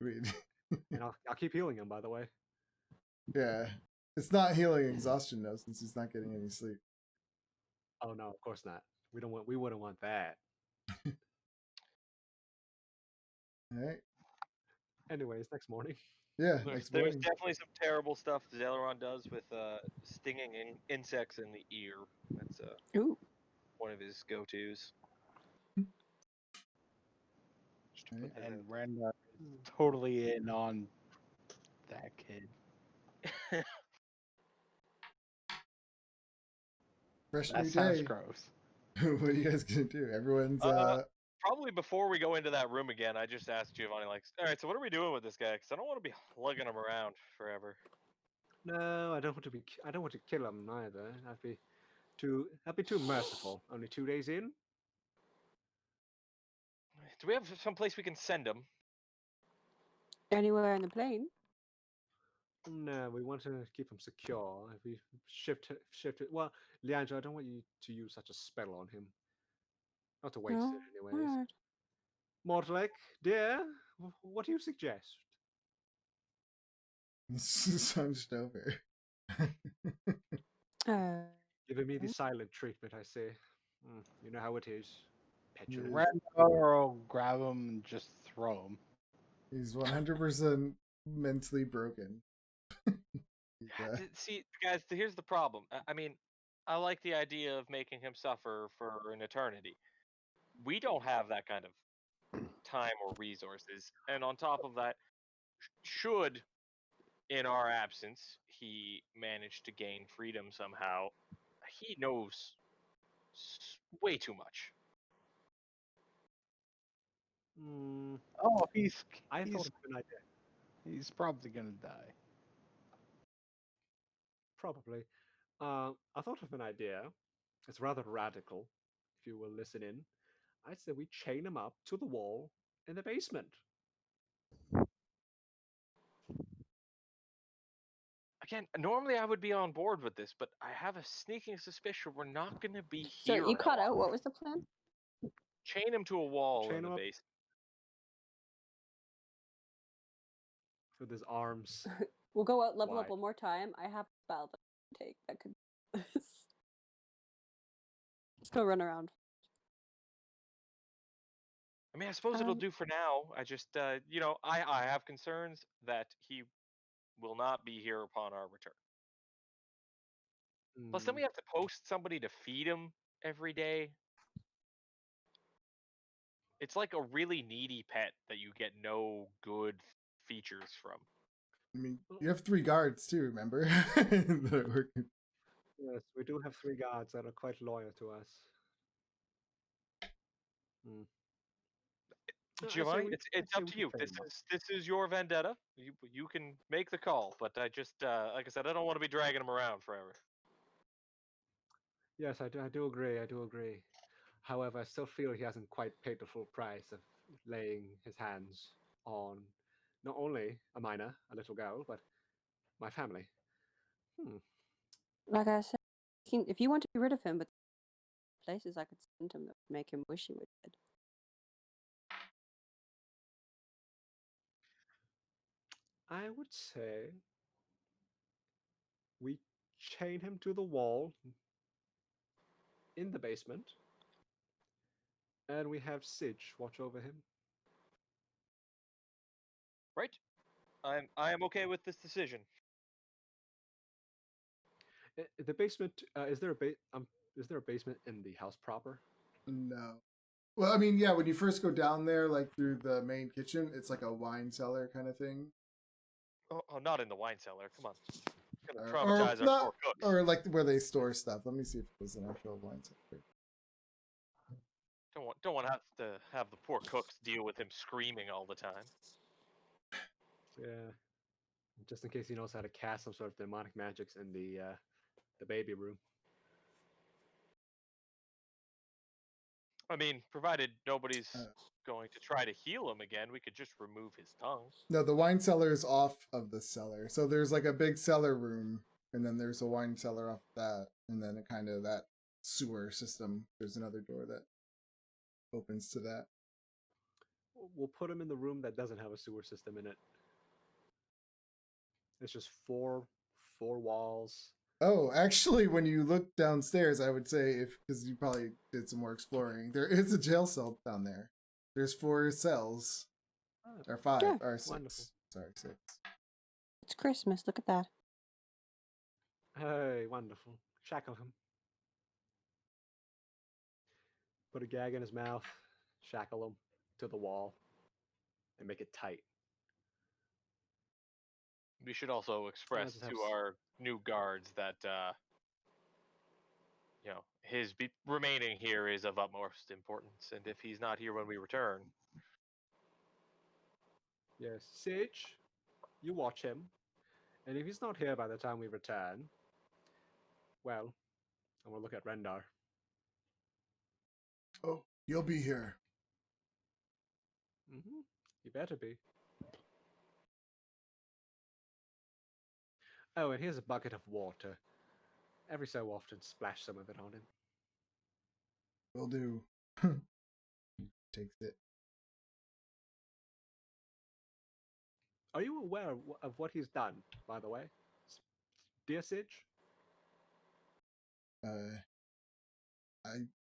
Weird. and I'll keep healing him. By the way. Yeah, it's not healing exhaustion though, since he's not getting any sleep. Oh no, of course not. We wouldn't want that. All right. Anyways, next morning. Yeah, There's, next there's morning. definitely some terrible stuff Zaleron does with stinging insects in the ear. That's Ooh. one of his go-tos. Just to Right. put that And out Renda is totally in on that kid. there. Fresh That new sounds day. gross. What are you guys gonna do? Everyone's Probably before we go into that room again, I just asked Giovanni, like, all right, so what are we doing with this guy? Because I don't want to be lugging him around forever. No, I don't want to be. I don't want to kill him either. That'd be too merciful. Only 2 days in. Do we have some place we can send him? Anywhere in the plane? No, we want to keep him secure. If we shift it. Well, Leandro, I don't want you to use such a spell on him. Not to waste No. it, anyways. Alright. Mortlake, dear, what do you suggest? hunched over. Giving me the silent treatment, I say. You know how it is. Petulant. Renda will grab him and just throw him. He's 100% mentally broken. Yeah. See, guys, here's the problem. I mean, I like the idea of making him suffer for an eternity. We don't have that kind of time or resources. And on top of that, should, in our absence, he manage to gain freedom somehow, he knows way too much. Oh, I thought of an idea. he's probably gonna die. Probably. I thought of an idea. It's rather radical, if you will listen in. I'd say we chain him up to the wall in the basement. Again, normally I would be on board with this, but I have a sneaking suspicion we're not going to be So here. you in a cut while. out. What was the plan? Chain him to a wall Chain in the him up. base. With his arms. We'll go out, level up Why? one more time. I have a spell that I can take that could. Let's go run around. I mean, I suppose it'll do for now. I just, I have concerns that he will not be here upon our return. Plus, then we have to post somebody to feed him every day. It's like a really needy pet that you get no good features from. I mean, you have 3 guards too, remember? That are working. Yes, we do have 3 guards that are quite loyal to us. Giovanni, it's up to you. This is your vendetta. You can make the call, but I just like I said, I don't want to be dragging him around forever. Yes, I do agree. I do agree. However, I still feel he hasn't quite paid the full price of laying his hands on not only a minor, a little girl, but my family. Like I said, if you want to be rid of him, but places I could send him that would make him wish he were dead. I would say we chain him to the wall in the basement, and we have Sidge watch over him. Right? I am okay with this decision. The basement is there a basement in the house proper? No. Well, I mean, yeah, when you first go down there, like through the main kitchen, it's like a wine cellar kind of thing. Oh, not in the wine cellar. Come on. It's gonna Or traumatize our not, poor cooks. or like where they store stuff. Let me see if it was an actual wine cellar. Don't want to have the poor cooks deal with him screaming all the time. Yeah. Just in case he knows how to cast some sort of demonic magics in the baby room. I mean, provided nobody's Uh, going to try to heal him again, we could just remove his tongue. No, the wine cellar is off of the cellar. So there's like a big cellar room, and then there's a wine cellar off that, and then it kind of that sewer system. There's another door that opens to that. We'll put him in the room that doesn't have a sewer system in it. It's just four walls. Oh, actually, when you look downstairs, I would say because you probably did some more exploring, there is a jail cell down there. There's 4 cells, Oh, or 5, Yeah. or 6. Wonderful. Sorry, 6. It's Christmas. Look at that. hey, wonderful. Shackle him. Put a gag in his mouth. Shackle him to the wall, and make it tight. We should also express just have to s- our new guards that his remaining here is of utmost importance, and if he's not here when we return, Yes, Sage, you watch him, and if he's not here by the time we return, well, I'm gonna look at Rendar. Oh, you'll be here. You better be. Oh, and here's a bucket of water. Every so often, splash some of it on him. Will do. Takes it. Are you aware of what he's done, by the way? Dear Sage?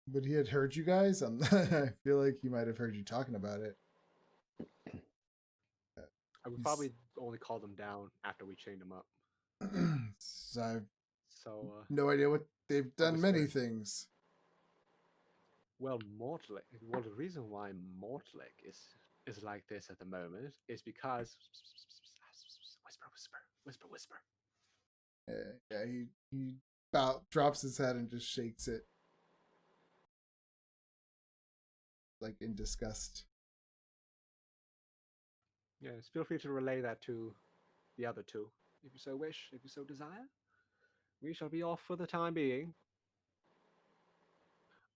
But he had heard you guys. I feel like he might have heard you talking about it. I would He's- probably only call them down after we chained them up. So I've So, no idea what they've done. was Many there- things. well, the reason why Mortlick is like this at the moment is because whisper. Yeah, he about drops his head and just shakes it, like in disgust. Yes, feel free to relay that to the other two, if you so wish, if you so desire. We shall be off for the time being.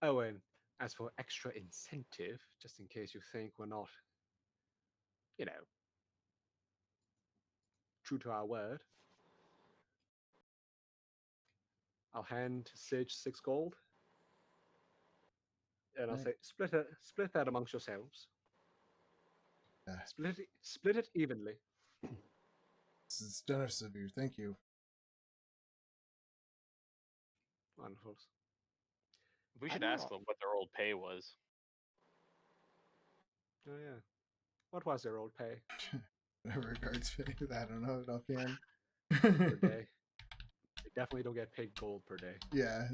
Oh, and as for extra incentive, just in case you think we're not, true to our word, I'll hand Sage 6 gold, and I'll Right. say split that amongst yourselves. Yeah. Split it evenly. This is generous of you. Thank you. Wonderful. we I should don't ask know. them what their old pay was. Oh yeah. What was their old pay Whatever guards pay. I don't know it offhand. per day? They definitely don't get paid gold per day. Yeah,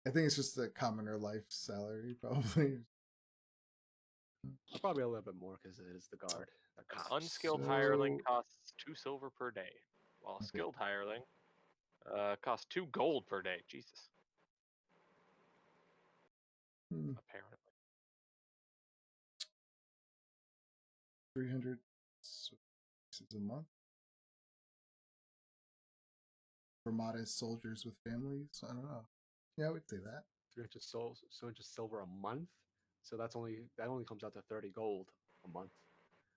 I think it's just the commoner life salary, probably. Probably a little bit more because it is the guard. The An cops. unskilled hireling So- costs 2 silver per day, while a Okay. skilled hireling costs 2 gold per day. Jesus, Hmm, apparently. 300 a month for modest soldiers with families. I don't know. Yeah, I would say that. 300 silver a month. So that only comes out to 30 gold a month.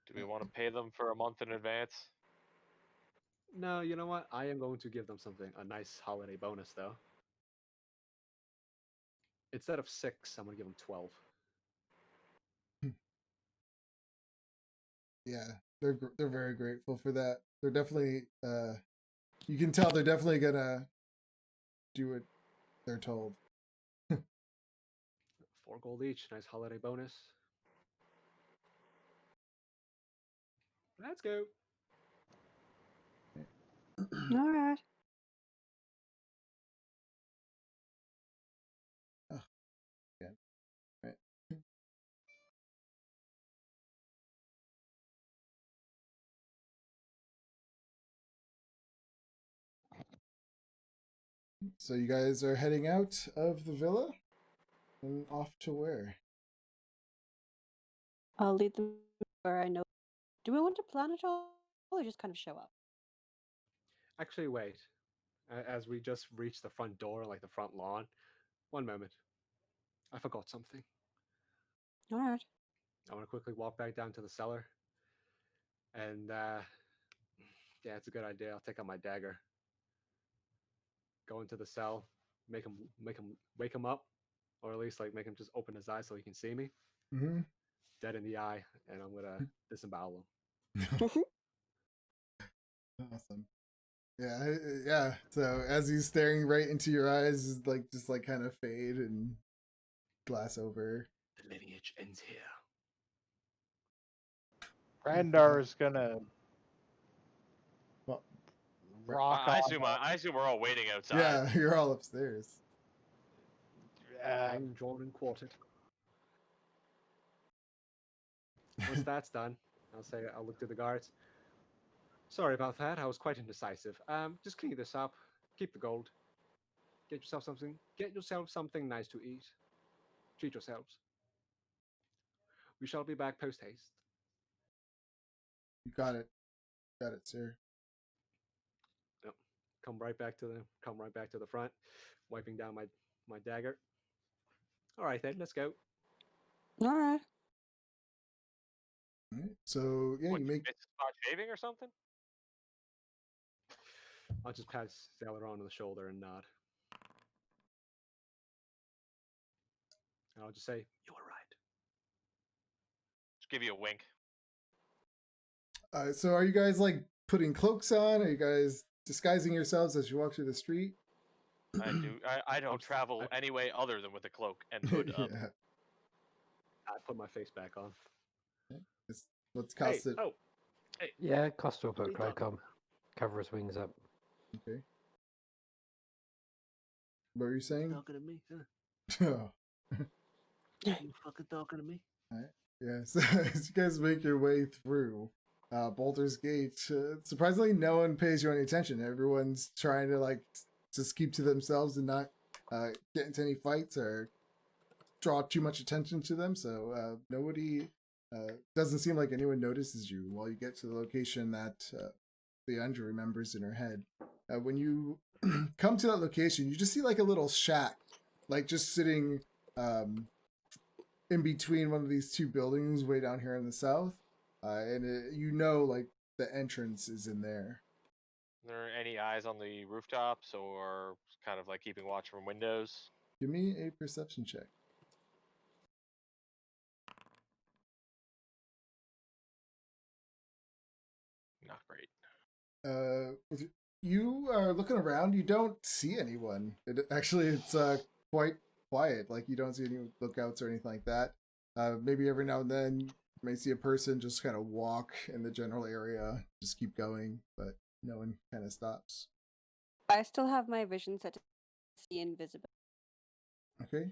Do we want to pay them for a month in advance? No, you know what? I am going to give them a nice holiday bonus though. Instead of 6, I'm gonna give them 12. Yeah, they're very grateful for that. They're definitely you can tell they're definitely gonna do what they're told. 4 gold each. Nice holiday bonus. Let's go. All right. Right. So you guys are heading out of the villa? And off to where? I'll lead them where I know. Do we want to plan it all, or just kind of show up? Actually, wait. As we just reach the front door, like the front lawn. One moment. I forgot something. All right. I want to quickly walk back down to the cellar. And, yeah, it's a good idea. I'll take out my dagger. Go into the cell. Make him wake him up. Or at least, like, make him just open his eyes so he can see me. Mm-hmm. Dead in the eye. And I'm going to disembowel him. Awesome. Yeah, yeah. So as he's staring right into your eyes, is like just like kind of fade and glass over. The lineage ends here. Brandar is gonna Well, rock I on. assume we're all waiting outside. yeah, you're all upstairs. Hang, drawn, and quartered. Once that's done, I'll look to the guards. Sorry about that. I was quite indecisive. Just clean this up. Keep the gold. Get yourself something nice to eat. Treat yourselves. We shall be back post haste. You got it. Got it, sir. Yep. Come right back to the front, wiping down my dagger. All right then, let's go. All right. All right. So yeah, What, you make. it's spot shaving or something? I'll just pat Sailor on the shoulder and nod. And I'll just say, you were right. Just give you a wink. So are you guys like putting cloaks on? Are you guys disguising yourselves as you walk through the street? I don't travel any way other than with a cloak and hood up. Yeah. I put my face back on. What's Hey, costed? oh, hey. Yeah, Costa will put What are you cloak on. Cover his wings up. Okay. What were you saying? Talking to me? Oh. You fucking talking to me? Yeah, so as you guys make your way through Boulder's Gate, surprisingly, no one pays you any attention. Everyone's trying to like just keep to themselves and not get into any fights or draw too much attention to them. So nobody doesn't seem like anyone notices you while you get to the location that Leandra remembers in her head. When you come to that location, you just see like a little shack, like just sitting in between one of these two buildings way down here in the south, and you know, like the entrance is in there. Are there any eyes on the rooftops or kind of like keeping watch from windows? Give me a perception check. Not great. You are looking around. You don't see anyone. It's quite quiet. Like you don't see any lookouts or anything like that. Maybe every now and then you may see a person just kind of walk in the general area, just keep going, but no one kind of stops. I still have my vision set to see invisible. Okay.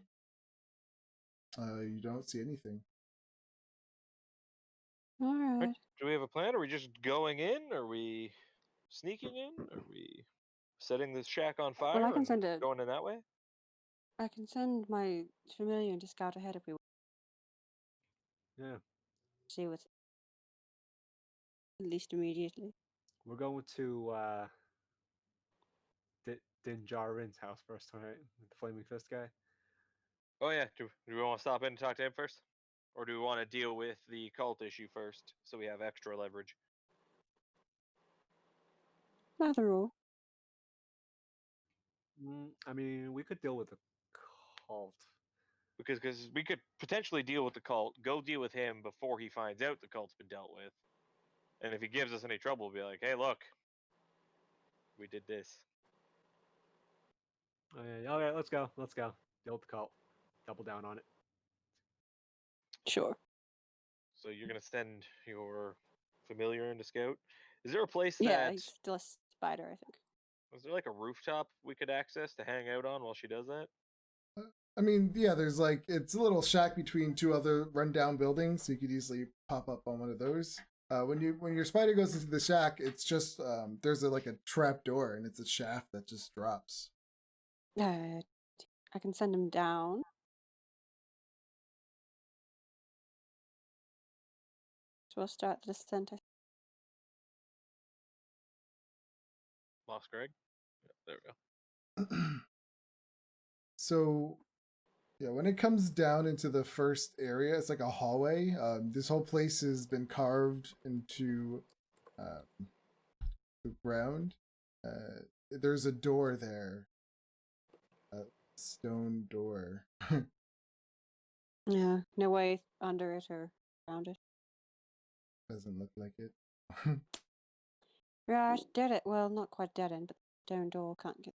You don't see anything. All right. Do we have a plan? Are we just going in? Are we sneaking in? Are we setting this shack on fire? Well, I can and send a. going in that way. I can send my familiar to scout ahead if we want Yeah, to see what's at least immediately. we're going to Din Djarin's house first, right? The Flaming Fist guy. Oh yeah. Do we want to stop in and talk to him first, or do we want to deal with the cult issue first so we have extra leverage? Either or. I mean, we could deal with the cult. Because we could potentially deal with the cult, go deal with him before he finds out the cult's been dealt with, and if he gives us any trouble, we'll be like, hey, look, we did this. Okay, let's go. Deal with the cult. Double down on it. Sure. So you're gonna send your familiar into scout. Is there a place Yeah, that he's still a spider, I think. is there like a rooftop we could access to hang out on while she does that? I mean, yeah, there's like it's a little shack between two other rundown buildings, so you could easily pop up on one of those. When your spider goes into the shack, it's just there's like a trap door and it's a shaft that just drops. I can send him down. we'll start the descent. Lost Greg. Yeah, there we go. So, yeah, when it comes down into the first area, it's like a hallway. This whole place has been carved into the ground. There's a door there, a stone door. Yeah, no way under it or around it. Doesn't look like it. Right, dead it. Well, not quite dead end, but stone door can't get.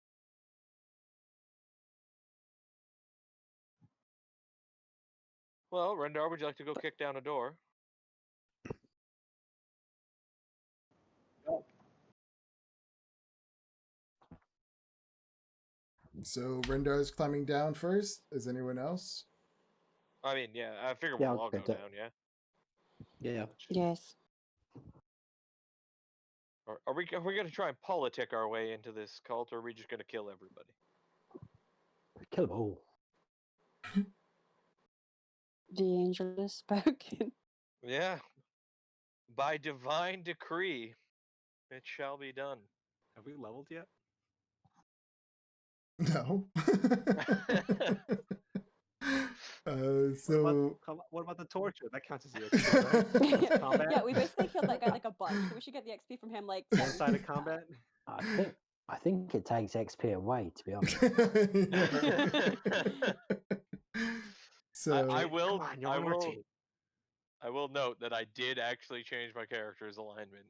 Well, Rendar, would you like to go kick down a door? So Rendar's climbing down first. Is anyone else? I mean, yeah, I figure Yeah, we'll I'll all go go down, yeah? Yeah. Yes. Or are we going to try and politic our way into this cult, or are we just going to kill everybody? Kill them all. The angel has spoken. Yeah. By divine decree, it shall be done. Have we leveled yet? No. What So about, what about the torture? That counts as the XP, right? yeah, Combat? yeah, we basically killed that guy like a bunch. We should get the XP from him like One-sided combat? I think it takes XP away, to be honest. so I will. Come on, you're on our team. I will note that I did actually change my character's alignment.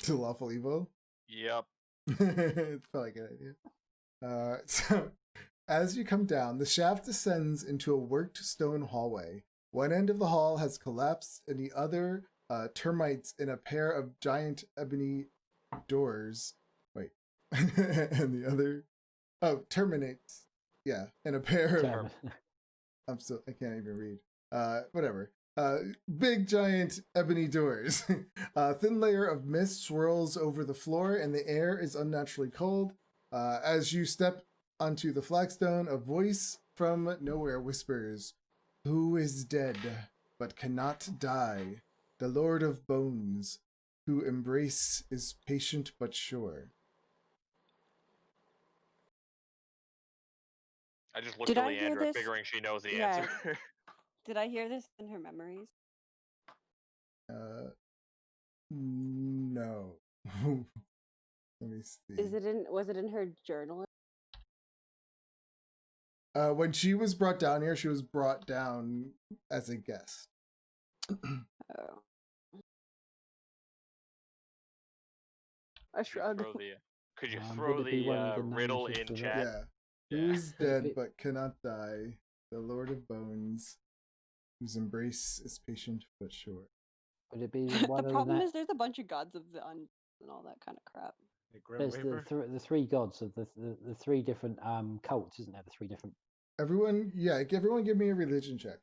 to lawful evil. Yep. It's probably a good idea. So as you come down, the shaft descends into a worked stone hallway. One end of the hall has collapsed, and the other termites in a pair of giant ebony doors. Wait, and the other terminates. Yeah, in a pair of Term- I can't even read. Whatever. Big giant ebony doors. A thin layer of mist swirls over the floor, and the air is unnaturally cold. As you step onto the flagstone, a voice from nowhere whispers, "Who is dead but cannot die? The Lord of Bones, who embrace is patient but sure." I just looked Did at I hear Leandra, this? figuring she knows the Yeah. answer. Did I hear this in her memories? No. Let me see. Was it in her journal? When she was brought down here, she was brought down as a guest. Oh. I Could you shrug. throw the, could you would throw it be the one of the riddle names in of the- chat? Yeah. Yeah. Who is Would it dead be- but cannot die? The Lord of Bones, whose embrace is patient but sure. Would it be The one of the problem is there's a bunch of gods of the un and all that kind of crap. The Grim There's Reaper? the three gods of the three different cults, isn't there? The three different. Everyone give me a religion check.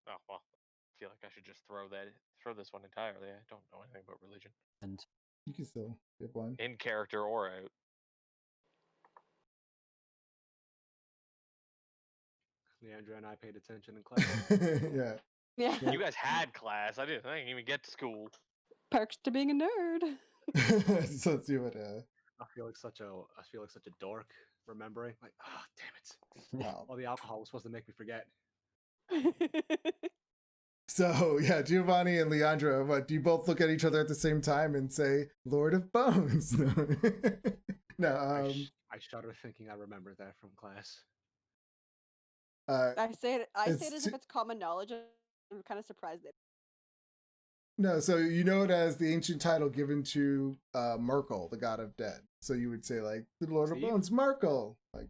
Oh well, I feel like I should just throw this one entirely. I don't know anything about religion, And You can still give one. in character or out. Leandra and I paid attention in class. Yeah. Yeah. You guys had class. I didn't even get to school. Perks to being a nerd. So let's see what I feel like such a dork remembering. Like, oh damn it. wow. All the alcohol was supposed to make me forget. So yeah, Giovanni and Leandra, what do you both look at each other at the same time and say, "Lord of Bones"? No. I shudder thinking I remember that from class. I say it It's as if it's common knowledge. I'm kind of surprised that. No, so you know it as the ancient title given to Merkel, the god of dead. So you would say like the Lord of Steve? Bones, Merkel. Like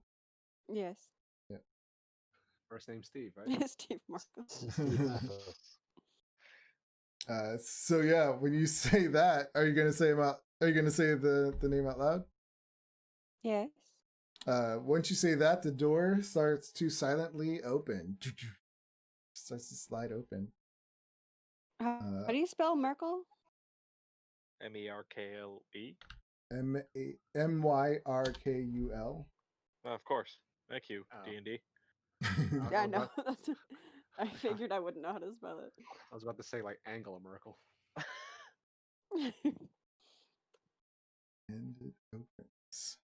Yes. First name Steve, right? Steve Marco. Steve Merkel. so yeah, when you say that, are you gonna say the name out loud? Yes. Once you say that, the door starts to silently open. Starts to slide open. How do you spell Merkel? MERKLE. Myrkul. Of course. Thank you, Oh. D&D. Yeah, I know. I figured I wouldn't know how to spell it. I was about to say like Angela Merkel. And it opens.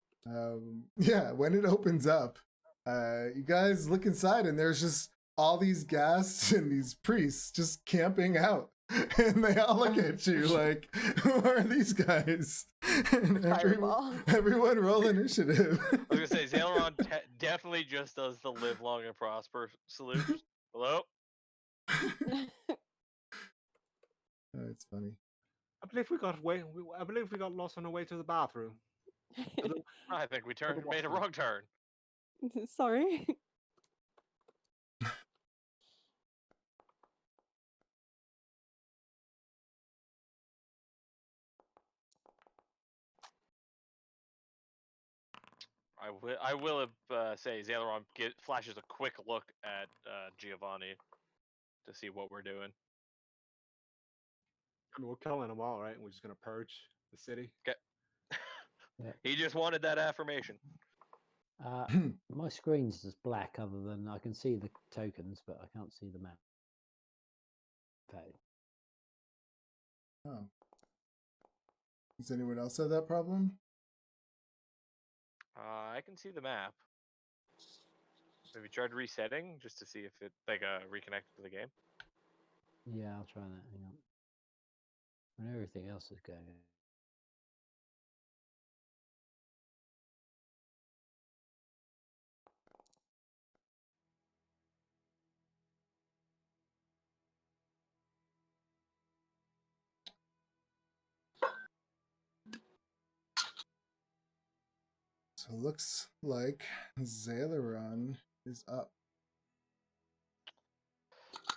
Yeah, when it opens up, you guys look inside and there's just all these ghasts and these priests just camping out. And they all look at you like, who are these guys? And Fireball. everyone roll initiative. I was gonna say Zaileron definitely just does the live long and prosper salute. Hello. Oh, it's funny. I believe we got lost on our way to the bathroom. I think we made a washroom. wrong turn. Sorry. I will say Zaileron flashes a quick look at Giovanni to see what we're doing. I mean, we're killing them all, right? And we're just gonna purge the city. He just wanted that affirmation. My screen's just black, other than I can see the tokens, but I can't see the map. Okay. Oh. Does anyone else have that problem? I can see the map. Have you tried resetting just to see if it reconnected to the game? Yeah, I'll try that. Hang on. When everything else is going. So it looks like Zaileron is up.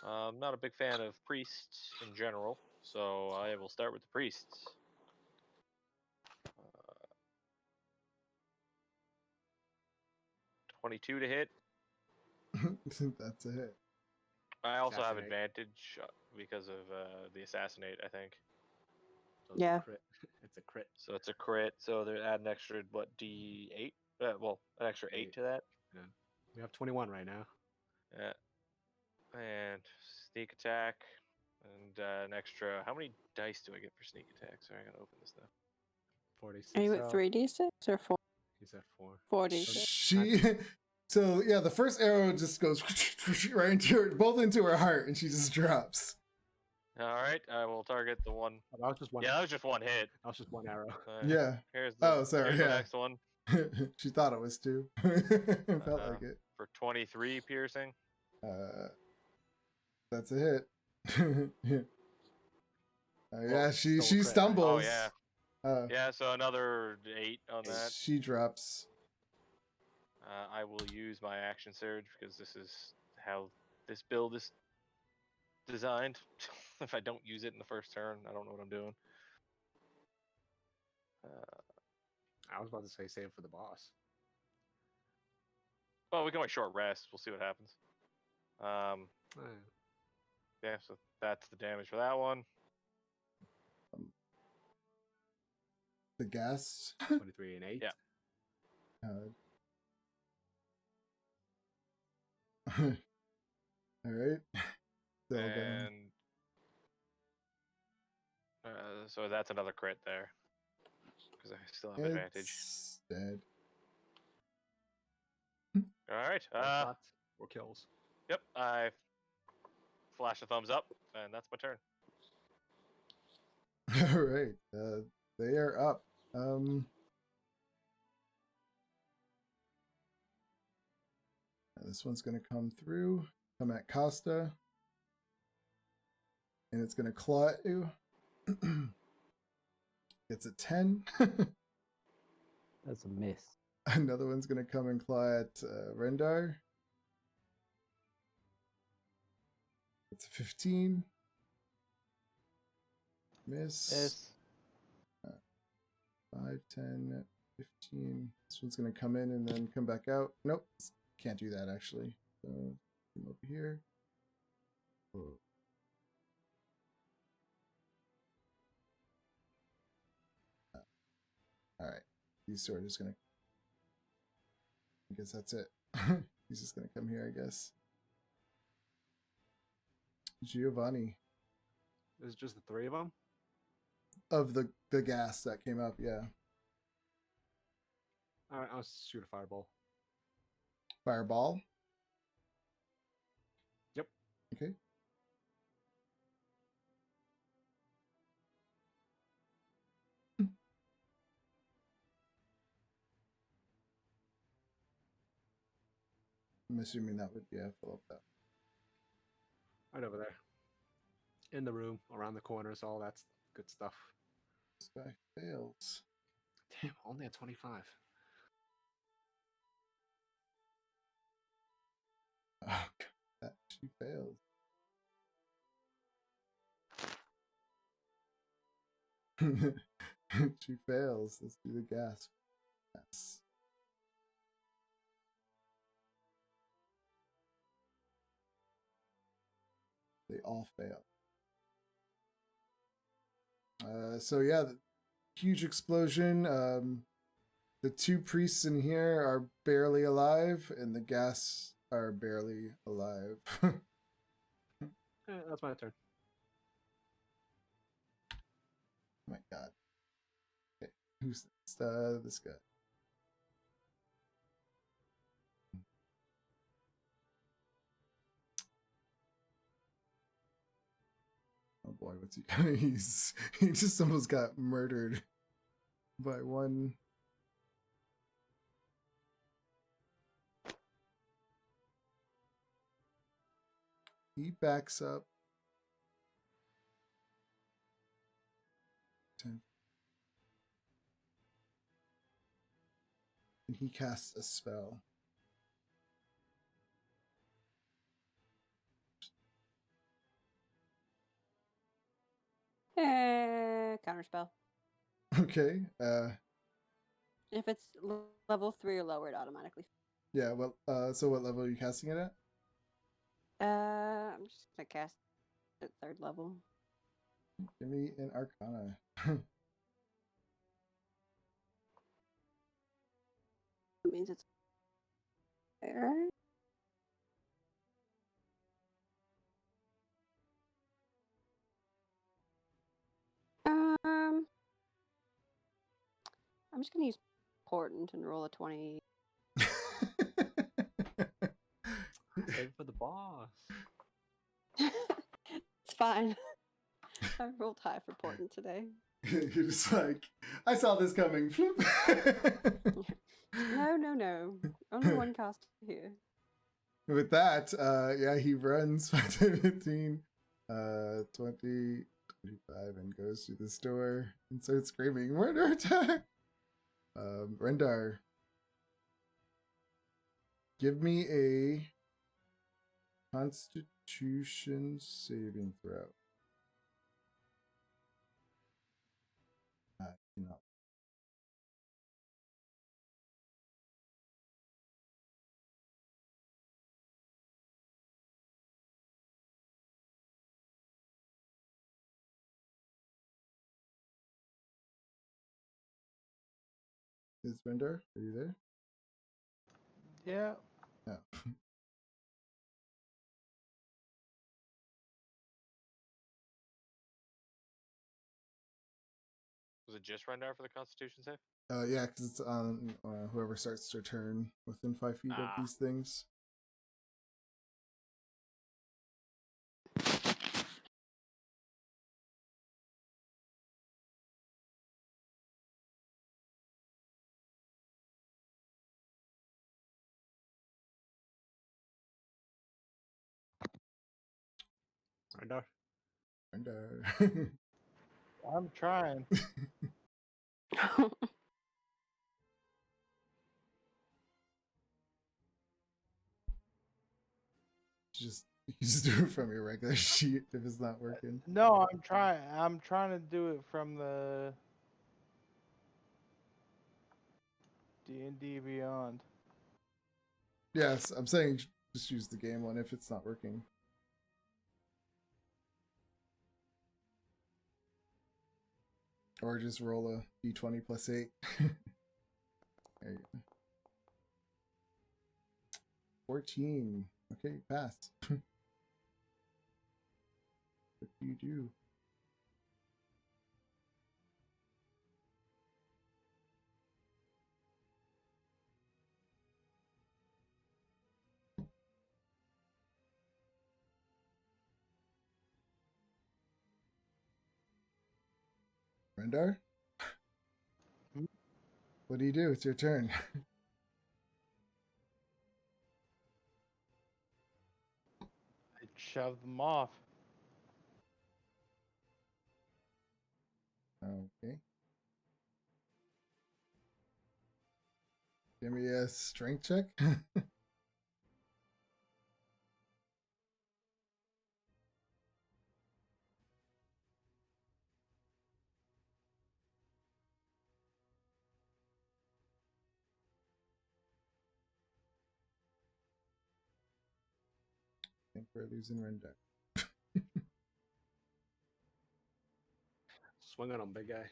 I'm not a big fan of priests in general, so I will start with the priests. 22 to hit. That's a hit. I also have Assassinate. advantage because of the assassinate, I think. So it's Yeah. a crit. It's a crit. So it's a crit. So they add an extra D8. Well, an extra 8 to that. Yeah. We have 21 right now. Yeah. And sneak attack, and an extra. How many dice do I get for sneak attack? Sorry, I gotta open this now. 46. Are you at 3d6 or 4? He's at 4. 4d6. She. So yeah, the first arrow just goes right into her, both into her heart, and she just drops. All right, I will target the one. Oh, that was just one. Yeah, that was just one hit. That was just one arrow. Yeah. Here's the. Oh, sorry. Here's Yeah. the next one She thought it was two. Felt like it. for 23 piercing. That's a hit. Yeah. Yeah, Well, she still a crit, right? stumbles. Oh yeah. Yeah, so another 8 on that. She drops. I will use my action surge because this is how this build is designed. If I don't use it in the first turn, I don't know what I'm doing. I was about to say save for the boss. Well, we can always short rest. We'll see what happens. Oh, Yeah, so that's the damage for that one. The gas. 23 and 8. Yeah. All right. So, And so that's another crit there because I still have advantage. it's dead. All right. 4 kills. Yep. I flash a thumbs up, and that's my turn. All right. They are up. This one's going to come through, come at Costa, and it's going to claw at you. It's a 10. That's a miss. Another one's going to come and claw at Rendar. It's a 15. Miss. 5, 10, 15. This one's going to come in and then come back out. Nope. Can't do that, actually. So, come over here. Whoa. All right. These two are just going to... I guess that's it. He's just going to come here, I guess. Giovanni. Is it just the 3 of them? of the gas that came up. Yeah, All right, I'll shoot a fireball. fireball. Yep. Okay. I'm assuming that would fill up that. Right over there. In the room, around the corners, all that's good stuff. This guy fails. Damn, only at 25. Oh, God, that she fails. She fails. Let's do the gas. Yes. They all fail. So yeah, huge explosion. The two priests in here are barely alive, and the gas are barely alive. That's my turn. My God. Okay, who's next? This guy. Oh boy, what's he? He just almost got murdered by one. He backs up. 10. And he casts a spell. Counterspell. Okay. If it's level 3 or lower, it automatically. Yeah. Well. So what level are you casting it at? I'm just gonna cast it at 3rd level. Give me an Arcana. That means it's there. I'm just gonna use Portent and roll a 20. Save for the boss. It's fine. I rolled high for Portent today. You're just like, I saw this coming. Floop. No. Only one cost here. With that, yeah, he runs 15, 20, 25, and goes to the door and starts screaming, "Murder attack!" Rendar, give me a Constitution saving throw. No. Is Rendar? Are you there? Yeah. No. Was it just Rendar for the Constitution save? Yeah, because it's on whoever starts their turn within 5 feet of these things. Rendar. Rendar. I'm trying. Just you just do it from your regular sheet if it's not working. No, I'm trying. I'm trying to do it from the D&D Beyond. Yes, I'm saying just use the game one if it's not working. Or just roll a d20 plus 8. There you go. 14. Okay, pass. What do you do? Rendar? Hmm? What do you do? It's your turn. I'd shove them off. Okay. Give me a strength check. I think we're losing Rendar. Swing on him, big guy.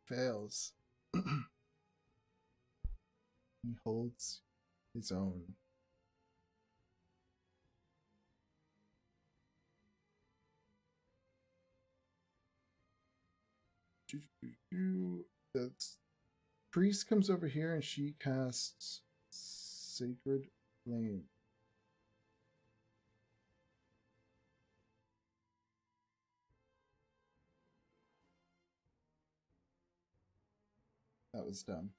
Fails. He holds his own. The priest comes over here and she casts Sacred Flame. That was dumb.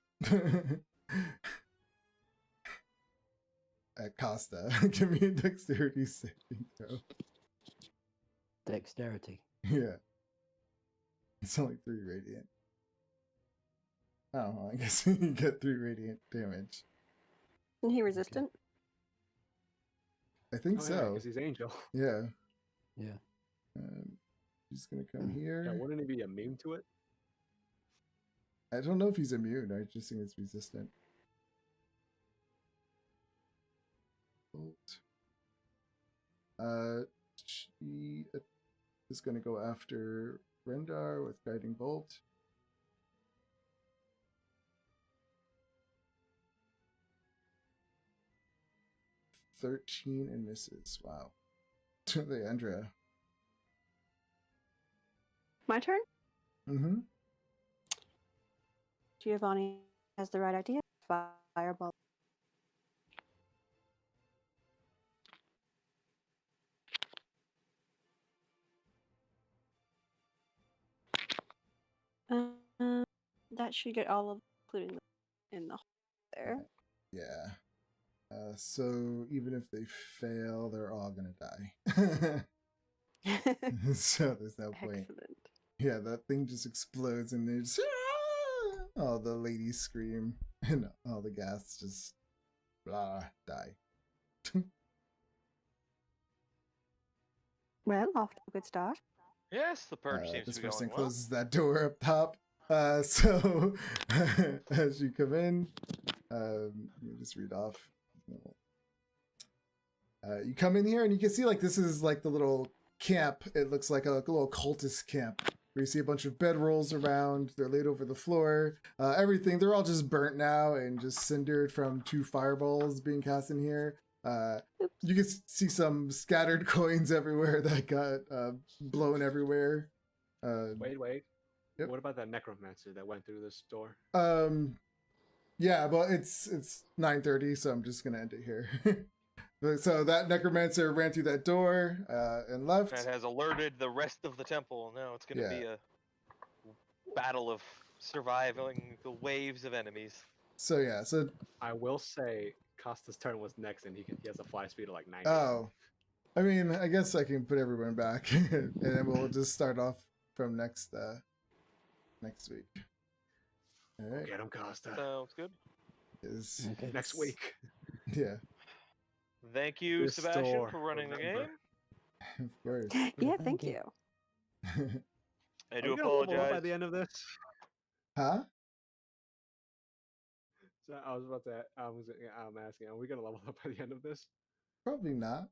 At Costa, give me a dexterity saving throw. Dexterity. Yeah. It's only 3 radiant. Oh, I guess you get 3 radiant damage. Isn't he resistant? I think Oh, yeah, so. because he's angel. Yeah. Yeah. He's gonna come here. Yeah, wouldn't he be immune to it? I don't know if he's immune. I just think it's resistant. Bolt. She is going to go after Rendar with Guiding Bolt. $13 and misses. Wow. The Andrea. My turn? Mm-hmm. Giovanni has the right idea. Fireball. That should get all of, including in the hole there. Yeah. So even if they fail, they're all gonna die. So there's no point. Excellent. Yeah, that thing just explodes and they just all the ladies scream and all the gas just blah die. Well, off to a good start. Yes, the purge seems This to be person going well. closes that door up top. So as you come in, let me just read off. You come in here and you can see like this is like the little camp. It looks like a little cultist camp where you see a bunch of bedrolls around. They're laid over the floor. Everything, they're all just burnt now and just cindered from 2 fireballs being cast in here. You can see some scattered coins everywhere that got blown everywhere. Wait. Yep. What about that necromancer that went through this door? Yeah, but it's 9:30, so I'm just gonna end it here. So that necromancer ran through that door and left. That has alerted the rest of the temple. Now it's going to be a battle of surviving the waves of enemies. So yeah, so I will say Costa's turn was next, and he has a fly speed of like 90. oh, I mean, I guess I can put everyone back, and then we'll just start off from next week. All right. Get him, Costa. Sounds good. Okay. Next week. Yeah, Thank you, This Sebastian, store, for running the remember. game. of course. Yeah, thank thank you. you. I Are do we gonna level up by apologize. the end of this? Huh? So I was about to. I'm asking. Are we gonna level up by the end of this? Probably not.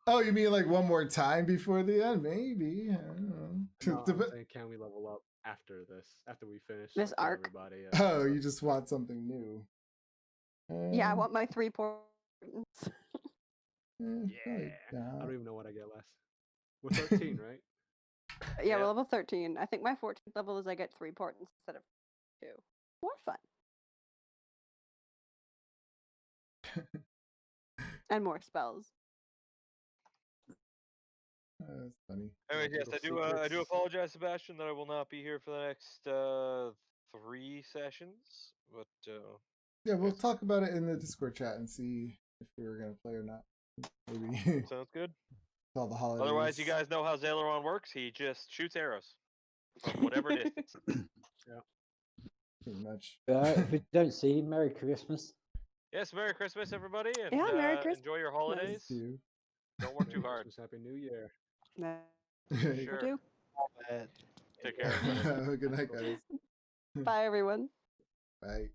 Oh, you mean like one more time before the end? Maybe. I don't know. No, I'm saying, can we level up? after this, after we finish This kill arc? everybody. Oh, you just want something new. Yeah, I Um, want my 3 portents. probably Yeah. I not. don't even know what I get less. We're 13, right? Yeah, Yep. we're level 13. I think my 14th level is I get 3 portents instead of 2. More fun. And more spells. That's funny. Anyways, yes, Little I do secrets. apologize, Sebastian, that I will not be here for the next 3 sessions. But Yeah, we'll Yes. talk about it in the Discord chat and see if we were gonna play or not. Maybe sounds good. all the holidays. Otherwise, you guys know how Zaileron works. He just shoots arrows from whatever distance. pretty much. If we don't see you, Merry Christmas. Yes, Merry Christmas, everybody, and Yeah, Merry Christmas. enjoy your holidays. You. Don't work too Merry hard. Christmas, Happy New Year. Will Sure. do. Take care, everybody. Good night, guys. Bye, everyone. Bye.